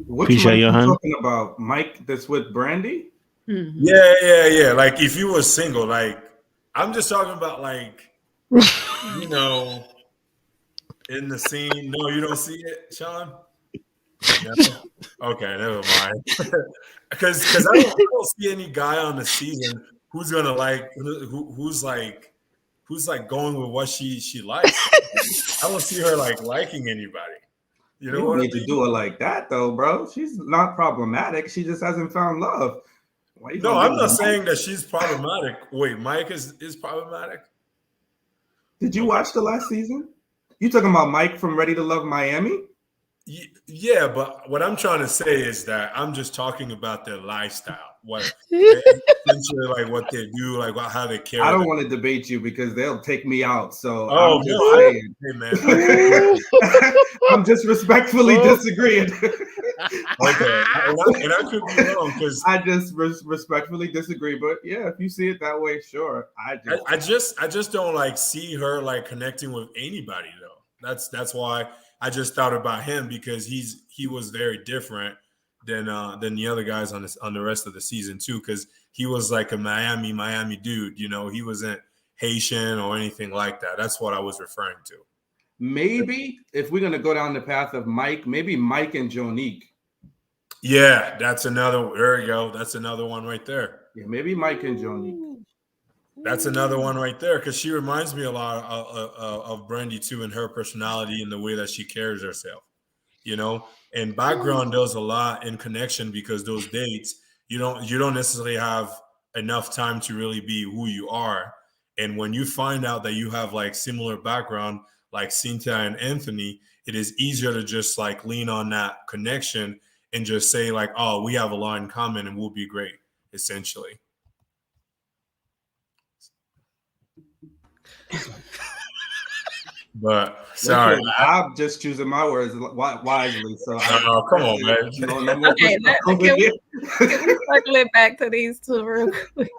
Which Appreciate Mike you your hand. talking about? Mike that's with Brandy? Mm-hmm. Yeah. Like if you were single, like I'm just talking about like, you know, in the scene. No, you don't see it, Sean? No? Okay, never mind. Because I don't see any guy on the season who's gonna like who's like going with what she likes. I don't see her like liking anybody. You know You what don't I need mean? to do it like that, though, bro. She's not problematic. She just hasn't found love. Why you No, gonna I'm do not that? saying that she's problematic. Wait, Mike is problematic? Did you watch the last season? You talking about Mike from Ready to Love Miami? Yeah, but what I'm trying to say is that I'm just talking about their lifestyle. What essentially like what they do, like how they carry. I don't want to debate you because they'll take me out. So Oh I'm just no, saying. hey man. I'm just respectfully disagreeing. Okay, and I could be wrong because I just respectfully disagree. But yeah, if you see it that way, sure. I just don't like see her like connecting with anybody though. That's why I just thought about him, because he was very different than the other guys on the rest of the season too, because he was like a Miami dude. You know, he wasn't Haitian or anything like that. That's what I was referring to. Maybe if we're gonna go down the path of Mike, maybe Mike and Jonique. Yeah, that's another. There you go. That's another one right there. Yeah, maybe Mike and Jonique. That's another one right there, because she reminds me a lot of Brandy too, in her personality and the way that she carries herself. You know, and background does a lot in connection, because those dates you don't necessarily have enough time to really be who you are. And when you find out that you have like similar background, like Cynthia and Anthony, it is easier to just like lean on that connection and just say like, oh, we have a lot in common and we'll be great, essentially. But sorry, listen, I'm just choosing my words wisely. So come on, man. Okay, can we circle it back to these two real quick?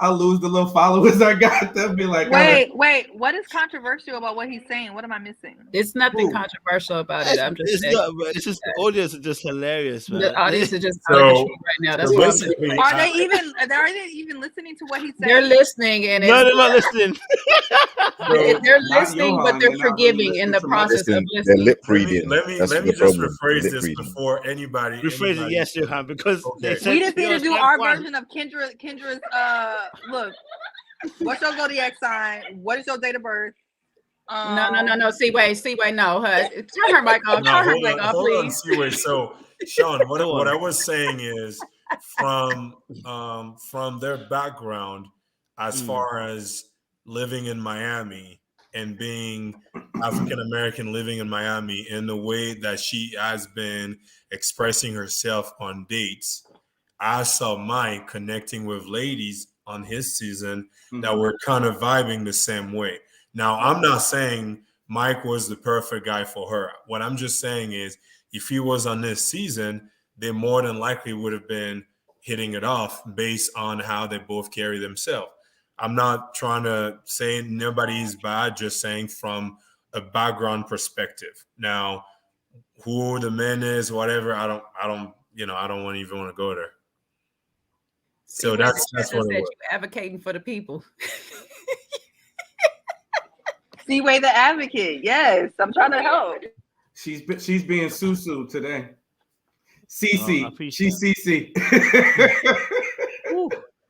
I'll lose the little followers I got. They'll be like, wait. What is controversial about what he's saying? What am I missing? It's nothing controversial about it. I'm just saying. It's just the audience is just hilarious, man. The audience is just So- right now. That's so what I'm basically- saying. Are they even listening to what he's saying? They're listening, and No, they're not listening. they're listening, but they're forgiving in the process of They're listening. lip reading. Let me That's just the problem. rephrase Lip this reading. before anybody. Rephrase it, yes, Johan, because they Okay. said We just need to do our one. version of Kendra's look. What's your zodiac sign? What is your date of birth? No. See, wait, no. Turn her mic off. No, Turn her hold mic on, off, hold on, please. Seaway. So, Sean, what I was saying is from their background, as far as living in Miami and being African American living in Miami, in the way that she has been expressing herself on dates, I saw Mike connecting with ladies on his season that were kind of vibing the same way. Now, I'm not saying Mike was the perfect guy for her. What I'm just saying is, if he was on this season, they more than likely would have been hitting it off based on how they both carry themselves. I'm not trying to say nobody's bad, just saying from a background perspective. Now, who the man is, whatever, I don't even want to go there. So that's what it was. You advocating for the people. Seaway the advocate. Yes, I'm trying to help. She's being Susu today. Cece. She's Cece.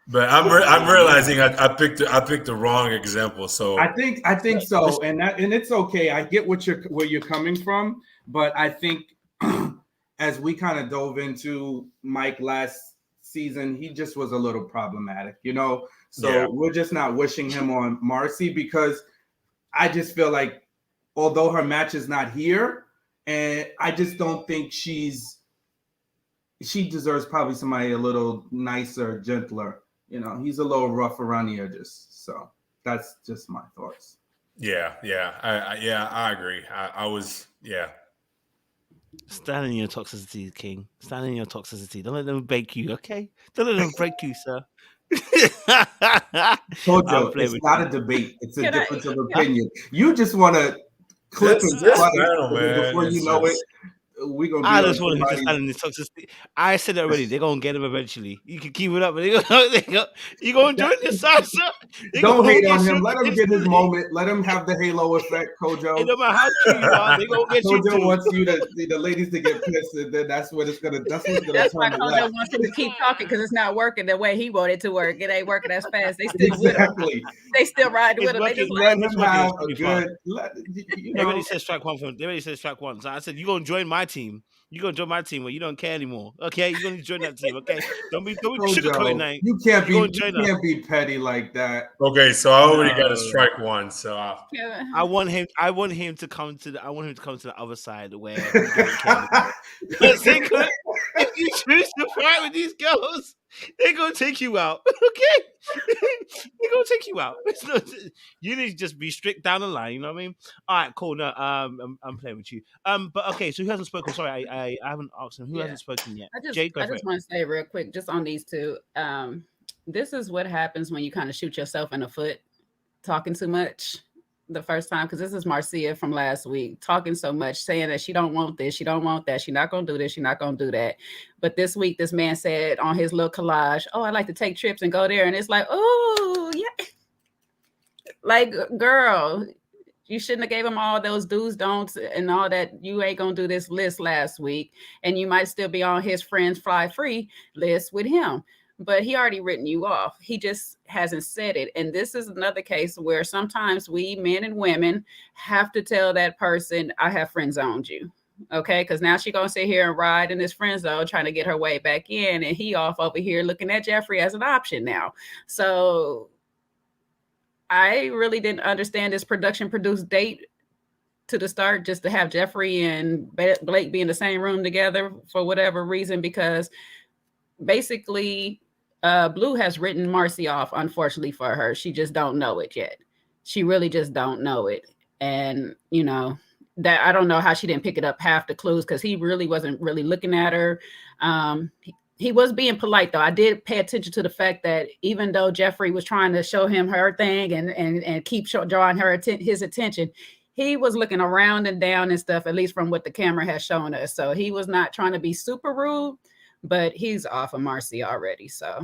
But I'm realizing I picked the wrong example. So I think so, and it's okay. I get where you're coming from, but I think as we kind of dove into Mike last season, he just was a little problematic, you know. So we're just not wishing him on Marcy, because I just feel like although her match is not here, and I just don't think she deserves probably somebody a little nicer, gentler. You know, he's a little rough around the edges. So that's just my thoughts. Yeah, I agree. I was. Stand in your toxicity, King. Stand in your toxicity. Don't let them break you, okay? Don't let them break you, sir. Tojo, it's not a debate. It's a difference of opinion. You just want to clip and before you know it. I just want him to stand in this toxicity. I said it already. They're gonna get him eventually. You can keep it up, but you're gonna join this salsa. Don't hate on him. Let him get his moment. Let him have the halo effect, Kojo. No matter how cute you are, they gonna get you. Kojo wants the ladies to get pissed, and then that's what's gonna That's why Kojo wants him to keep talking, because it's not working the way he wanted it to work. It ain't working as fast. They still with him. They still riding with him. They just let him have a good. They already said strike one for him. They already said strike one. So I said, you gonna join my team. You're gonna join my team where you don't care anymore. Okay, you're gonna join that team. Okay, don't be sugarcoating that. You can't be petty like that. Okay, so I already got a strike one. So I want him to come to the other side where he don't care. If you choose to fight with these girls, they're gonna take you out. Okay, they're gonna take you out. You need to just be strict down the line. You know what I mean? All right, cool. No, I'm playing with you. But okay. So who hasn't spoken? Sorry, I haven't asked him. Who hasn't spoken yet? I just want to say real quick, just on these two. This is what happens when you kind of shoot yourself in the foot, talking too much the first time, because this is Marcia from last week, talking so much, saying that she don't want this, she don't want that, she's not gonna do this, she's not gonna do that. But this week, this man said on his little collage, "Oh, I like to take trips and go there," and it's like, oh yeah, like girl, you shouldn't have gave him all those do's, don'ts, and all that. You ain't gonna do this list last week, and you might still be on his friends fly free list with him. But he already written you off. He just hasn't said it. And this is another case where sometimes we men and women have to tell that person, I have friend zoned you. Okay, because now she's gonna sit here and ride in this friend zone trying to get her way back in, and he off over here looking at Jefferi as an option now. So I really didn't understand this production produced date to the start, just to have Jefferi and Blake be in the same room together for whatever reason, because basically Blue has written Marcy off, unfortunately for her. She just don't know it yet. She really just don't know it. And, you know, that I don't know how she didn't pick it up half the clues, because he really wasn't really looking at her. He was being polite, though. I did pay attention to the fact that even though Jefferi was trying to show him her thing and keep drawing his attention, he was looking around and down and stuff, at least from what the camera has shown us. So he was not trying to be super rude, but he's off of Marcy already. So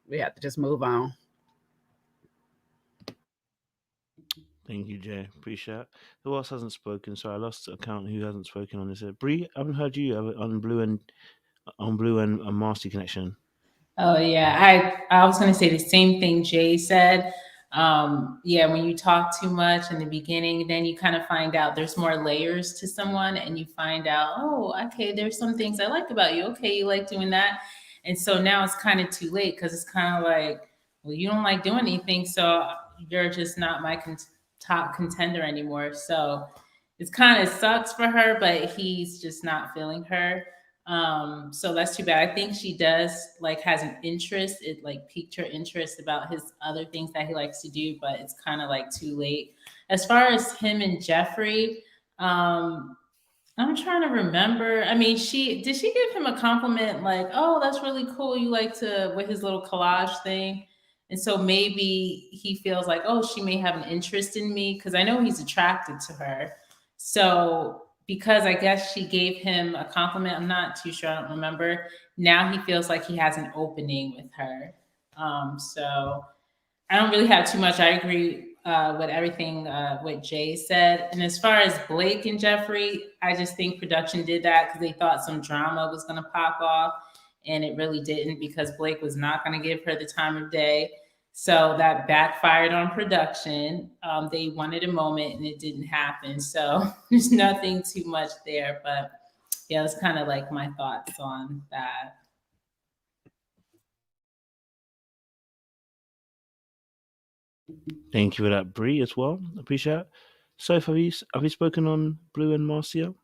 we have to just move on. Thank you, Jay. Appreciate it. Who else hasn't spoken? Sorry, I lost the account. Who hasn't spoken on this? Bree, I haven't heard you on Blue and Marcy connection. Oh yeah, I was going to say the same thing Jay said. Yeah, when you talk too much in the beginning, then you kind of find out there's more layers to someone, and you find out, oh, okay, there's some things I like about you. Okay, you like doing that. And so now it's kind of too late, because it's kind of like, well, you don't like doing anything, so you're just not my top contender anymore. So it's kind of sucks for her, but he's just not feeling her. So that's too bad. I think she does has an interest. It piqued her interest about his other things that he likes to do, but it's kind of too late. As far as him and Jefferi, I'm trying to remember. I mean, did she give him a compliment oh, that's really cool, you like to, with his little collage thing? And so maybe he feels like, oh, she may have an interest in me because I know he's attracted to her. So because I guess she gave him a compliment, I'm not too sure, I don't remember. Now he feels like he has an opening with her. So I don't really have too much. I agree with everything what Jay said. And as far as Blake and Jefferi, I just think production did that because they thought some drama was going to pop off. And it really didn't, because Blake was not going to give her the time of day. So that backfired on production. They wanted a moment and it didn't happen. So there's nothing too much there. But yeah, it's kind of like my thoughts on that. Thank you for that, Bree, as well. Appreciate it. So, have you spoken on Blue and Marcia?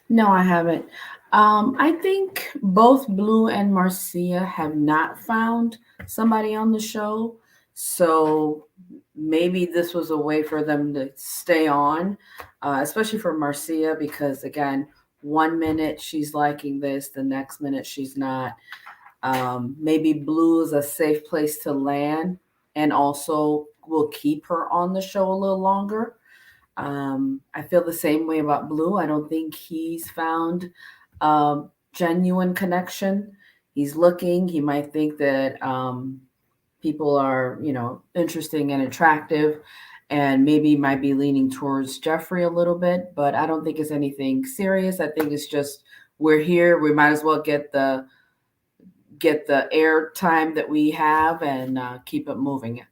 No, I haven't. I think both Blue and Marcia have not found somebody on the show. So maybe this was a way for them to stay on, especially for Marcia, because again, 1 minute she's liking this, the next minute she's not. Maybe Blue is a safe place to land and also will keep her on the show a little longer. I feel the same way about Blue. I don't think he's found a genuine connection. He's looking. He might think that people are, interesting and attractive, and maybe might be leaning towards Jefferi a little bit, but I don't think it's anything serious. I think it's just, we're here. We might as well get the air time that we have and keep it moving.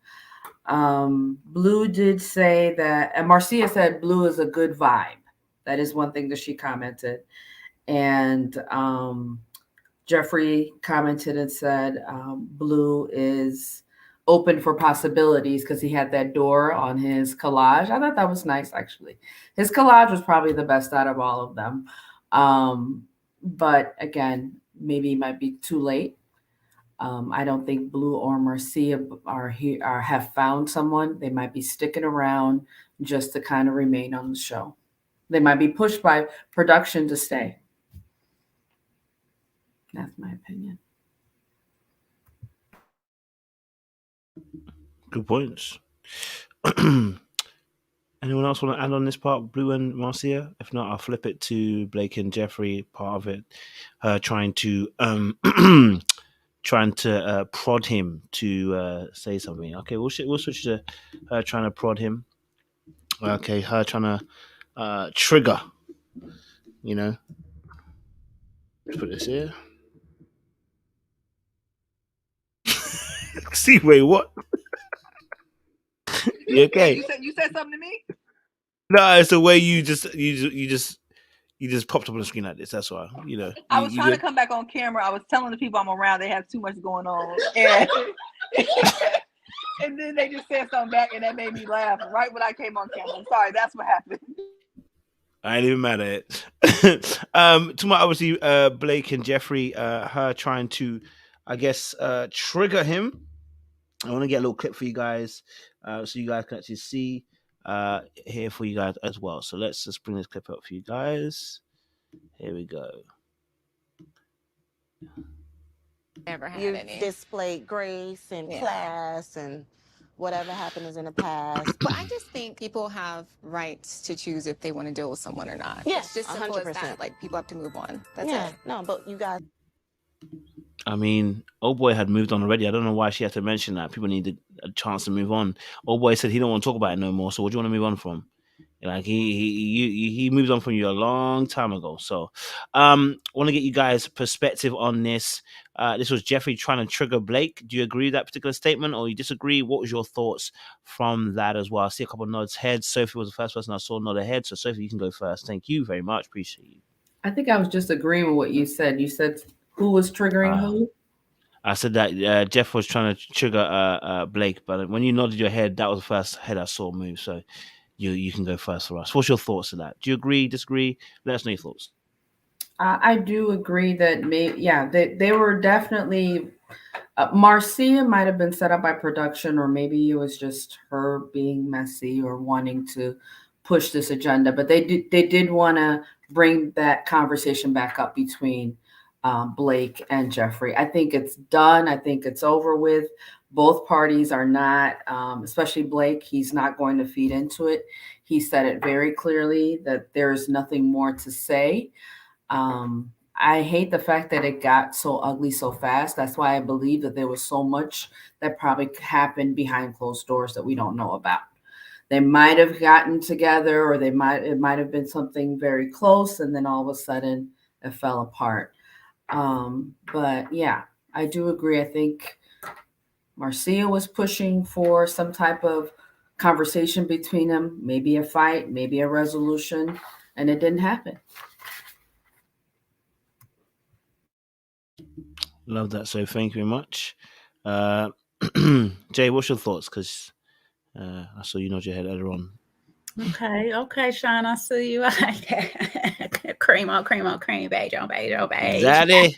Blue did say that, and Marcia said Blue is a good vibe. That is one thing that she commented. And Jefferi commented and said Blue is open for possibilities because he had that door on his collage. I thought that was nice, actually. His collage was probably the best out of all of them. But again, maybe it might be too late. I don't think Blue or Marcia have found someone. They might be sticking around just to kind of remain on the show. They might be pushed by production to stay. That's my opinion. Good points. Anyone else want to add on this part, Blue and Marcia? If not, I'll flip it to Blake and Jefferi. Part of it, trying to prod him to say something. Okay, we'll switch to her trying to prod him. Okay, her trying to trigger. Let's put this here. See, wait, what? You okay? You said something to me? No, it's the way you just popped up on the screen like this. That's why. I was trying to come back on camera. I was telling the people I'm around they have too much going on, and and then they just said something back, and that made me laugh right when I came on camera. I'm sorry, that's what happened. I ain't even mad at it. To my obviously Blake and Jefferi, her trying to, I guess, trigger him. I want to get a little clip for you guys, so you guys can actually see here for you guys as well. So let's just bring this clip up for you guys. Here we go. Never had any. Displayed grace and class, and whatever happened is in the past. But I just think people have rights to choose if they want to deal with someone or not. Yes, it's just simple 100%. as that. Like, people have to move on. That's yeah, it. no, but you guys. I mean, old boy had moved on already. I don't know why she had to mention that. People needed a chance to move on. Old boy said he don't want to talk about it no more. So what do you want to move on from? Like he moved on from you a long time ago. So want to get you guys' perspective on this. This was Jefferi trying to trigger Blake. Do you agree with that particular statement, or you disagree? What was your thoughts from that as well? I see a couple of nods heads. Sophie was the first person I saw nod her head. So Sophie, you can go first. Thank you very much. Appreciate you. I think I was just agreeing with what you said. You said who was triggering who? I said that Jeff was trying to trigger Blake, but when you nodded your head, that was the first head I saw move. So you can go first for us. What's your thoughts on that? Do you agree, disagree? Let us know your thoughts. I do agree that they were definitely Marcia might have been set up by production, or maybe it was just her being messy or wanting to push this agenda. But they did want to bring that conversation back up between Blake and Jefferi. I think it's done. I think it's over with. Both parties are not, especially Blake, he's not going to feed into it. He said it very clearly that there's nothing more to say. I hate the fact that it got so ugly so fast. That's why I believe that there was so much that probably happened behind closed doors that we don't know about. They might have gotten together, or it might have been something very close, and then all of a sudden it fell apart. But yeah, I do agree. I think Marcia was pushing for some type of conversation between them, maybe a fight, maybe a resolution, and it didn't happen. Love that. So thank you very much. Jay, what's your thoughts? Because I saw you nod your head earlier on. Okay, Sean, I see you. Cream on cream, beige on beige. Exactly.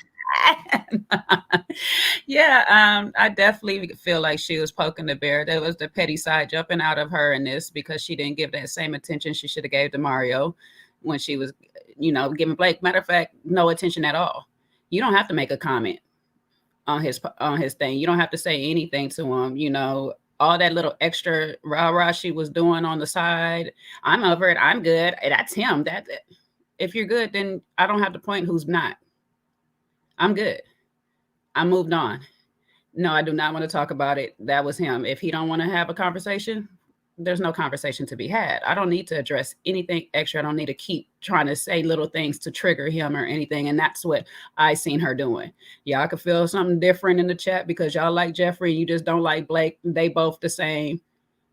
Yeah, I definitely feel like she was poking the bear. There was the petty side jumping out of her in this, because she didn't give that same attention she should have gave to DEMARIO when she was, giving Blake. Matter of fact, no attention at all. You don't have to make a comment on his thing. You don't have to say anything to him. All that little extra rah-rah she was doing on the side. I'm over it. I'm good. That's him. If you're good, then I don't have to point who's not. I'm good. I moved on. No, I do not want to talk about it. That was him. If he don't want to have a conversation, there's no conversation to be had. I don't need to address anything extra. I don't need to keep trying to say little things to trigger him or anything. And that's what I seen her doing. Y'all could feel something different in the chat because y'all like Jefferi. You just don't like Blake. They both the same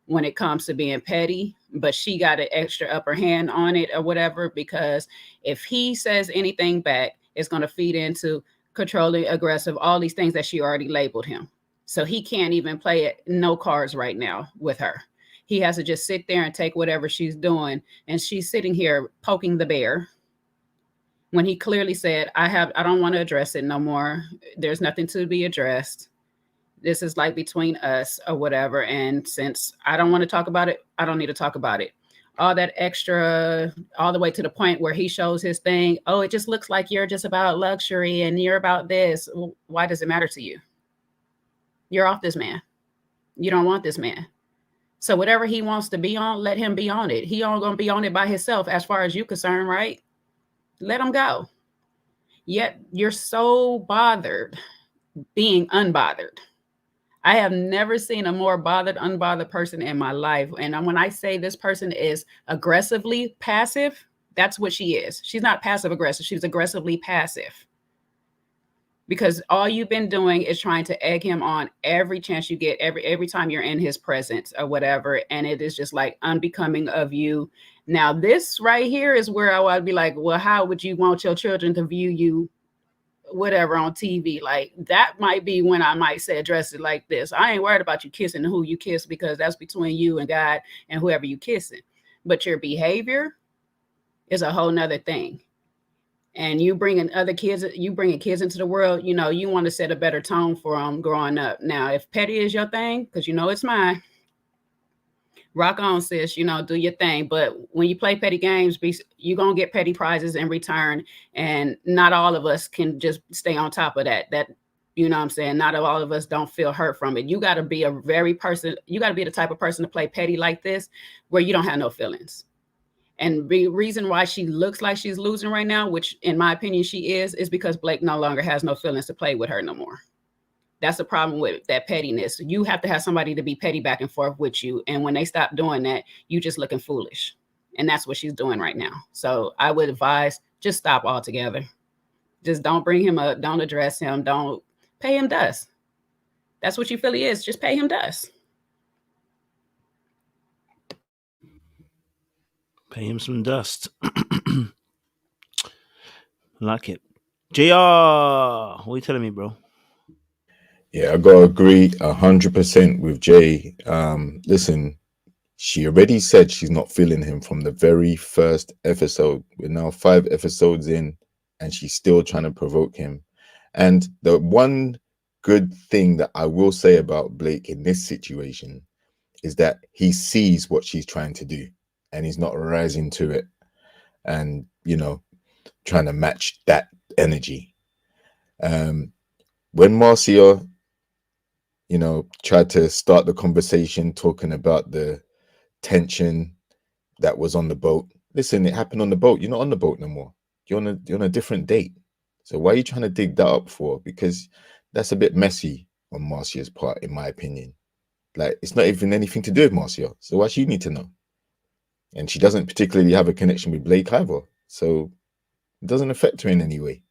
when it comes to being petty, but she got an extra upper hand on it or whatever, because if he says anything back, it's going to feed into controlling, aggressive, all these things that she already labeled him. So he can't even play it, no cards right now with her. He has to just sit there and take whatever she's doing. And she's sitting here poking the bear when he clearly said, I don't want to address it no more. There's nothing to be addressed. This is like between us or whatever. And since I don't want to talk about it, I don't need to talk about it. All that extra, all the way to the point where he shows his thing. Oh, it just looks like you're just about luxury and you're about this. Well, why does it matter to you? You're off this man. You don't want this man. So whatever he wants to be on, let him be on it. He only going to be on it by himself as far as you're concerned, right? Let him go. Yet you're so bothered being unbothered. I have never seen a more bothered, unbothered person in my life. And when I say this person is aggressively passive, that's what she is. She's not passive aggressive. She's aggressively passive. Because all you've been doing is trying to egg him on every chance you get, every time you're in his presence or whatever. And it is just like unbecoming of you. Now, this right here is where I would be like, well, how would you want your children to view you, whatever, on TV? Like, that might be when I might say address it like this. I ain't worried about you kissing who you kiss, because that's between you and God and whoever you kissing. But your behavior is a whole nother thing. And you bringing kids into the world, you want to set a better tone for them growing up. Now, if petty is your thing, because it's mine, rock on, sis, do your thing. But when you play petty games, you're going to get petty prizes in return. And not all of us can just stay on top of that. You know what I'm saying? Not all of us don't feel hurt from it. You got to be you got to be the type of person to play petty like this, where you don't have no feelings. And the reason why she looks like she's losing right now, which in my opinion she is because Blake no longer has no feelings to play with her no more. That's the problem with that pettiness. You have to have somebody to be petty back and forth with you. And when they stop doing that, you just looking foolish. And that's what she's doing right now. So I would advise, just stop altogether. Just don't bring him up. Don't address him. Don't pay him dust. That's what you feel he is. Just pay him dust. Pay him some dust. Like it. JR, what are you telling me, bro? Yeah, I gotta agree 100% with Jay. Listen, she already said she's not feeling him from the very first episode. We're now 5 episodes in, and she's still trying to provoke him. And the one good thing that I will say about Blake in this situation is that he sees what she's trying to do, and he's not rising to it and, trying to match that energy. When Marcia, you know, tried to start the conversation talking about the tension that was on the boat. Listen, it happened on the boat. You're not on the boat no more. You're on a different date. So why are you trying to dig that up for? Because that's a bit messy on Marcia's part, in my opinion. Like, it's not even anything to do with Marcia. So why should you need to know? And she doesn't particularly have a connection with Blake either. So it doesn't affect her in any way.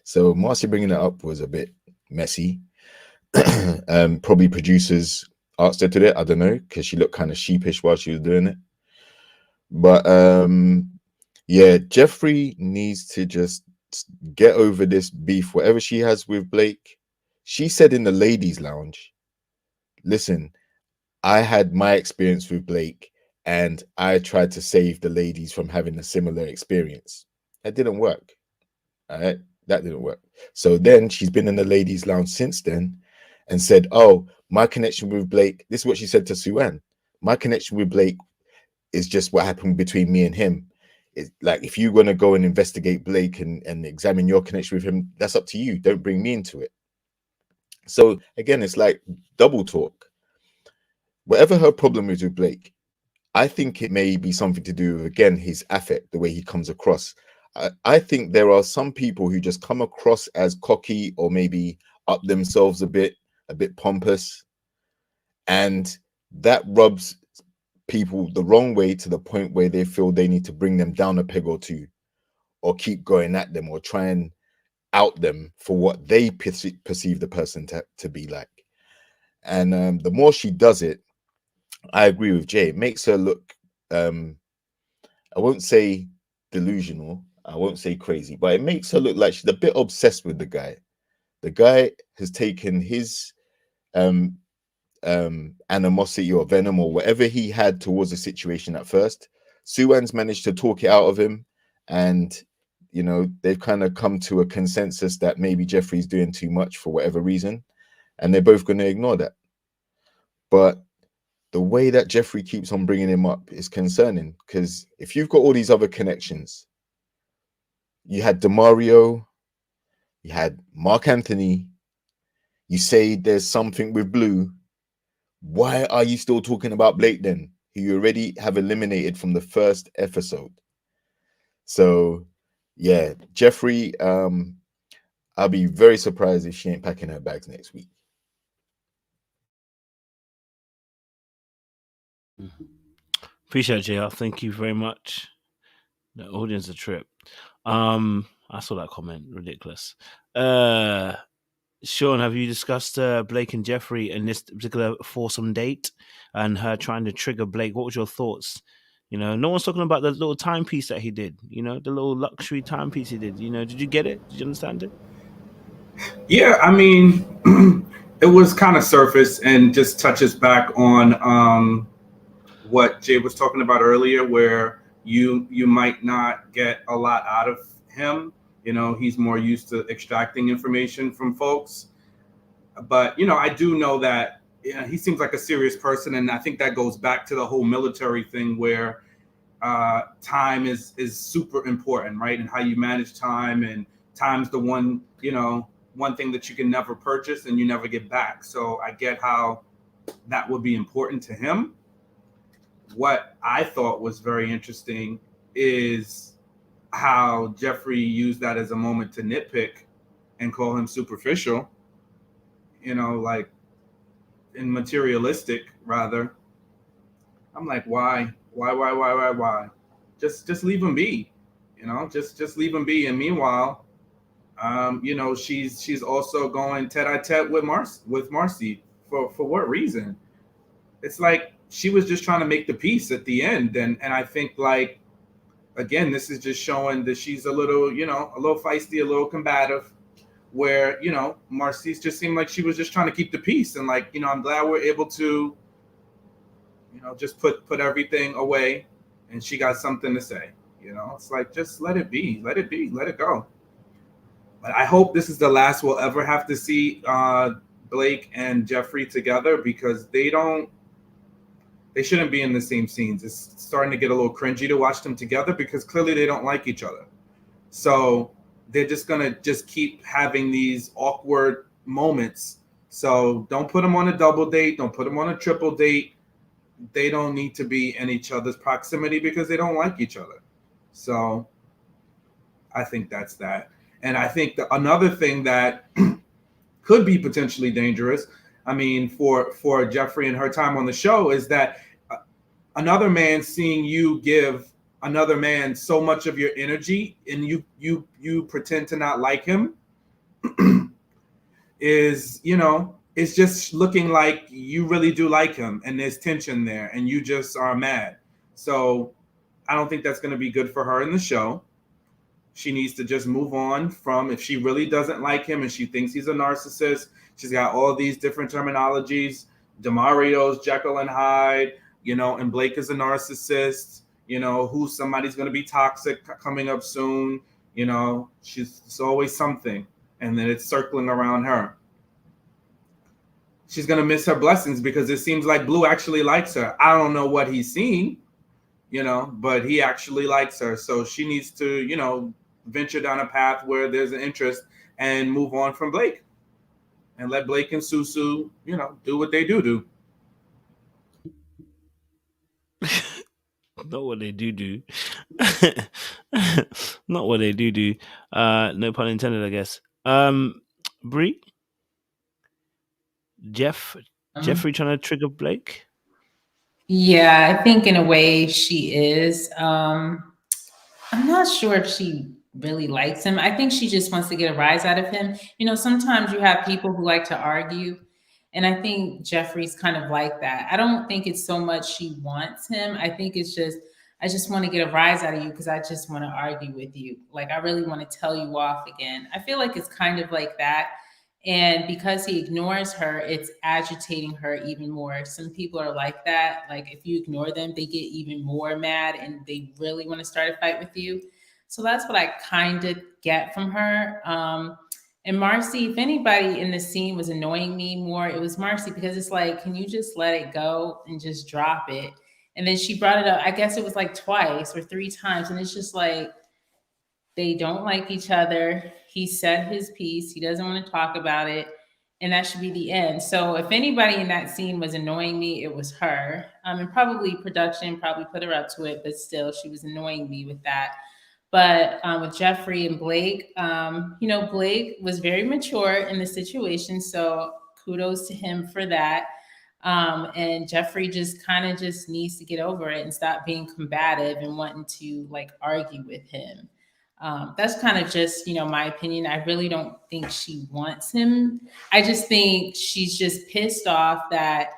So Marcia bringing it up was a bit messy. Probably producers asked her to do it. I don't know, because she looked kind of sheepish while she was doing it. But yeah, Jefferi needs to just get over this beef, whatever she has with Blake. She said in the ladies' lounge, listen, I had my experience with Blake and I tried to save the ladies from having a similar experience. That didn't work. All right, that didn't work. So then she's been in the ladies' lounge since then and said, oh, my connection with Blake, this is what she said to Sue-Ann. My connection with Blake is just what happened between me and him. It's like, if you want to go and investigate Blake and examine your connection with him, that's up to you. Don't bring me into it. So again, it's like double talk. Whatever her problem is with Blake, I think it may be something to do with, again, his affect, the way he comes across. I think there are some people who just come across as cocky or maybe up themselves a bit pompous, and that rubs people the wrong way to the point where they feel they need to bring them down a peg or two, or keep going at them, or try and out them for what they perceive the person to be like. And the more she does it, I agree with Jay, it makes her look, I won't say delusional, I won't say crazy, but it makes her look like she's a bit obsessed with the guy. The guy has taken his animosity or venom or whatever he had towards the situation at first. Sue-Ann's managed to talk it out of him, and you know, they've kind of come to a consensus that maybe Jefferi's doing too much for whatever reason, and they're both going to ignore that. But the way that Jefferi keeps on bringing him up is concerning, because if you've got all these other connections, you had DeMario, you had Mark Anthony, you say there's something with Blue. Why are you still talking about Blake then, who you already have eliminated from the first episode? So yeah, Jefferi, I'll be very surprised if she ain't packing her bags next week. Appreciate it, JR. Thank you very much. The audience a trip. I saw that comment. Ridiculous. Sean, have you discussed Blake and Jefferi in this particular foursome date and her trying to trigger Blake? What was your thoughts? You know, no one's talking about the little timepiece that he did. You know, the little luxury timepiece he did. You know, did you get it? Did you understand it? Yeah, I mean, it was kind of surface and just touches back on what Jay was talking about earlier, where you might not get a lot out of him. You know, he's more used to extracting information from folks. But, you know, I do know that he seems like a serious person. And I think that goes back to the whole military thing where time is super important, right? And how you manage time, and time's the one thing that you can never purchase and you never get back. So I get how that would be important to him. What I thought was very interesting is how Jefferi used that as a moment to nitpick and call him superficial, you know, like, and materialistic rather. I'm like, why? Just leave him be, you know, just leave him be. And meanwhile, you know, she's also going tete-a-tete with Marcy for what reason? It's like she was just trying to make the peace at the end, and I think, like, again, this is just showing that she's a little feisty, a little combative, where, you know, Marcy's just seemed like she was just trying to keep the peace. And, like, you know, I'm glad we're able to, you know, just put everything away, and she got something to say. You know, it's like, just let it be, let it go. But I hope this is the last we'll ever have to see Blake and Jefferi together, because they shouldn't be in the same scenes. It's starting to get a little cringy to watch them together, because clearly they don't like each other. So they're just going to keep having these awkward moments So don't put them on a double date. Don't put them on a triple date. They don't need to be in each other's proximity because they don't like each other. So I think that's that. And I think another thing that could be potentially dangerous, I mean, for Jefferi and her time on the show, is that another man seeing you give another man so much of your energy and you pretend to not like him is, you know, it's just looking like you really do like him and there's tension there and you just are mad. So I don't think that's going to be good for her in the show. She needs to just move on from, if she really doesn't like him and she thinks he's a narcissist, she's got all these different terminologies. DeMario's Jekyll and Hyde, you know, and Blake is a narcissist, you know, who's somebody's going to be toxic coming up soon. You know, it's always something. And then it's circling around her. She's going to miss her blessings because it seems like Blue actually likes her. I don't know what he's seen, you know, but he actually likes her. So she needs to, you know, venture down a path where there's an interest and move on from Blake and let Blake and Susu, you know, do what they do. Not what they do. Not what they do. No pun intended, I guess. Bree? Jefferi trying to trigger Blake? Yeah, I think in a way she is. I'm not sure if she really likes him. I think she just wants to get a rise out of him. You know, sometimes you have people who like to argue, and I think Jefferi's kind of like that. I don't think it's so much she wants him. I think it's just, I just want to get a rise out of you because I just want to argue with you. Like, I really want to tell you off again. I feel like it's kind of like that. And because he ignores her, it's agitating her even more. Some people are like that. Like, if you ignore them, they get even more mad and they really want to start a fight with you. So that's what I kind of get from her. And Marcy, if anybody in the scene was annoying me more, it was Marcy, because it's like, can you just let it go and just drop it? And then she brought it up, I guess it was like twice or 3 times. And it's just like, they don't like each other. He said his piece. He doesn't want to talk about it. And that should be the end. So if anybody in that scene was annoying me, it was her. And probably production probably put her up to it, but still, she was annoying me with that. But with Jefferi and Blake, you know, Blake was very mature in the situation. So kudos to him for that. And Jefferi just kind of just needs to get over it and stop being combative and wanting to like argue with him. That's kind of just, you know, my opinion. I really don't think she wants him. I just think she's just pissed off that,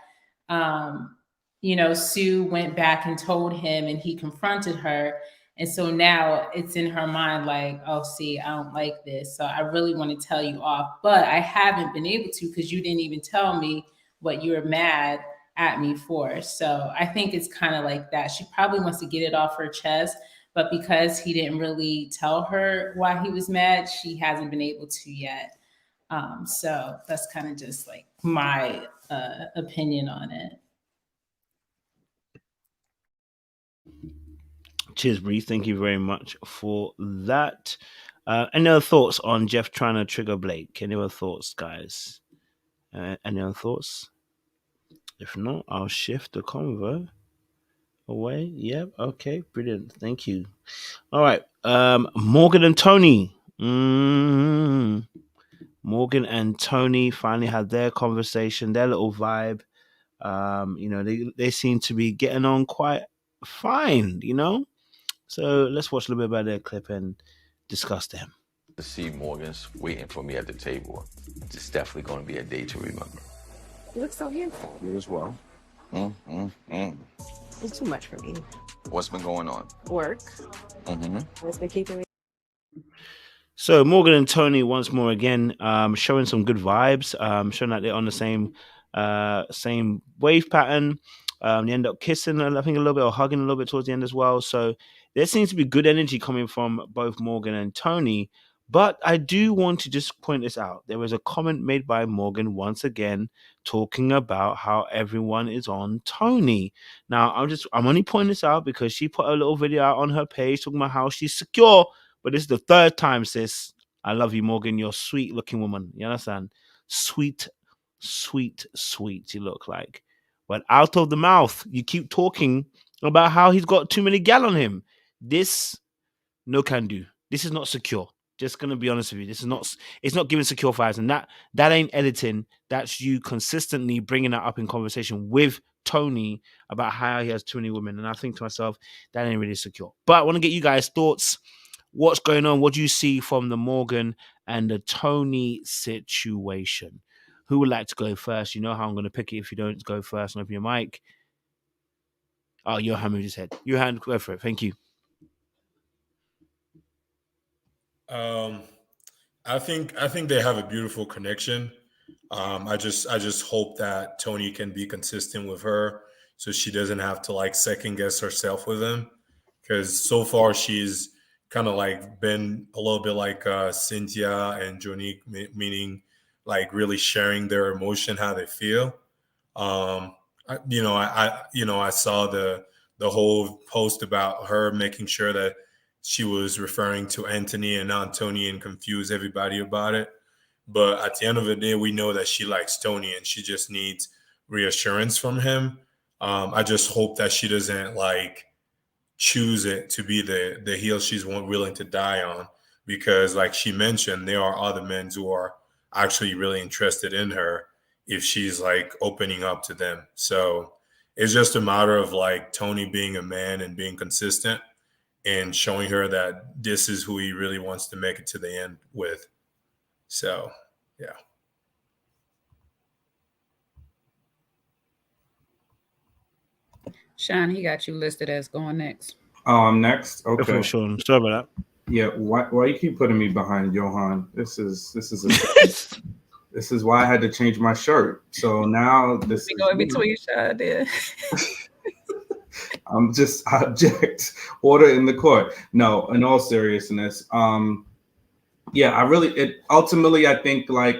you know, Sue went back and told him and he confronted her. And so now it's in her mind like, oh, see, I don't like this. So I really want to tell you off. But I haven't been able to because you didn't even tell me what you were mad at me for. So I think it's kind of like that. She probably wants to get it off her chest. But because he didn't really tell her why he was mad, she hasn't been able to yet. So that's kind of just like my opinion on it. Cheers, Bree. Thank you very much for that. Any other thoughts on Jeff trying to trigger Blake? Any other thoughts, guys? Any other thoughts? If not, I'll shift the convo away. Yep. Okay. Brilliant. Thank you. All right. Morgan and Tony. Morgan and Tony finally had their conversation, their little vibe. You know, they seem to be getting on quite fine, you know? So let's watch a little bit about their clip and discuss them. To see Morgan's waiting for me at the table. It's definitely going to be a day to remember. You look so handsome. You as well. It's too much for me. What's been going on? Work. What's been keeping me? So Morgan and Tony once more again, showing some good vibes, showing that they're on the same wave pattern. They end up kissing, I think, a little bit, or hugging a little bit towards the end as well. So there seems to be good energy coming from both Morgan and Tony. But I do want to just point this out. There was a comment made by Morgan once again talking about how everyone is on Tony. Now, I'm only pointing this out because she put a little video out on her page talking about how she's secure. But this is the 3rd time, sis. I love you, Morgan. You're a sweet looking woman. You understand? Sweet Sweet, sweet you look like. But out of the mouth, you keep talking about how he's got too many gal on him. This no can do. This is not secure. Just gonna be honest with you. This is not. It's not giving secure vibes, and that ain't editing. That's you consistently bringing that up in conversation with Tony about how he has too many women. And I think to myself, that ain't really secure. But I want to get you guys' thoughts. What's going on? What do you see from the Morgan and the Tony situation? Who would like to go first? You know how I'm going to pick it if you don't go first and open your mic. Oh, Johan moved his head. Johan, go for it. Thank you. I think they have a beautiful connection. I just hope that Tony can be consistent with her, so she doesn't have to like second guess herself with him. Because so far she's kind of like been a little bit like Cynthia and Jonique, meaning like really sharing their emotion, how they feel. I saw the whole post about her making sure that she was referring to Anthony and not Tony and confuse everybody about it. But at the end of the day, we know that she likes Tony and she just needs reassurance from him. I just hope that she doesn't like choose it to be the heel she's willing to die on, because like she mentioned, there are other men who are actually really interested in her if she's like opening up to them. So it's just a matter of like Tony being a man and being consistent and showing her that this is who he really wants to make it to the end with. So, yeah. Sean, he got you listed as going next. Oh, I'm next? Okay. Sean. Sorry about that. Yeah, why you keep putting me behind Johan? This is this is why I had to change my shirt. So now this we go in between Sean there. I'm just object order in the court. No, in all seriousness, ultimately I think like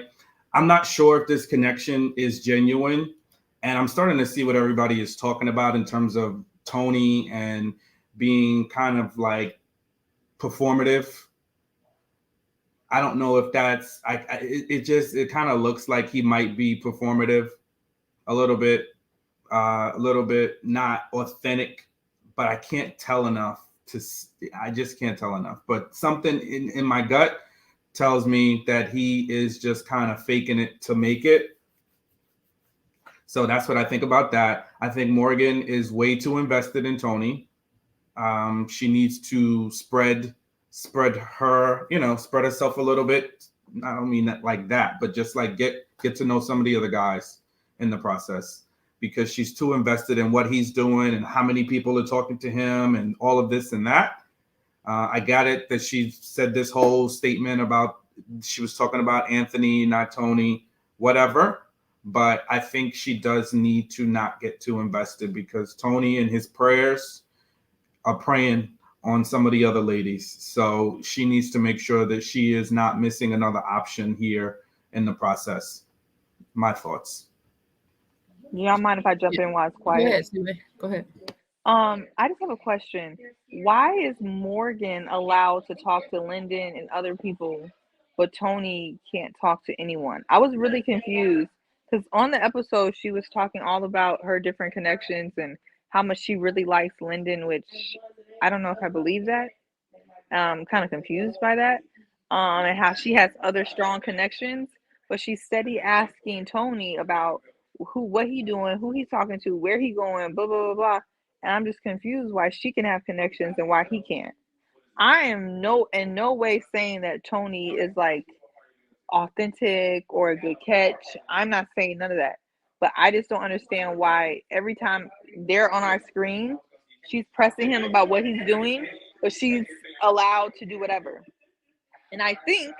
I'm not sure if this connection is genuine, and I'm starting to see what everybody is talking about in terms of Tony and being kind of like performative. I don't know if that's it kind of looks like he might be performative a little bit not authentic, but I can't tell enough I just can't tell enough. But something in my gut tells me that he is just kind of faking it to make it. So that's what I think about that. I think Morgan is way too invested in Tony. She needs to spread her, spread herself a little bit. I don't mean that like that, but just like get to know some of the other guys in the process, because she's too invested in what he's doing and how many people are talking to him and all of this and that. I got it that she said this whole statement about, she was talking about Anthony, not Tony, whatever. But I think she does need to not get too invested, because Tony and his prayers are praying on some of the other ladies. So she needs to make sure that she is not missing another option here in the process. My thoughts. Y'all mind if I jump in while it's quiet? Go ahead. I just have a question. Why is Morgan allowed to talk to Lyndon and other people, but Tony can't talk to anyone? I was really confused, because on the episode, she was talking all about her different connections and how much she really likes Lyndon, which I don't know if I believe that. I'm kind of confused by that. And how she has other strong connections, but she's steady asking Tony about what he doing, who he's talking to, where he going, blah, blah, blah, blah. And I'm just confused why she can have connections and why he can't. I am in no way saying that Tony is like authentic or a good catch. I'm not saying none of that. But I just don't understand why every time they're on our screen, she's pressing him about what he's doing, but she's allowed to do whatever. And I think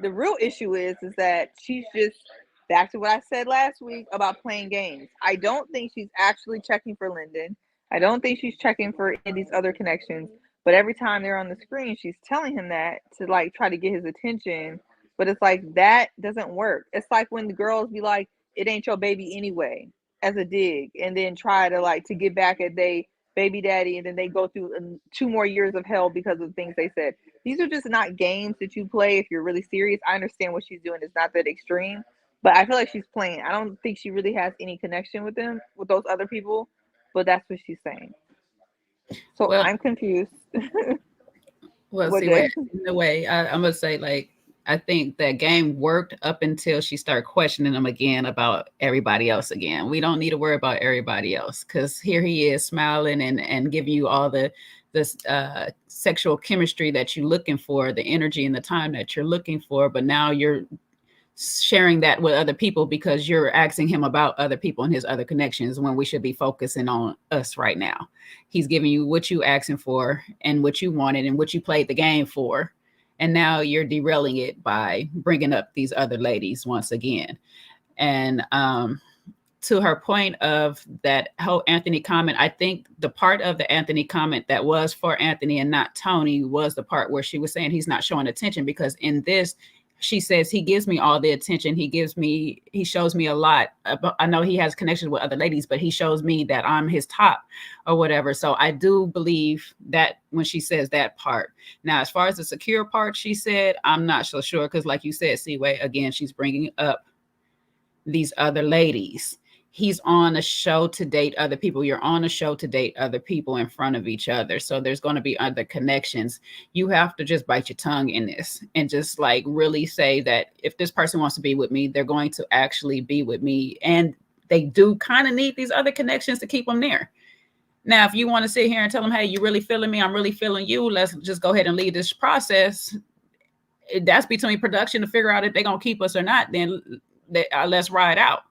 the real issue is that she's just back to what I said last week about playing games. I don't think she's actually checking for Lyndon. I don't think she's checking for any of these other connections. But every time they're on the screen, she's telling him that to like try to get his attention. But it's like that doesn't work. It's like when the girls be like, "It ain't your baby anyway," as a dig, and then try to like to get back at they baby daddy, and then they go through 2 more years of hell because of the things they said. These are just not games that you play if you're really serious. I understand what she's doing is not that extreme, But I feel like she's playing. I don't think she really has any connection with them, with those other people. But that's what she's saying. So Well, I'm confused. well, What see, day? in a way, I'm gonna say, like, I think that game worked up until she started questioning him again about everybody else again. We don't need to worry about everybody else, because here he is smiling and giving you all the sexual chemistry that you're looking for, the energy and the time that you're looking for. But now you're sharing that with other people because you're asking him about other people and his other connections, when we should be focusing on us right now. He's giving you what you asking for and what you wanted and what you played the game for. And now you're derailing it by bringing up these other ladies once again. And to her point of that whole Anthony comment, I think the part of the Anthony comment that was for Anthony and not Tony was the part where she was saying he's not showing attention, because in this, she says he gives me all the attention. He shows me a lot. I know he has connections with other ladies, but he shows me that I'm his top or whatever. So I do believe that when she says that part. Now, as far as the secure part, she said, I'm not so sure. Because like you said, Seaway, again, she's bringing up these other ladies. He's on a show to date other people. You're on a show to date other people in front of each other. So there's going to be other connections. You have to just bite your tongue in this and just like really say that if this person wants to be with me, they're going to actually be with me. And they do kind of need these other connections to keep them there. Now, if you want to sit here and tell them, hey, you really feeling me? I'm really feeling you. Let's just go ahead and leave this process. That's between production to figure out if they're going to keep us or not. Then let's ride out.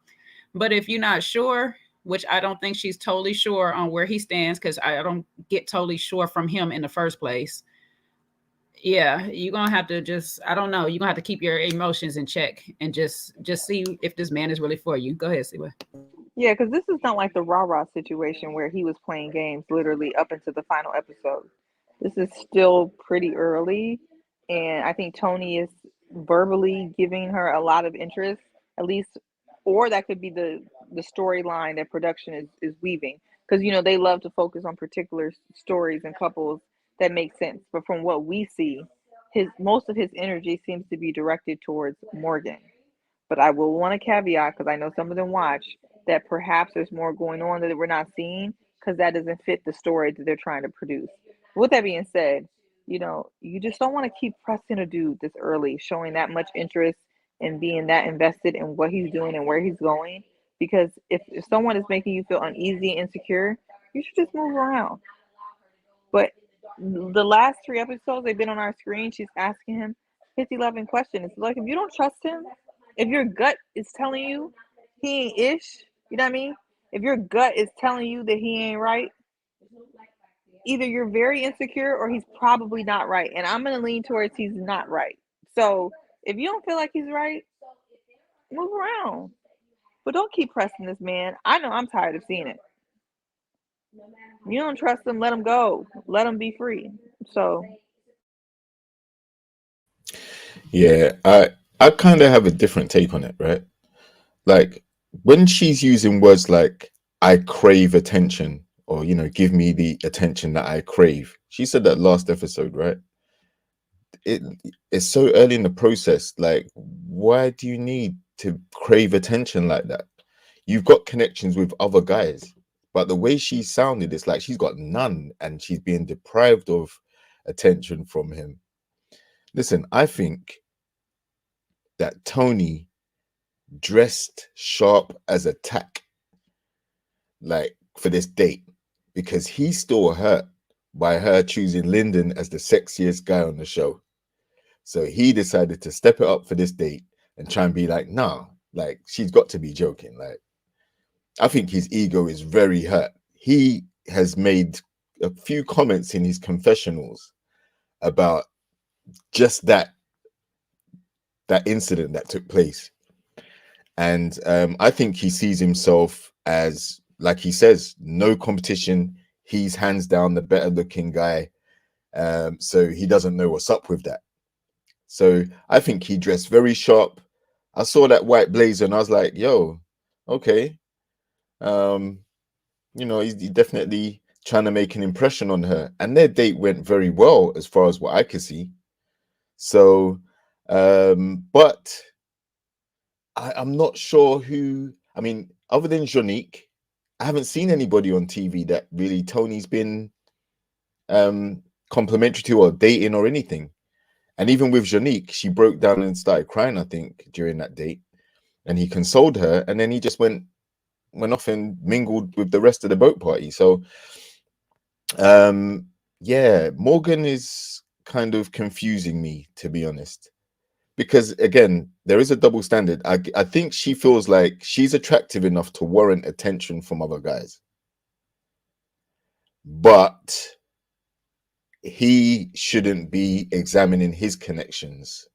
But if you're not sure, which I don't think she's totally sure on where he stands, because I don't get totally sure from him in the first place. Yeah, you're going to have to just, I don't know, you're going to have to keep your emotions in check and just see if this man is really for you. Go ahead, Siwa. Yeah, because this is not like the rah-rah situation where he was playing games literally up into the final episode. This is still pretty early, and I think Tony is verbally giving her a lot of interest, at least. Or that could be the storyline that production is weaving. Because, you know, they love to focus on particular stories and couples that make sense. But from what we see, most of his energy seems to be directed towards Morgan. But I will want to caveat, because I know some of them watch, that perhaps there's more going on that we're not seeing, because that doesn't fit the story that they're trying to produce. With that being said, you know, you just don't want to keep pressing a dude this early, showing that much interest and being that invested in what he's doing and where he's going. Because if someone is making you feel uneasy and insecure, you should just move around. But the last 3 episodes they've been on our screen, she's asking him 50-11 questions. It's like, if you don't trust him, if your gut is telling you he ain't ish, you know what I mean? If your gut is telling you that he ain't right, either you're very insecure or he's probably not right. And I'm going to lean towards he's not right. So if you don't feel like he's right, move around. But don't keep pressing this man. I know I'm tired of seeing it. You don't trust him, let him go. Let him be free. So Yeah, I kind of have a different take on it, right? Like when she's using words like I crave attention, or, you know, give me the attention that I crave. She said that last episode, right? It's so early in the process. Like, why do you need to crave attention like that? You've got connections with other guys, but the way she sounded, it's like she's got none and she's being deprived of attention from him. Listen, I think that Tony dressed sharp as a tack, like for this date, because he's still hurt by her choosing Lyndon as the sexiest guy on the show. So he decided to step it up for this date and try and be like, nah, like she's got to be joking. Like, I think his ego is very hurt. He has made a few comments in his confessionals about just that incident that took place. And I think he sees himself as, like he says, no competition. He's hands down the better looking guy. So he doesn't know what's up with that. So I think he dressed very sharp. I saw that white blazer and I was like, yo, okay. You know, he's definitely trying to make an impression on her. And their date went very well as far as what I could see. So, but I'm not sure who. I mean, other than Jonique, I haven't seen anybody on TV that really Tony's been complimentary to or dating or anything. And even with Jonique, she broke down and started crying, I think, during that date. And he consoled her, and then he just went off and mingled with the rest of the boat party. So yeah, Morgan is kind of confusing me, to be honest, because again, there is a double standard. I think she feels like she's attractive enough to warrant attention from other guys, but he shouldn't be examining his connections,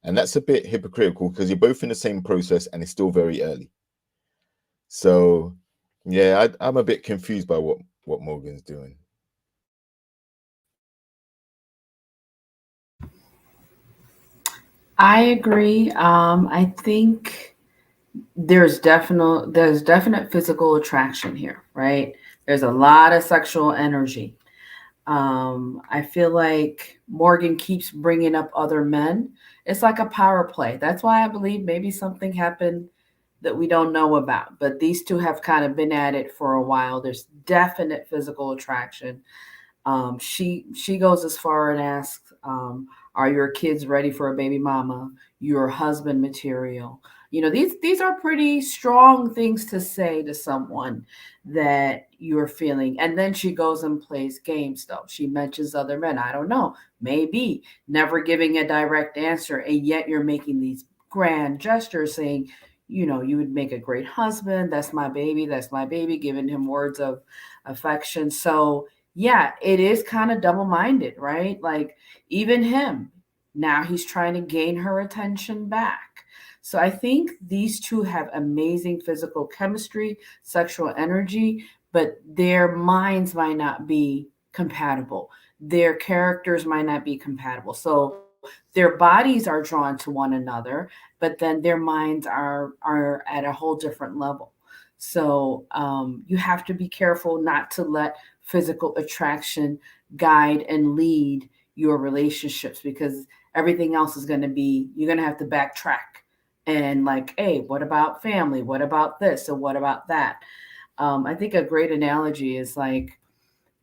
and that's a bit hypocritical because you're both in the same process and it's still very early. So yeah, I'm a bit confused by what Morgan's doing. I agree. I think there's definite physical attraction here, right? There's a lot of sexual energy. I feel like Morgan keeps bringing up other men. It's like a power play. That's why I believe maybe something happened that we don't know about. But these two have kind of been at it for a while. There's definite physical attraction. She goes as far and asks, are your kids ready for a baby mama? Your husband material? You know, these are pretty strong things to say to someone that you're feeling. And then she goes and plays games, though. She mentions other men. I don't know. Maybe never giving a direct answer. And yet you're making these grand gestures saying, you know, you would make a great husband. That's my baby. That's my baby. Giving him words of affection. So yeah, it is kind of double-minded, right? Like even him, now he's trying to gain her attention back. So I think these two have amazing physical chemistry, sexual energy, but their minds might not be compatible. Their characters might not be compatible. So their bodies are drawn to one another, but then their minds are at a whole different level. So you have to be careful not to let physical attraction guide and lead your relationships, because everything else is going to be, you're going to have to backtrack and like, hey, what about family? What about this? So what about that? I think a great analogy is like,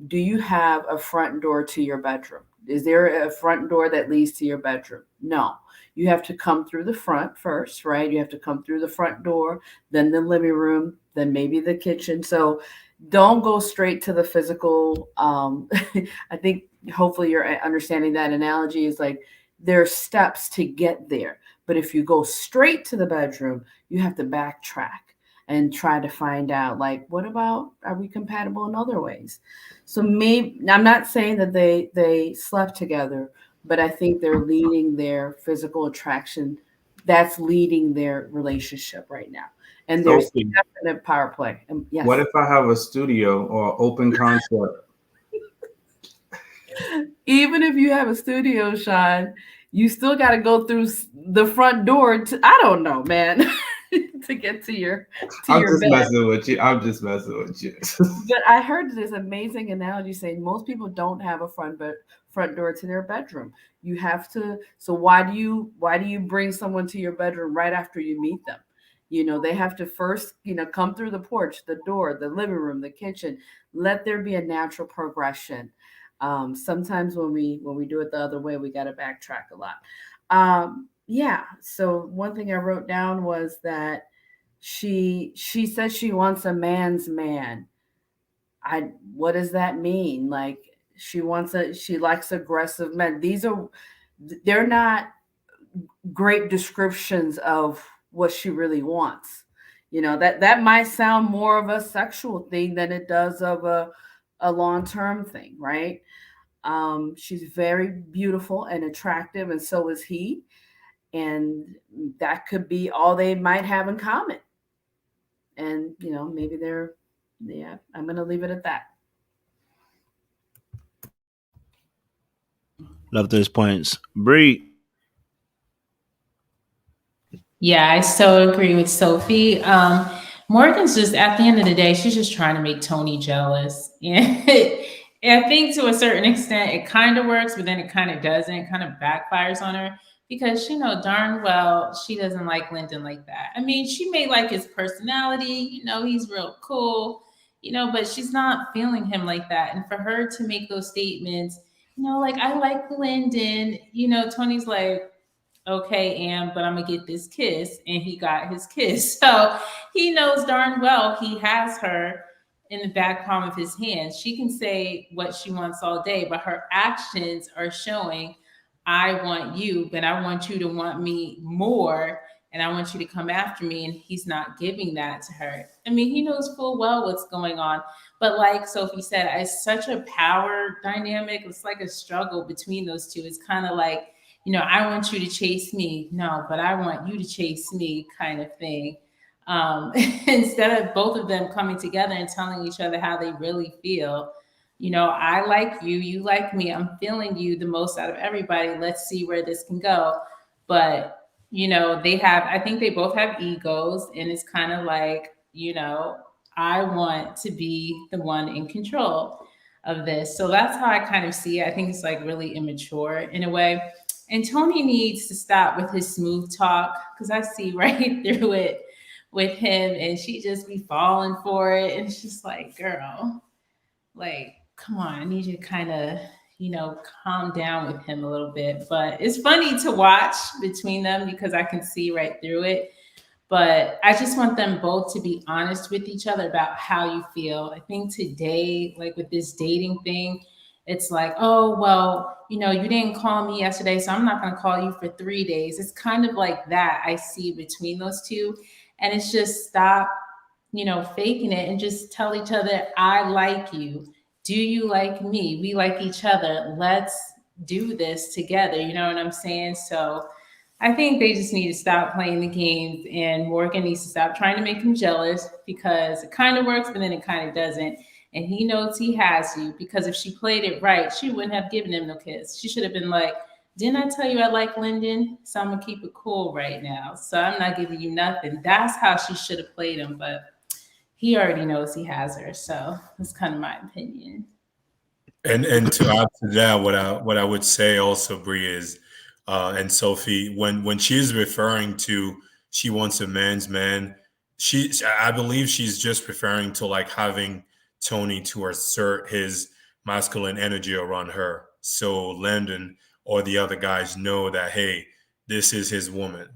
do you have a front door to your bedroom? Is there a front door that leads to your bedroom? No. You have to come through the front first, right? You have to come through the front door, then the living room, then maybe the kitchen. So don't go straight to the physical. I think hopefully you're understanding that analogy is like there are steps to get there. But if you go straight to the bedroom, you have to backtrack and try to find out, like, what about, are we compatible in other ways? So maybe, I'm not saying that they slept together, but I think they're leading their physical attraction. That's leading their relationship right now. And there's definite power play. Yes. What if I have a studio or open concept? Even if you have a studio, Sean, you still got to go through the front door to, I don't know, man, to get to your I'm your just bed. messing with you. I'm just messing with you. But I heard this amazing analogy saying most people don't have a front door to their bedroom. You have to. So why do you bring someone to your bedroom right after you meet them? You know, they have to first, come through the porch, the door, the living room, the kitchen. Let there be a natural progression. Sometimes when we do it the other way, we got to backtrack a lot. Yeah. So one thing I wrote down was that she says she wants a man's man. What does that mean? Like she likes aggressive men. They're not great descriptions of what she really wants. That might sound more of a sexual thing than it does of a long-term thing, right? She's very beautiful and attractive, and so is he. And that could be all they might have in common. And, maybe I'm going to leave it at that. Love those points. Bree. Yeah, I so agree with Sophie. Morgan's just, at the end of the day, she's just trying to make Tony jealous. And I think to a certain extent, it kind of works, but then it kind of doesn't, kind of backfires on her. because she know darn well she doesn't like Lyndon like that. I mean, she may like his personality, he's real cool, but she's not feeling him like that. And for her to make those statements, like, I like Lyndon, Tony's like, okay, Am, but I'm gonna get this kiss. And he got his kiss. So he knows darn well he has her in the back palm of his hand. She can say what she wants all day, but her actions are showing, I want you, but I want you to want me more. And I want you to come after me. And he's not giving that to her. I mean, he knows full well what's going on. But like Sophie said, it's such a power dynamic. It's like a struggle between those two. It's kind of like, I want you to chase me. No, but I want you to chase me kind of thing. Instead of both of them coming together and telling each other how they really feel. I like you, you like me. I'm feeling you the most out of everybody. Let's see where this can go. But, I think they both have egos, and it's kind of like, I want to be the one in control of this. So that's how I kind of see it. I think it's like really immature in a way. And Tony needs to stop with his smooth talk, because I see right through it with him, and she just be falling for it. And it's just like, girl, like, come on, I need you to kind of, calm down with him a little bit. But it's funny to watch between them because I can see right through it. But I just want them both to be honest with each other about how you feel. I think today, like with this dating thing, it's like, oh, well, you didn't call me yesterday, so I'm not going to call you for 3 days. It's kind of like that I see between those two. And it's just stop, faking it and just tell each other, I like you. Do you like me? We like each other. Let's do this together. You know what I'm saying? So I think they just need to stop playing the games, and Morgan needs to stop trying to make him jealous, because it kind of works, but then it kind of doesn't. And he knows he has you, because if she played it right, she wouldn't have given him no kiss. She should have been like, didn't I tell you I like Lyndon? So I'm going to keep it cool right now. So I'm not giving you nothing. That's how she should have played him. But he already knows he has her. So that's kind of my opinion. And to add to that, what I would say also, Bree, is and Sophie, when she's referring to she wants a man's man, I believe she's just referring to like having Tony to assert his masculine energy around her, so Landon or the other guys know that, hey, this is his woman.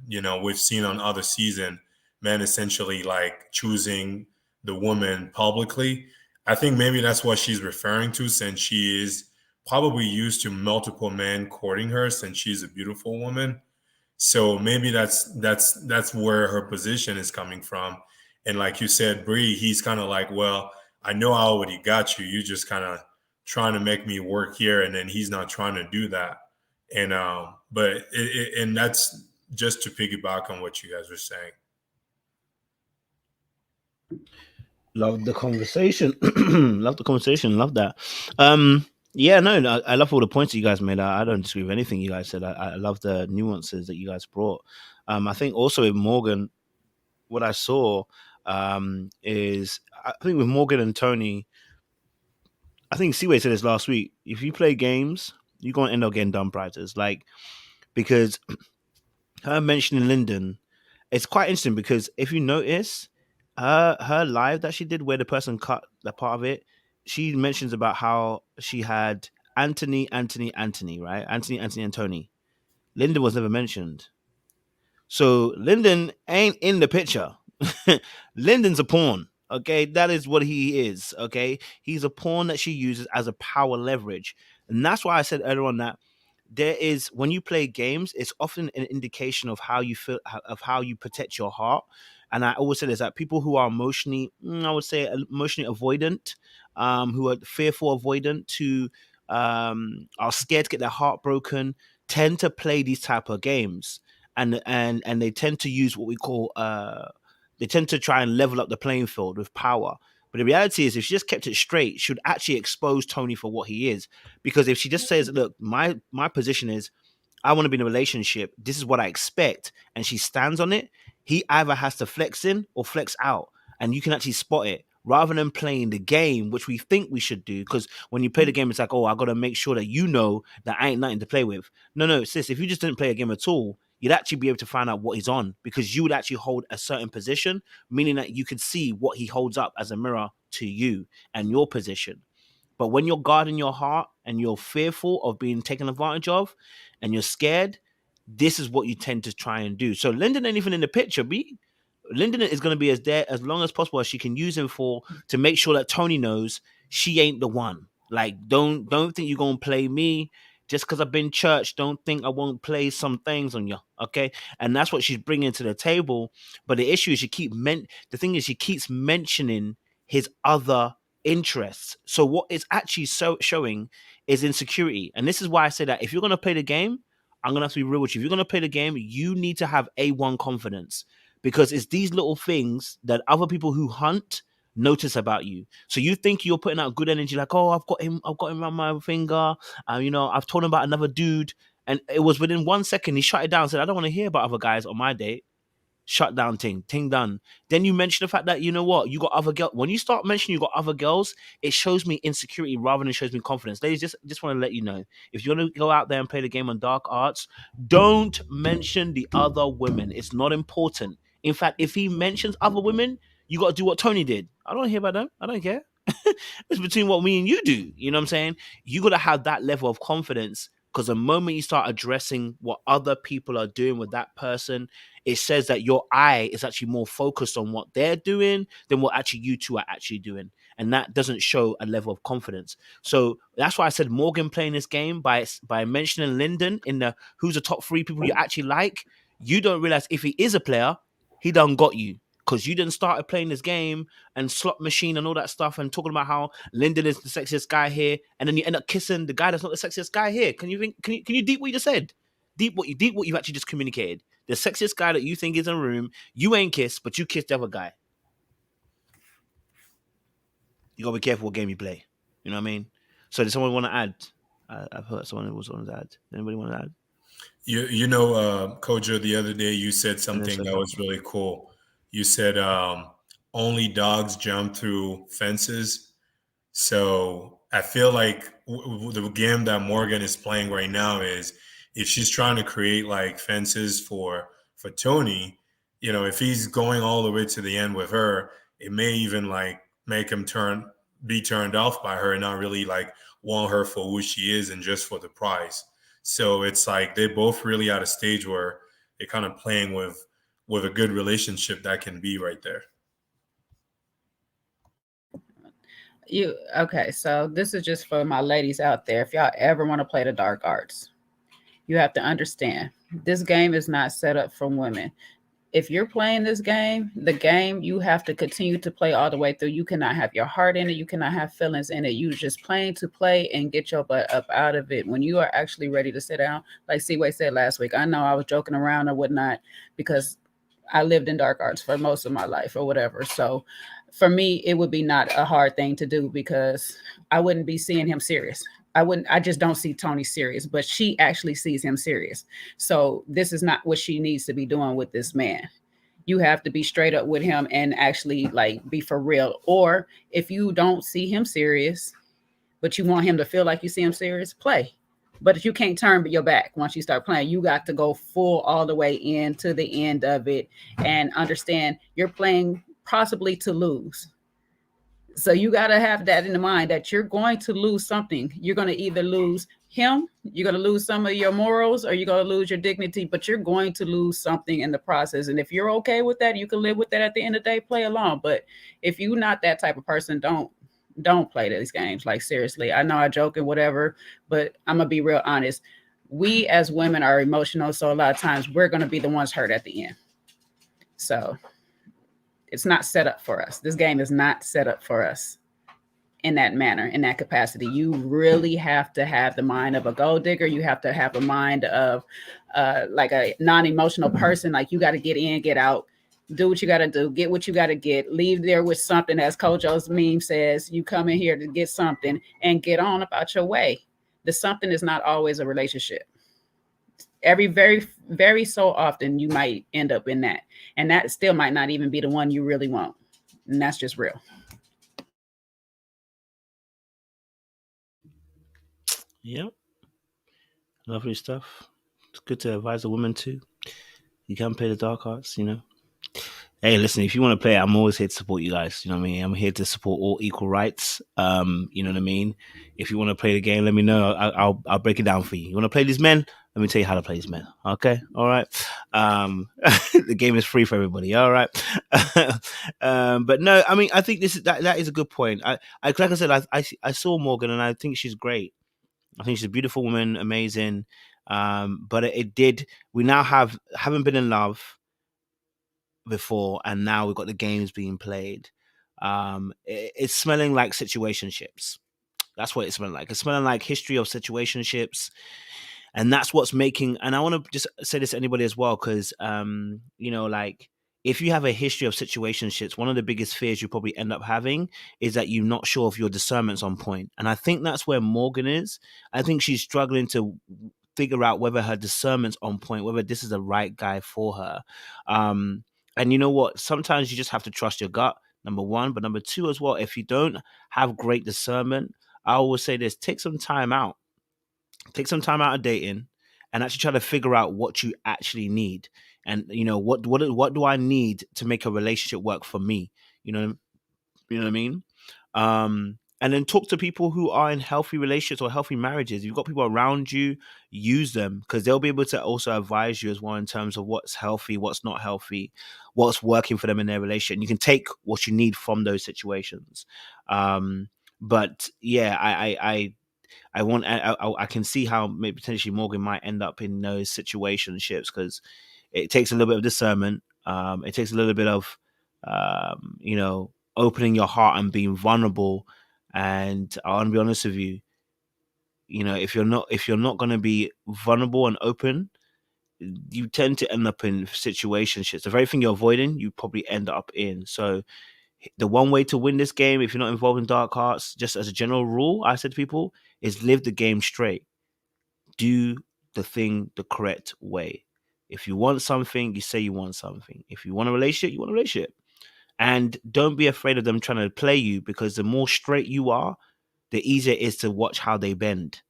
We've seen on other season men essentially like choosing the woman publicly. I think maybe that's what she's referring to, since she is probably used to multiple men courting her, since she's a beautiful woman. So maybe that's where her position is coming from. And like you said, Bree, he's kind of like, well, I know I already got you. You just kind of trying to make me work here, and then he's not trying to do that. And and that's just to piggyback on what you guys were saying. Love the conversation. Love the conversation. Love that. Yeah, no, I love all the points that you guys made. I don't disagree with anything you guys said. I love the nuances that you guys brought. I think also with Morgan, what I saw is, I think with Morgan and Tony, I think Seaway said this last week, if you play games, you're going to end up getting dumb prizes. Like, because her mentioning Lyndon, it's quite interesting, because if you notice, her live that she did where the person cut the part of it, she mentions about how she had Anthony, right? Anthony, and Tony. Lyndon was never mentioned. So Lyndon ain't in the picture. Lyndon's a pawn. Okay, that is what he is. Okay, he's a pawn that she uses as a power leverage. And that's why I said earlier on that there is, when you play games, it's often an indication of how you feel, of how you protect your heart. And I always say this, that people who are emotionally, I would say emotionally avoidant, who are fearful avoidant, who are scared to get their heart broken, tend to play these type of games. And they tend to use what we call, they tend to try and level up the playing field with power. But the reality is, if she just kept it straight, she would actually expose Tony for what he is. Because if she just says, look, my position is, I want to be in a relationship, this is what I expect, and she stands on it, he either has to flex in or flex out. And you can actually spot it rather than playing the game, which we think we should do. Because when you play the game, it's like, oh, I got to make sure that you know that I ain't nothing to play with. No, sis, if you just didn't play a game at all, you'd actually be able to find out what he's on, because you would actually hold a certain position, meaning that you could see what he holds up as a mirror to you and your position. But when you're guarding your heart and you're fearful of being taken advantage of and you're scared, this is what you tend to try and do. So Lyndon ain't even in the picture. Lyndon is going to be as there as long as possible as she can use him for, to make sure that Tony knows she ain't the one. Like, don't think you're going to play me just because I've been church. Don't think I won't play some things on you, okay? And that's what she's bringing to the table. But the issue is the thing is she keeps mentioning his other interests. So what it's actually showing is insecurity. And this is why I say that if you're going to play the game, I'm going to have to be real with you. If you're going to play the game, you need to have A1 confidence, because it's these little things that other people who hunt notice about you. So you think you're putting out good energy, like, oh, I've got him around my finger. I've told him about another dude. And it was within 1 second, he shut it down and said, I don't want to hear about other guys on my date. Shut down, ting done. Then you mention the fact that, you know what, you got other girls. When you start mentioning you got other girls, it shows me insecurity rather than shows me confidence. Ladies, just want to let you know, if you want to go out there and play the game on dark arts, don't mention the other women. It's not important. In fact, if he mentions other women, you got to do what Tony did. I don't hear about them. I don't care. It's between what me and you do. You know what I'm saying? You got to have that level of confidence, because the moment you start addressing what other people are doing with that person, it says that your eye is actually more focused on what they're doing than what actually you two are actually doing. And that doesn't show a level of confidence. So that's why I said Morgan playing this game by mentioning Lyndon in the who's the top 3 people you actually like. You don't realize if he is a player, he done got you. Because you didn't start playing this game and slot machine and all that stuff and talking about how Lyndon is the sexiest guy here, and then you end up kissing the guy that's not the sexiest guy here. Can you deep what you just said? Deep what you actually just communicated. The sexiest guy that you think is in a room, you ain't kissed, but you kissed the other guy. You gotta be careful what game you play. You know what I mean? So does someone want to add? I've heard someone who was on to add. Anybody want to add? Kojo, the other day you said something that was really cool. You said only dogs jump through fences. So I feel like the game that Morgan is playing right now is, if she's trying to create like fences for Tony, if he's going all the way to the end with her, it may even like make him be turned off by her and not really like want her for who she is and just for the prize. So it's like they're both really at a stage where they're kind of playing with a good relationship that can be right there. Okay, so this is just for my ladies out there. If y'all ever want to play the dark arts, you have to understand this game is not set up for women. If you're playing this game, you have to continue to play all the way through. You cannot have your heart in it. You cannot have feelings in it. You're just playing to play and get your butt up out of it. When you are actually ready to sit down, like C-Way said last week, I know I was joking around or whatnot because I lived in dark arts for most of my life or whatever. So for me, it would be not a hard thing to do because I wouldn't be seeing him serious. I just don't see Tony serious, but she actually sees him serious. So this is not what she needs to be doing with this man. You have to be straight up with him and actually like be for real. Or if you don't see him serious, but you want him to feel like you see him serious, play. But if you can't turn your back once you start playing, you got to go full all the way into the end of it and understand you're playing possibly to lose. So you got to have that in the mind that you're going to lose something. You're going to either lose him, you're going to lose some of your morals, or you're going to lose your dignity, but you're going to lose something in the process. And if you're okay with that, you can live with that at the end of the day, play along. But if you're not that type of person, don't play these games. Like, seriously, I know I joke and whatever, but I'm going to be real honest. We as women are emotional. So a lot of times we're going to be the ones hurt at the end. So it's not set up for us. This game is not set up for us in that manner, in that capacity. You really have to have the mind of a gold digger. You have to have a mind of like a non-emotional person. Like, you got to get in, get out, do what you got to do, get what you got to get, leave there with something. As Kojo's meme says, you come in here to get something and get on about your way. The something is not always a relationship. Very, very so often you might end up in that. And that still might not even be the one you really want. And that's just real. Yep. Lovely stuff. It's good to advise a woman too. You can play the dark arts, you know. Hey, listen, if you want to play, I'm always here to support you guys. You know what I mean? I'm here to support all equal rights. You know what I mean? If you want to play the game, let me know. I'll break it down for you. You want to play these men? Let me tell you how to play these men. Okay? All right. The game is free for everybody. All right. But no, I mean, I think that is a good point. I like I said, I saw Morgan and I think she's great. I think she's a beautiful woman, amazing. But we now haven't been in love before, and now we've got the games being played. It's smelling like situationships. That's what it's smelling like. It's smelling like history of situationships, and that's what's making. And I want to just say this to anybody as well, because like if you have a history of situationships, one of the biggest fears you probably end up having is that you're not sure if your discernment's on point. And I think that's where Morgan is. I think she's struggling to figure out whether her discernment's on point, whether this is the right guy for her. And you know what? Sometimes you just have to trust your gut, number one. But number two as well, if you don't have great discernment, I always say this, take some time out. Take some time out of dating and actually try to figure out what you actually need. And, what do I need to make a relationship work for me? You know what I mean? And then talk to people who are in healthy relationships or healthy marriages. You've got people around you, use them, because they'll be able to also advise you as well in terms of what's healthy, what's not healthy, what's working for them in their relationship. You can take what you need from those situations. But yeah, I can see how maybe potentially Morgan might end up in those situationships, because it takes a little bit of discernment. It takes a little bit of, opening your heart and being vulnerable. And I want to be honest with you, if you're not going to be vulnerable and open, you tend to end up in situationships. The very thing you're avoiding, you probably end up in. So the one way to win this game, if you're not involved in dark arts, just as a general rule, I said to people, is live the game straight. Do the thing the correct way. If you want something, you say you want something. If you want a relationship, you want a relationship. And don't be afraid of them trying to play you, because the more straight you are, the easier it is to watch how they bend,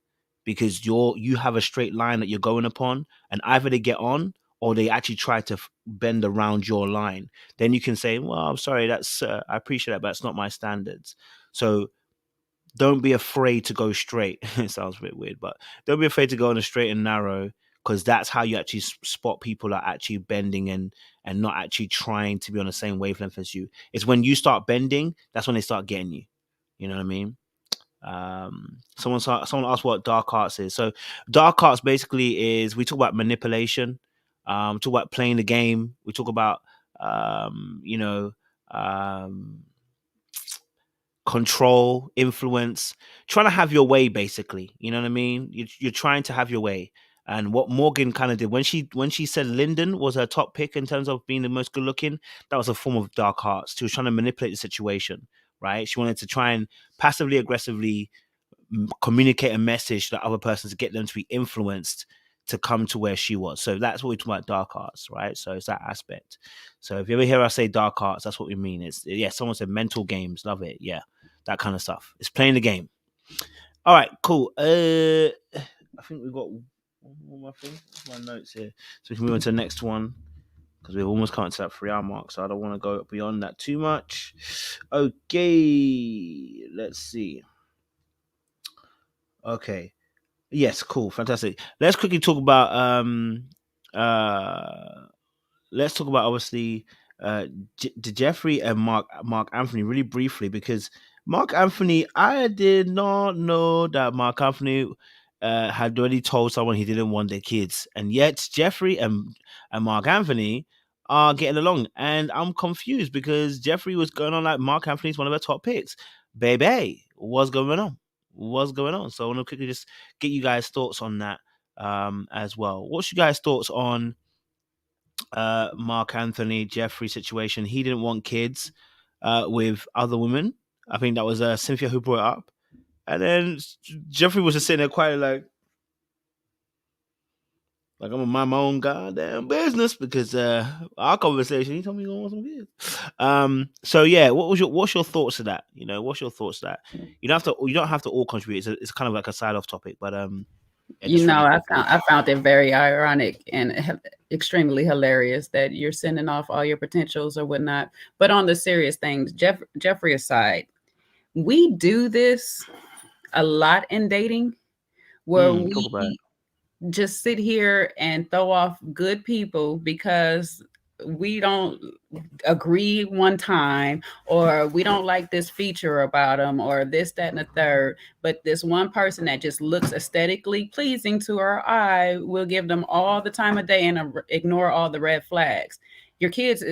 because you have a straight line that you're going upon, and either they get on or they actually try to bend around your line. Then you can say, well, I'm sorry, that's I appreciate that, but that's not my standards. So don't be afraid to go straight. It sounds a bit weird, but don't be afraid to go on a straight and narrow, because that's how you actually spot people are actually bending and not actually trying to be on the same wavelength as you. It's when you start bending, that's when they start getting you. You know what I mean? Someone asked what dark arts is. So dark arts basically is, we talk about manipulation, talk about playing the game, we talk about control, influence, trying to have your way, basically. You know what I mean? You're trying to have your way. And what Morgan kind of did when she said Lyndon was her top pick in terms of being the most good looking, that was a form of dark arts. She was trying to manipulate the situation, right? She wanted to try and passively aggressively communicate a message to the other person to get them to be influenced to come to where she was. So that's what we talk about dark arts, right? So it's that aspect. So if you ever hear us say dark arts, that's what we mean. It's, someone said mental games, love it. Yeah, that kind of stuff. It's playing the game. All right, cool. I think we've got one more thing. My notes here, so we can move on to the next one, because we've almost come to that 3-hour mark, so I don't want to go beyond that too much. Okay, let's see. Okay. Yes, cool, fantastic. Let's quickly talk about obviously Jefferi and Mark Anthony really briefly, because Mark Anthony, I did not know that Mark Anthony had already told someone he didn't want their kids, and yet Jefferi and Mark Anthony are getting along, and I'm confused because Jefferi was going on like Mark Anthony's one of her top picks. Baby, what's going on? So I want to quickly just get you guys' thoughts on that as well. What's you guys' thoughts on Mark Anthony, Jefferi situation? He didn't want kids with other women. I think that was Cynthia who brought it up. And then Jefferi was just sitting there quietly like, Like I'm gonna mind my own goddamn business because our conversation, he told me he gonna want some kids. So yeah, what's your thoughts to that? You know, what's your thoughts to that? You don't have to all contribute. It's kind of like a side off topic, but you know, I found it very ironic and extremely hilarious that you're sending off all your potentials or whatnot. But on the serious things, Jefferi aside, we do this a lot in dating, where we just sit here and throw off good people because we don't agree one time, or we don't like this feature about them, or this, that, and the third. But this one person that just looks aesthetically pleasing to our eye, we'll give them all the time of day and ignore all the red flags. Your kids,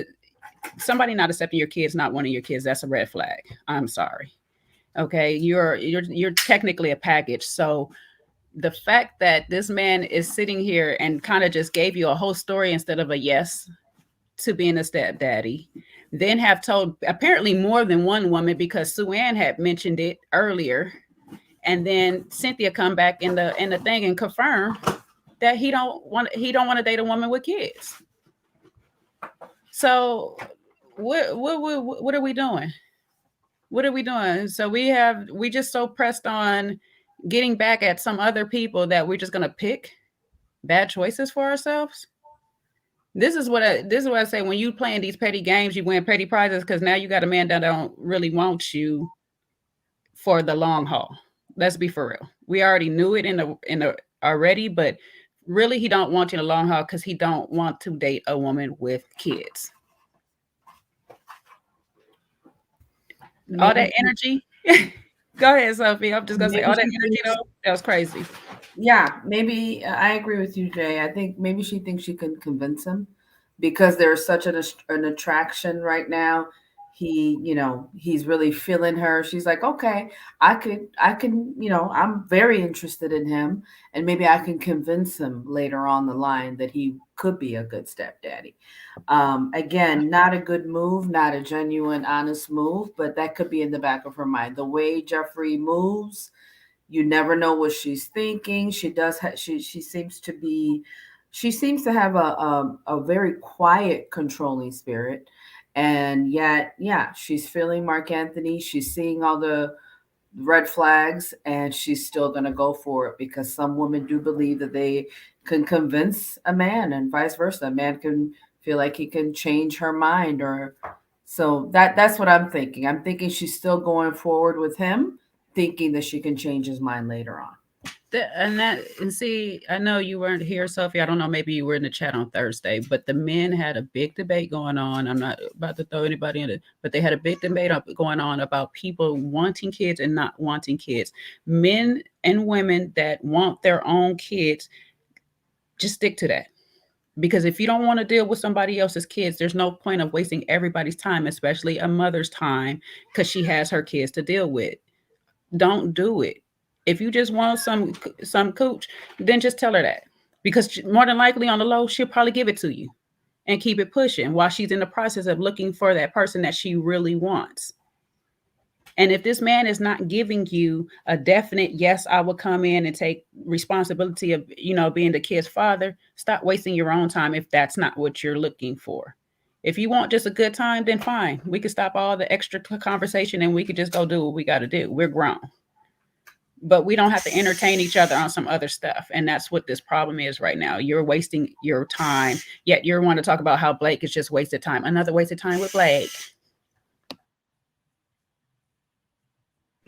somebody not accepting your kids, not one of your kids, that's a red flag. I'm sorry. Okay, you're technically a package. So the fact that this man is sitting here and kind of just gave you a whole story instead of a yes to being a stepdaddy, then have told apparently more than one woman, because Sue Ann had mentioned it earlier, and then Cynthia come back in the thing and confirm that he don't want to date a woman with kids. So what are we doing? What are we doing? So we just so pressed on getting back at some other people that we're just gonna pick bad choices for ourselves. This is what I say, when you playing these petty games, you win petty prizes, because now you got a man that don't really want you for the long haul. Let's be for real. We already knew it in the already, but really he don't want you in the long haul because he don't want to date a woman with kids. All that energy. Go ahead, Sophie. I'm just gonna say all that energy though, that was crazy. Yeah, maybe I agree with you, Jay. I think maybe she thinks she can convince him because there's such an attraction right now. He's really feeling her. She's like, okay, I can, I'm very interested in him, and maybe I can convince him later on the line that he could be a good stepdaddy. Again, not a good move, not a genuine, honest move, but that could be in the back of her mind. The way Jefferi moves, you never know what she's thinking. She does. She seems to have a very quiet, controlling spirit, and yet, yeah, she's feeling Mark Anthony. She's seeing all the red flags, and she's still going to go for it because some women do believe that they can convince a man, and vice versa. A man can feel like he can change her mind, or so that's what I'm thinking. I'm thinking she's still going forward with him, thinking that she can change his mind later on. And see, I know you weren't here, Sophie. I don't know, maybe you were in the chat on Thursday, but the men had a big debate going on. I'm not about to throw anybody in it, but they had a big debate going on about people wanting kids and not wanting kids. Men and women that want their own kids, just stick to that. Because if you don't want to deal with somebody else's kids, there's no point of wasting everybody's time, especially a mother's time, because she has her kids to deal with. Don't do it. If you just want some cooch, then just tell her that, because more than likely on the low, she'll probably give it to you and keep it pushing while she's in the process of looking for that person that she really wants. And if this man is not giving you a definite, yes, I will come in and take responsibility of, being the kid's father, stop wasting your own time if that's not what you're looking for. If you want just a good time, then fine. We could stop all the extra conversation and we could just go do what we got to do. We're grown. But we don't have to entertain each other on some other stuff. And that's what this problem is right now. You're wasting your time, yet you want to talk about how Blake is just wasted time. Another wasted time with Blake.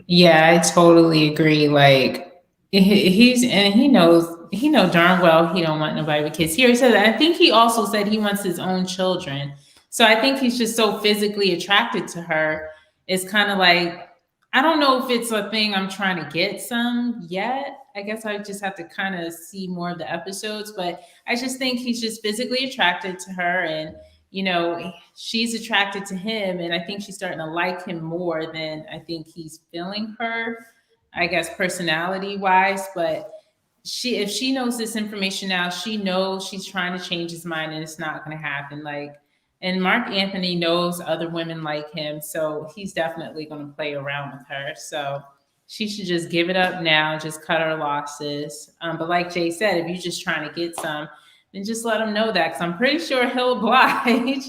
Yeah, I totally agree. Like he knows darn well he don't want nobody with kids. Here says, I think he also said he wants his own children. So I think he's just so physically attracted to her. It's kind of like, I don't know if it's a thing I'm trying to get some yet. I guess I just have to kind of see more of the episodes, but I just think he's just physically attracted to her, and she's attracted to him, and I think she's starting to like him more than I think he's feeling her, I guess, personality wise. But if she knows this information now, she knows she's trying to change his mind and it's not going to happen. And Mark Anthony knows other women like him, so he's definitely going to play around with her. So she should just give it up now, just cut her losses. But like Jay said, if you're just trying to get some, then just let him know that, because I'm pretty sure he'll oblige,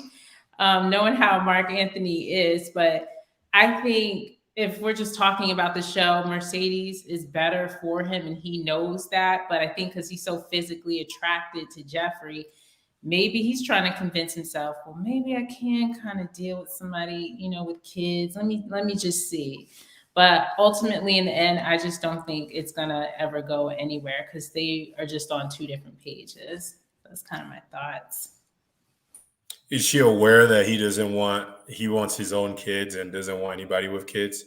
knowing how Mark Anthony is. But I think if we're just talking about the show, Mercedes is better for him, and he knows that. But I think because he's so physically attracted to Jefferi, maybe he's trying to convince himself, well, maybe I can kind of deal with somebody, with kids. Let me just see. But ultimately, in the end, I just don't think it's gonna ever go anywhere, because they are just on two different pages. That's kind of my thoughts. Is she aware that he wants his own kids and doesn't want anybody with kids?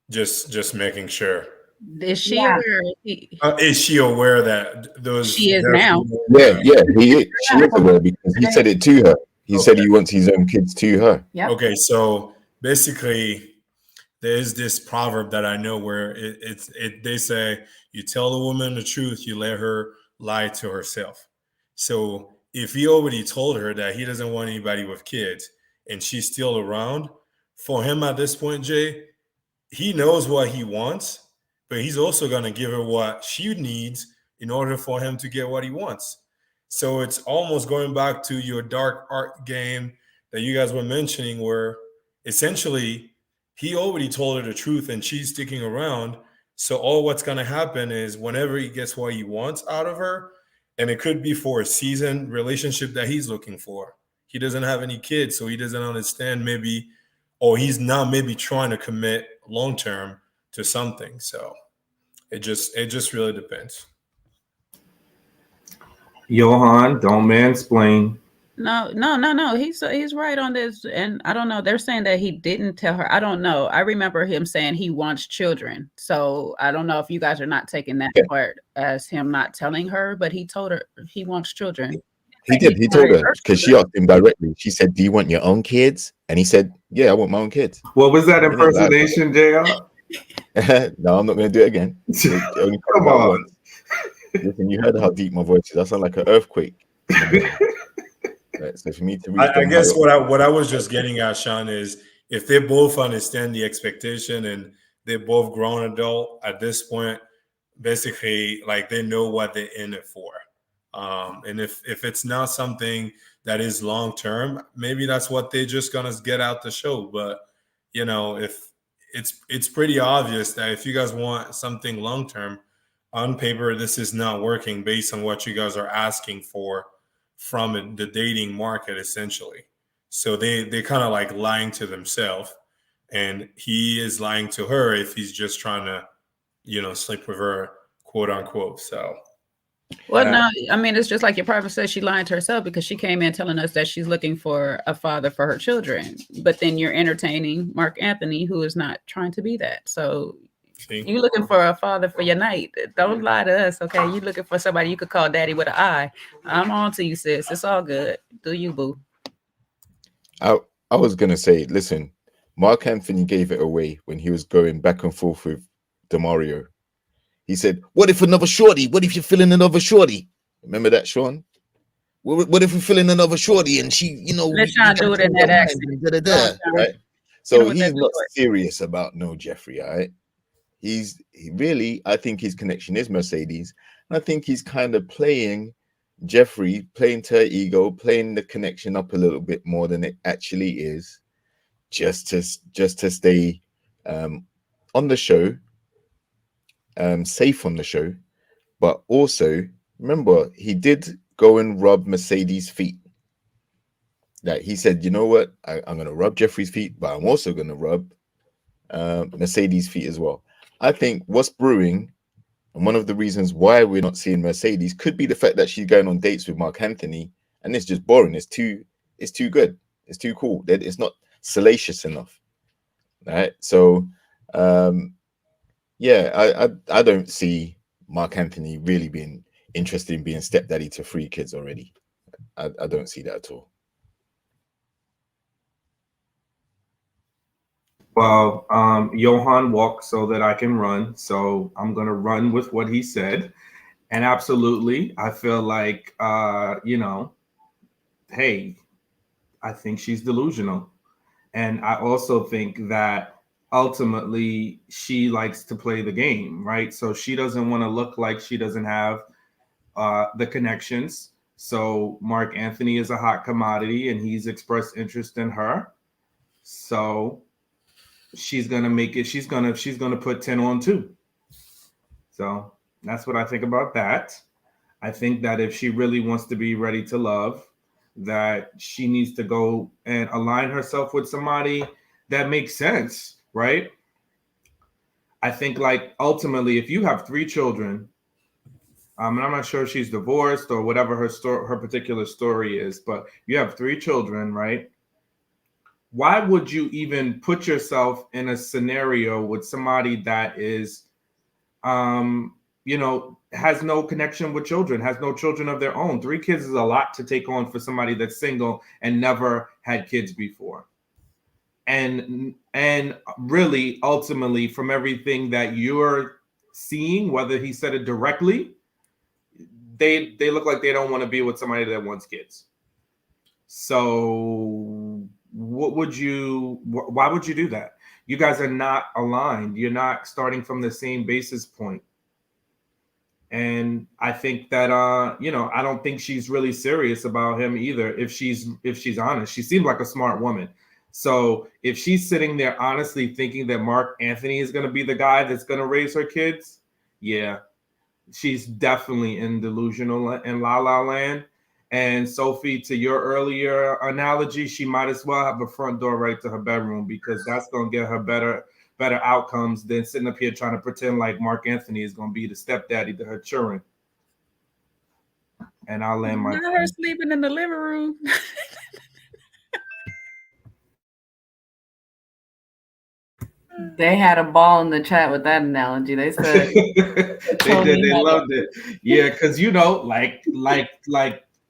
Just making sure. Is she aware? Is she aware that those? She is now. Yeah, she is aware, because he said it to her. He said he wants his own kids to her. Yep. Okay, so basically, there's this proverb that I know where they say, you tell the woman the truth, you let her lie to herself. So if he already told her that he doesn't want anybody with kids and she's still around, for him at this point, Jay, he knows what he wants, but he's also going to give her what she needs in order for him to get what he wants. So it's almost going back to your dark art game that you guys were mentioning, where essentially he already told her the truth and she's sticking around. So all what's going to happen is whenever he gets what he wants out of her, and it could be for a seasoned relationship that he's looking for. He doesn't have any kids, so he doesn't understand maybe, or he's not maybe trying to commit long-term to something. So it just really depends. Johan, don't mansplain. No. He's right on this. And I don't know. They're saying that he didn't tell her. I don't know. I remember him saying he wants children. So I don't know if you guys are not taking that part as him not telling her, but he told her he wants children. He did. He told her, because she asked him directly. She said, do you want your own kids? And he said, yeah, I want my own kids. What was that impersonation, JR? No, I'm not going to do it again. Come on. Listen, you heard how deep my voice is. I sound like an earthquake. Right, so for me to reach I guess what I was just getting at, Sean, is if they both understand the expectation and they're both grown adult at this point, basically, like, they know what they're in it for. And if it's not something that is long term, maybe that's what they're just gonna get out the show. But if it's pretty obvious that if you guys want something long term, on paper, this is not working based on what you guys are asking for from the dating market, essentially. So they kind of like lying to themselves, and he is lying to her if he's just trying to, sleep with her, quote unquote. So. Well, no, I mean, it's just like your prophet says, she lied to herself, because she came in telling us that she's looking for a father for her children. But then you're entertaining Mark Anthony, who is not trying to be that. So you're looking for a father for your night. Don't lie to us, okay? You're looking for somebody you could call daddy with an I. I'm on to you, sis. It's all good. Do you, boo? I was going to say, listen, Mark Anthony gave it away when he was going back and forth with DeMario. He said, what if another shorty? What if you're feeling another shorty? Remember that, Sean? What if you're feeling another shorty and she, Let's not do it in that accent. Right? So he's not serious about no Jefferi, all right? He really, I think his connection is Mercedes. And I think he's kind of playing Jefferi, playing to her ego, playing the connection up a little bit more than it actually is, just to stay on the show, safe on the show. But also, remember, he did go and rub Mercedes' feet. Like, he said, you know what? I'm going to rub Jefferi's feet, but I'm also going to rub Mercedes' feet as well. I think what's brewing, and one of the reasons why we're not seeing Mercedes, could be the fact that she's going on dates with Mark Anthony, and it's just boring. It's too good. It's too cool. It's not salacious enough. Right? So, yeah, I don't see Mark Anthony really being interested in being stepdaddy to 3 kids already. I don't see that at all. Well, Johan walked so that I can run. So I'm going to run with what he said. And absolutely, I feel like, hey, I think she's delusional. And I also think that ultimately she likes to play the game, right? So she doesn't want to look like she doesn't have the connections. So Mark Anthony is a hot commodity, and he's expressed interest in her. So she's gonna make it. She's gonna put 10 on 2. So that's what I think about that. I think that if she really wants to be ready to love, that she needs to go and align herself with somebody that makes sense, right? I think, like, ultimately, if you have 3 children, and I'm not sure if she's divorced or whatever her particular story is, but you have 3 children, right? Why would you even put yourself in a scenario with somebody that is, has no connection with children, has no children of their own? 3 kids is a lot to take on for somebody that's single and never had kids before. And really, ultimately, from everything that you're seeing, whether he said it directly, they look like they don't want to be with somebody that wants kids. So why would you do that? You guys are not aligned. You're not starting from the same basis point. And I think that I don't think she's really serious about him either. If she's honest, she seems like a smart woman. So if she's sitting there honestly thinking that Mark Anthony is going to be the guy that's going to raise her kids, yeah, she's definitely in delusional and la la land. And Sophie, to your earlier analogy, she might as well have a front door right to her bedroom, because that's going to get her better outcomes than sitting up here trying to pretend like Mark Anthony is going to be the stepdaddy to her children. And I'll land my. Not her sleeping in the living room. They had a ball in the chat with that analogy. They said they did. They loved it. Yeah, because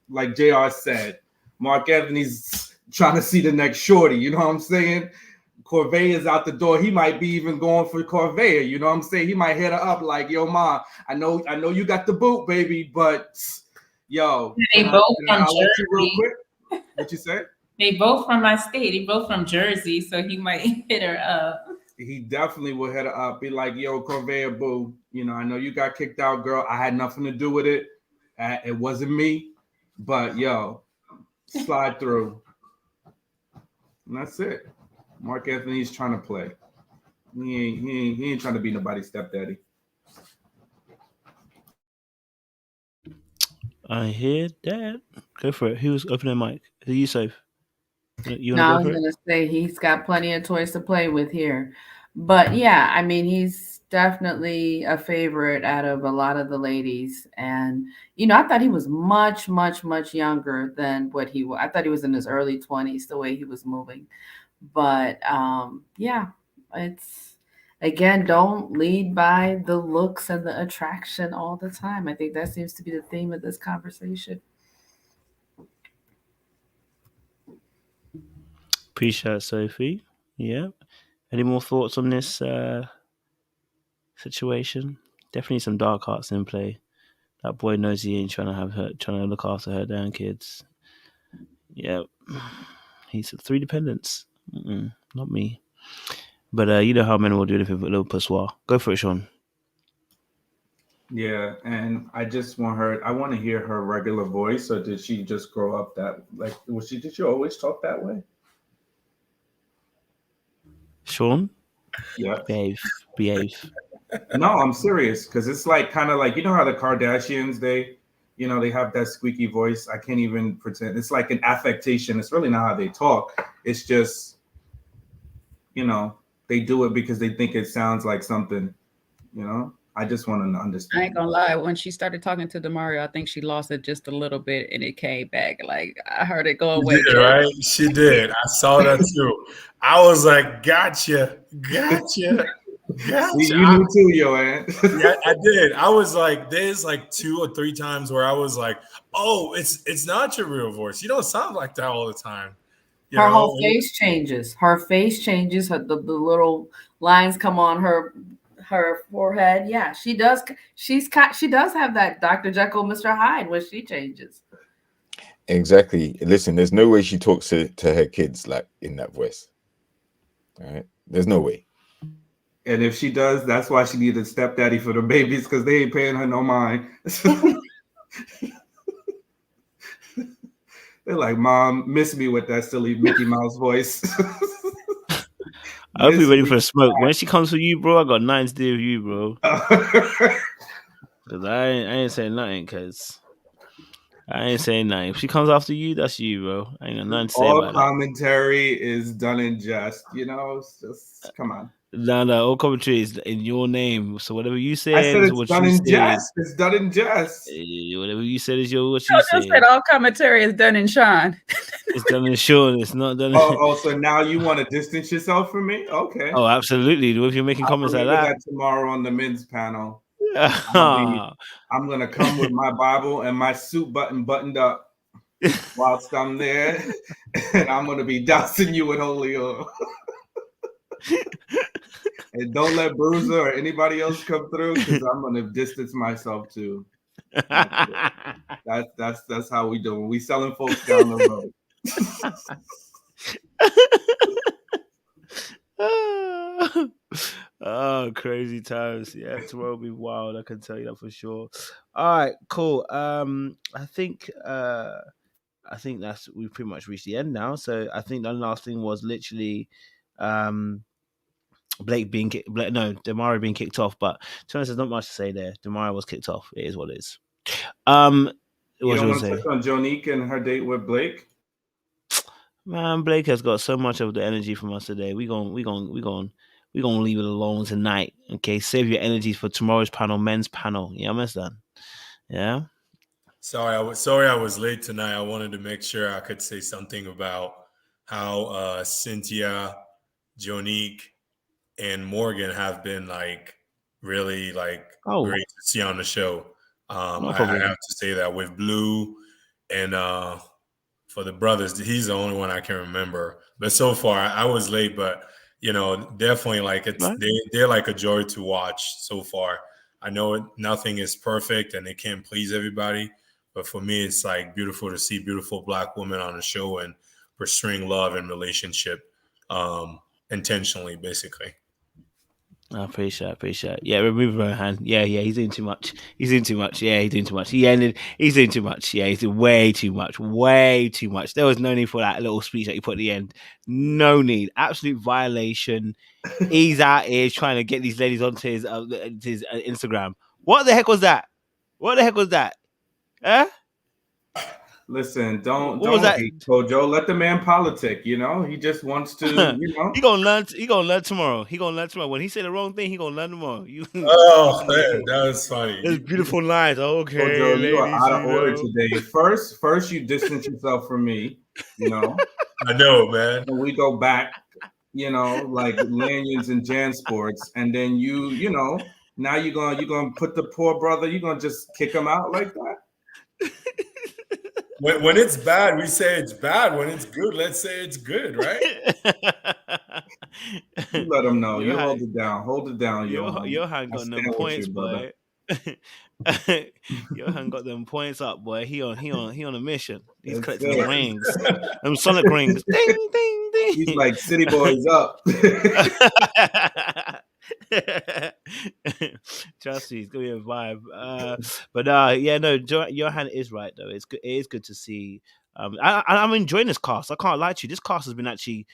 like JR said, Mark Anthony's trying to see the next shorty. You know what I'm saying? Corvée is out the door. He might be even going for Corvée. You know what I'm saying? He might hit her up like, "Yo, ma, I know you got the boot, baby, but yo, they both from Jersey. Jersey. Real quick." What you say? They both from my state. They both from Jersey, so he might hit her up. He definitely will hit her up. Be like, "Yo, Corvée, boo. I know you got kicked out, girl. I had nothing to do with it. It wasn't me, but yo, slide through." And that's it. Mark Anthony's trying to play. He ain't trying to be nobody's stepdaddy. I hear that. Go for it. Who's opening the mic? Are you safe? You no, I was going to say he's got plenty of toys to play with here. But yeah, I mean, he's definitely a favorite out of a lot of the ladies. And, I thought he was much, much, much younger than what he was. I thought he was in his early 20s, the way he was moving. But yeah, it's, again, don't lead by the looks and the attraction all the time. I think that seems to be the theme of this conversation. Appreciate it, Sophie. Yeah. Any more thoughts on this situation? Definitely some dark arts in play. That boy knows he ain't trying to look after her damn kids. Yeah. He's 3 dependents. Not me. But you know how men will do it with a little pissoir. Go for it, Sean. Yeah, and I just want her. I want to hear her regular voice, or did she just grow up that? Like, did she always talk that way? Sean? Yeah. Behave. No, I'm serious, because it's like kind of like, how the Kardashians, they have that squeaky voice. I can't even pretend. It's like an affectation. It's really not how they talk. It's just, they do it because they think it sounds like something, I just want to understand. I ain't gonna lie. When she started talking to DeMario, I think she lost it just a little bit, and it came back. Like, I heard it go away. She did, right? She did. I saw that too. I was like, gotcha. See, you knew too, yo, man. Yeah, I did. I was like, there's like 2 or 3 times where I was like, oh, it's not your real voice. You don't sound like that all the time. Her whole face changes. Her face changes. The little lines come on her forehead. Yeah, she does. She does have that Dr. Jekyll, Mr. Hyde when she changes. Exactly. Listen, there's no way she talks to her kids like in that voice. All right, there's no way. And if she does, that's why she needed a stepdaddy for the babies, because they ain't paying her no mind. They're like, Mom, miss me with that silly Mickey Mouse voice. I'll be ready for a smoke. When she comes for you, bro, I got nothing to do with you, bro. Because I ain't saying nothing, because I ain't saying nothing. If she comes after you, that's you, bro. I ain't got nothing to say All about that. commentary is done in jest, it's just, come on. No, all commentary is in your name. So whatever you say, I said is it's what done you in say. jest. It's done in jest. Whatever you said is what you Jojo say. said all commentary is done in Sean. It's done in Sean. It's not done. So now you want to distance yourself from me? Okay. Oh, absolutely. If you're making comments like that tomorrow on the men's panel. I'm gonna come with my Bible and my suit buttoned up whilst I'm there, and I'm gonna be dousing you with holy oil. And don't let Bruiser or anybody else come through, because I'm gonna distance myself too. That's how we do it. We selling folks down the road. Oh, crazy times. Yeah, tomorrow will be wild, I can tell you that for sure. All right, cool. I think we've pretty much reached the end now. So I think the last thing was literally Blake being DeMario being kicked off, but to be honest, there's not much to say there. DeMario was kicked off. It is what it is. You don't want to touch on Jonique and her date with Blake? Man, Blake has got so much of the energy from us today. We gonna leave it alone tonight. Okay, save your energies for tomorrow's panel, men's panel. You understand? Yeah. Sorry, I was late tonight. I wanted to make sure I could say something about how Cynthia, Jonique, and Morgan have been really great to see on the show. I have to say that with Blue and for the brothers, he's the only one I can remember. But so far, I was late, but definitely they're like a joy to watch so far. I know nothing is perfect and they can't please everybody, but for me, it's beautiful to see beautiful Black women on the show and pursuing love and relationship intentionally, basically. I appreciate it. Yeah, remove Rohan. Yeah, he's doing too much. Yeah, he's doing too much. He's doing too much. Yeah, he's doing way too much. There was no need for that little speech that you put at the end. No need. Absolute violation. He's out here trying to get these ladies onto his Instagram. What the heck was that? Huh? Listen, don't hate Kojo. Let the man politic. He just wants to. He gonna learn. He gonna learn tomorrow. When he said the wrong thing, he gonna learn tomorrow. That was funny. There's beautiful lines. Okay, Kojo, ladies, you are out of order today. First, you distance yourself from me. I know, man. And we go back. Like Lanyards and Jan Sports, and then now you're gonna put the poor brother. You're gonna just kick him out like that. When it's bad, we say it's bad. When it's good, let's say it's good, right? You let him know. You hold it down. Hold it down, Johan. Johan got them points, boy. Johan got them points up, boy. He on a mission. He's collecting the rings. Them Sonic rings. Ding, ding, ding. He's like City Boys up. Trust me, it's gonna be a vibe. Johan is right though. It is good to see. I'm enjoying this cast. I can't lie to you. This cast has been actually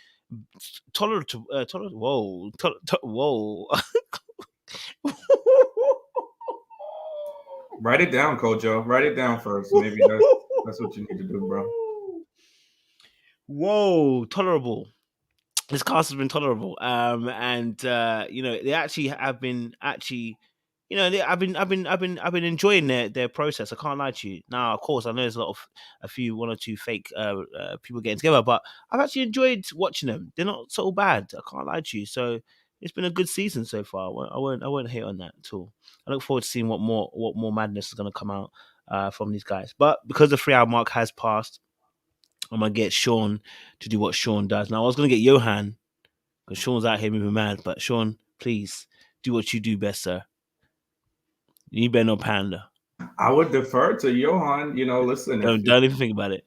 tolerant. Whoa. Write it down, Kojo. Write it down first. Maybe that's what you need to do, bro. Whoa, tolerable. This cast has been tolerable, they actually have been I've been enjoying their process. I can't lie to you. Now, of course, I know there's one or two fake people getting together, but I've actually enjoyed watching them. They're not so bad. I can't lie to you. So it's been a good season so far. I won't hate on that at all. I look forward to seeing what more madness is going to come out from these guys. But because the 3-hour mark has passed, I'm going to get Sean to do what Sean does. Now, I was going to get Johan, because Sean's out here moving mad. But Sean, please, do what you do best, sir. You better not pander. I would defer to Johan. Listen. Don't even think about it.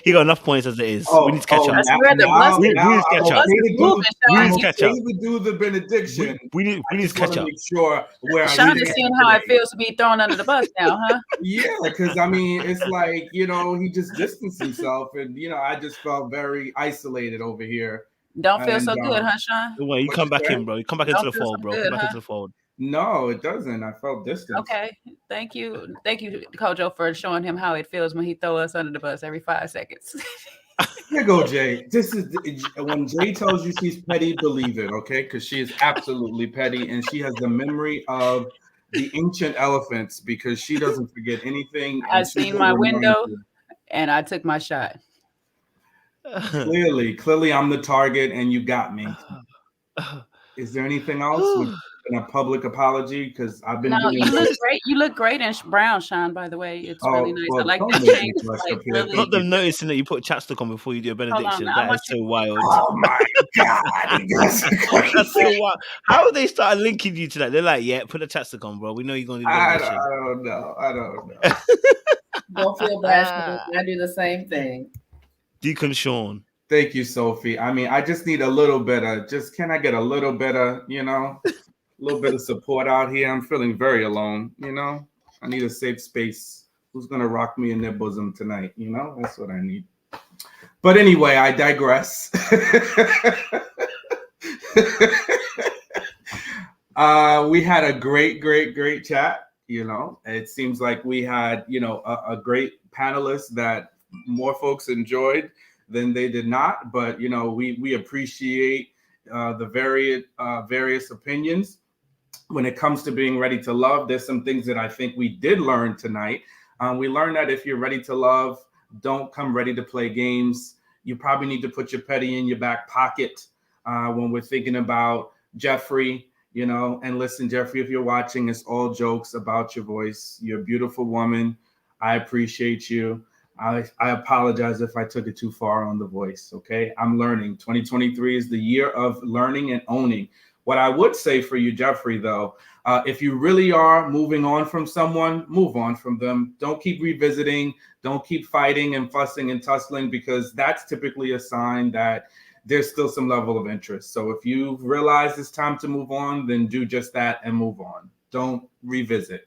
He got enough points as it is. We need to catch up. I swear the bus We need to catch up. is moving, We Sean. need to catch up. We do the benediction. We need to just catch want to up. make sure where I Sean is seeing how it feels to be thrown under the bus now, huh? Yeah, because I mean, it's like, you know, he just distanced himself, and you know, I just felt very isolated over here. Don't feel so good, huh, Sean? Don't worry, you come back in, bro. You come back into the fold, bro. Come back into the fold. No, it doesn't. I felt distant. Okay, thank you, Kojo, for showing him how it feels when he throw us under the bus every 5 seconds. Here you go, Jay. This is when Jay tells you she's petty, believe it, okay? Because she is absolutely petty, and she has the memory of the ancient elephants because she doesn't forget anything. I seen my window, and I took my shot. Clearly, I'm the target, and you got me. Is there anything else? A public apology because I've been doing you look this. great. You look great in brown, Sean. By the way, it's really nice. Well, I like don't that make change. me blush up here. Not them noticing that you put chapstick on before you do a benediction. I That is so wild. Oh my god, that's so wild. How they started linking you to that? They're like, yeah, put a chapstick on, bro. We know you're gonna do the benediction. I don't know. Don't feel bad. I do the same thing. Deacon Sean. Thank you, Sophie. I mean, I just need a little bit of can I get a little bit of, a little bit of support out here. I'm feeling very alone, I need a safe space. Who's gonna rock me in their bosom tonight? That's what I need. But anyway, I digress. We had a great chat. It seems like we had, a great panelist that more folks enjoyed than they did not. But, we appreciate the various opinions. When it comes to being ready to love, there's some things that I think we did learn tonight. We learned that if you're ready to love, don't come ready to play games. You probably need to put your petty in your back pocket when we're thinking about Jefferi, and listen, Jefferi, if you're watching, it's all jokes about your voice. You're a beautiful woman. I appreciate you. I apologize if I took it too far on the voice, okay? I'm learning. 2023 is the year of learning and owning. What I would say for you, Jefferi, though, if you really are moving on from someone, move on from them. Don't keep revisiting. Don't keep fighting and fussing and tussling, because that's typically a sign that there's still some level of interest. So if you realize it's time to move on, then do just that and move on. Don't revisit.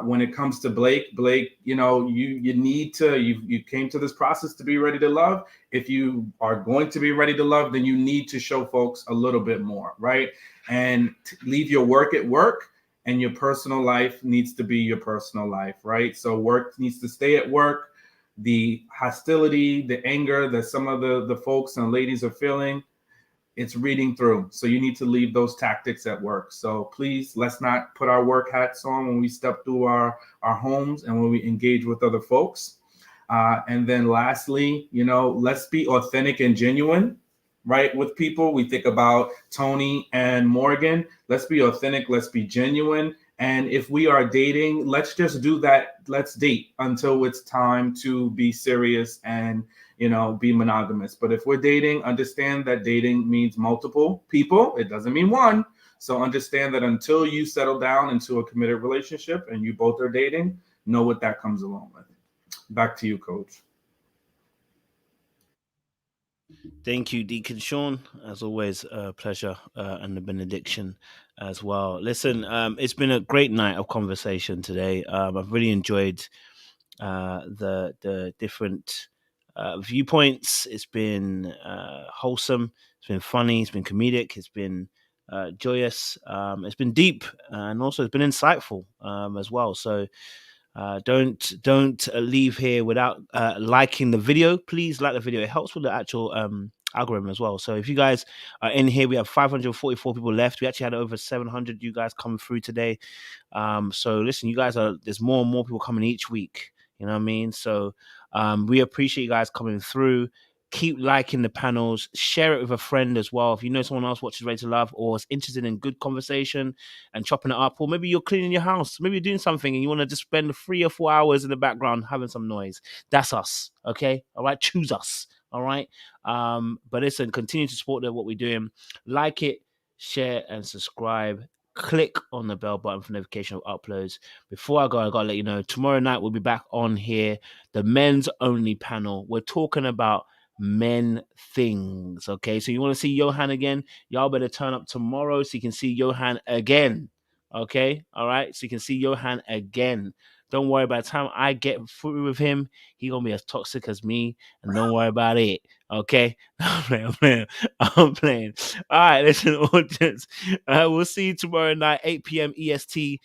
When it comes to Blake, you need to, you came to this process to be ready to love. If you are going to be ready to love, then you need to show folks a little bit more, right? And leave your work at work, and your personal life needs to be your personal life, right? So work needs to stay at work. The hostility, the anger that some of the folks and ladies are feeling, it's reading through. So you need to leave those tactics at work. So please, let's not put our work hats on when we step through our homes and when we engage with other folks. And then lastly, let's be authentic and genuine, right? With people, we think about Tony and Morgan. Let's be authentic. Let's be genuine. And if we are dating, let's just do that. Let's date until it's time to be serious and be monogamous. But if we're dating, understand that dating means multiple people. It doesn't mean one. So understand that until you settle down into a committed relationship and you both are dating, know what that comes along with. Back to you, Coach. Thank you, Deacon Sean. As always, a pleasure and the benediction as well. Listen, it's been a great night of conversation today. I've really enjoyed the different viewpoints. It's been wholesome. It's been funny. It's been comedic. It's been joyous. It's been deep, and also it's been insightful as well. So don't leave here without liking the video. Please like the video. It helps with the actual algorithm as well. So if you guys are in here, we have 544 people left. We actually had over 700 you guys coming through today. So listen, you guys there's more and more people coming each week. You know what I mean? So we appreciate you guys coming through. Keep liking the panels. Share it with a friend as well. If you know someone else watches Ready to Love or is interested in good conversation and chopping it up, or maybe you're cleaning your house, maybe you're doing something and you want to just spend 3 or 4 hours in the background having some noise. That's us. Okay? All right? Choose us. All right? But listen, continue to support what we're doing. Like it, share, and subscribe. click on the bell button for notification of uploads. Before I gotta let you know, tomorrow night we'll be back on here, the men's only panel. We're talking about men things. Okay, so you want to see Johan again? Y'all better turn up tomorrow so you can see Johan again. Okay, all right, so you can see Johan again. Don't worry, by the time I get through with him, he gonna be as toxic as me, and don't worry about it. Okay, I'm playing. All right, listen, audience. We'll see you tomorrow night, 8 p.m. EST.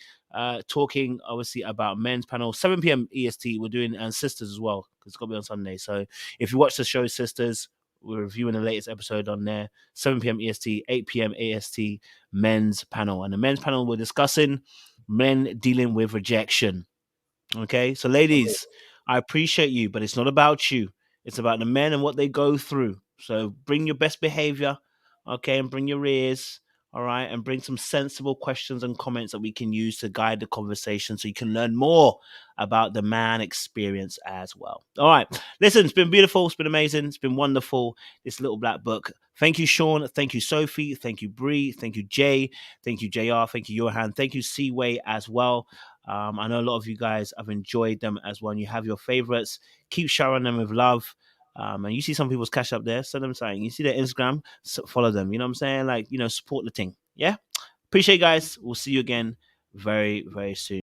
Talking obviously about men's panel. 7 p.m. EST. We're doing Sisters as well because it's gonna be on Sunday. So if you watch the show Sisters, we're reviewing the latest episode on there. 7 p.m. EST, 8 p.m. AST. Men's panel, and the men's panel we're discussing men dealing with rejection. Okay, so ladies, I appreciate you, but it's not about you. It's about the men and what they go through. So bring your best behavior, okay, and bring your ears, all right, and bring some sensible questions and comments that we can use to guide the conversation so you can learn more about the man experience as well. All right, listen, it's been beautiful. It's been amazing. It's been wonderful, this little black book. Thank you, Sean. Thank you, Sophie. Thank you, Bree. Thank you, Jay. Thank you, JR. Thank you, Johan. Thank you, Seaway as well. I know a lot of you guys have enjoyed them as well, and you have your favorites. Keep showering them with love. And you see some people's cash up there, send them something. You see their Instagram, follow them. You know what I'm saying? Like, support the thing. Yeah? Appreciate you guys. We'll see you again very, very soon.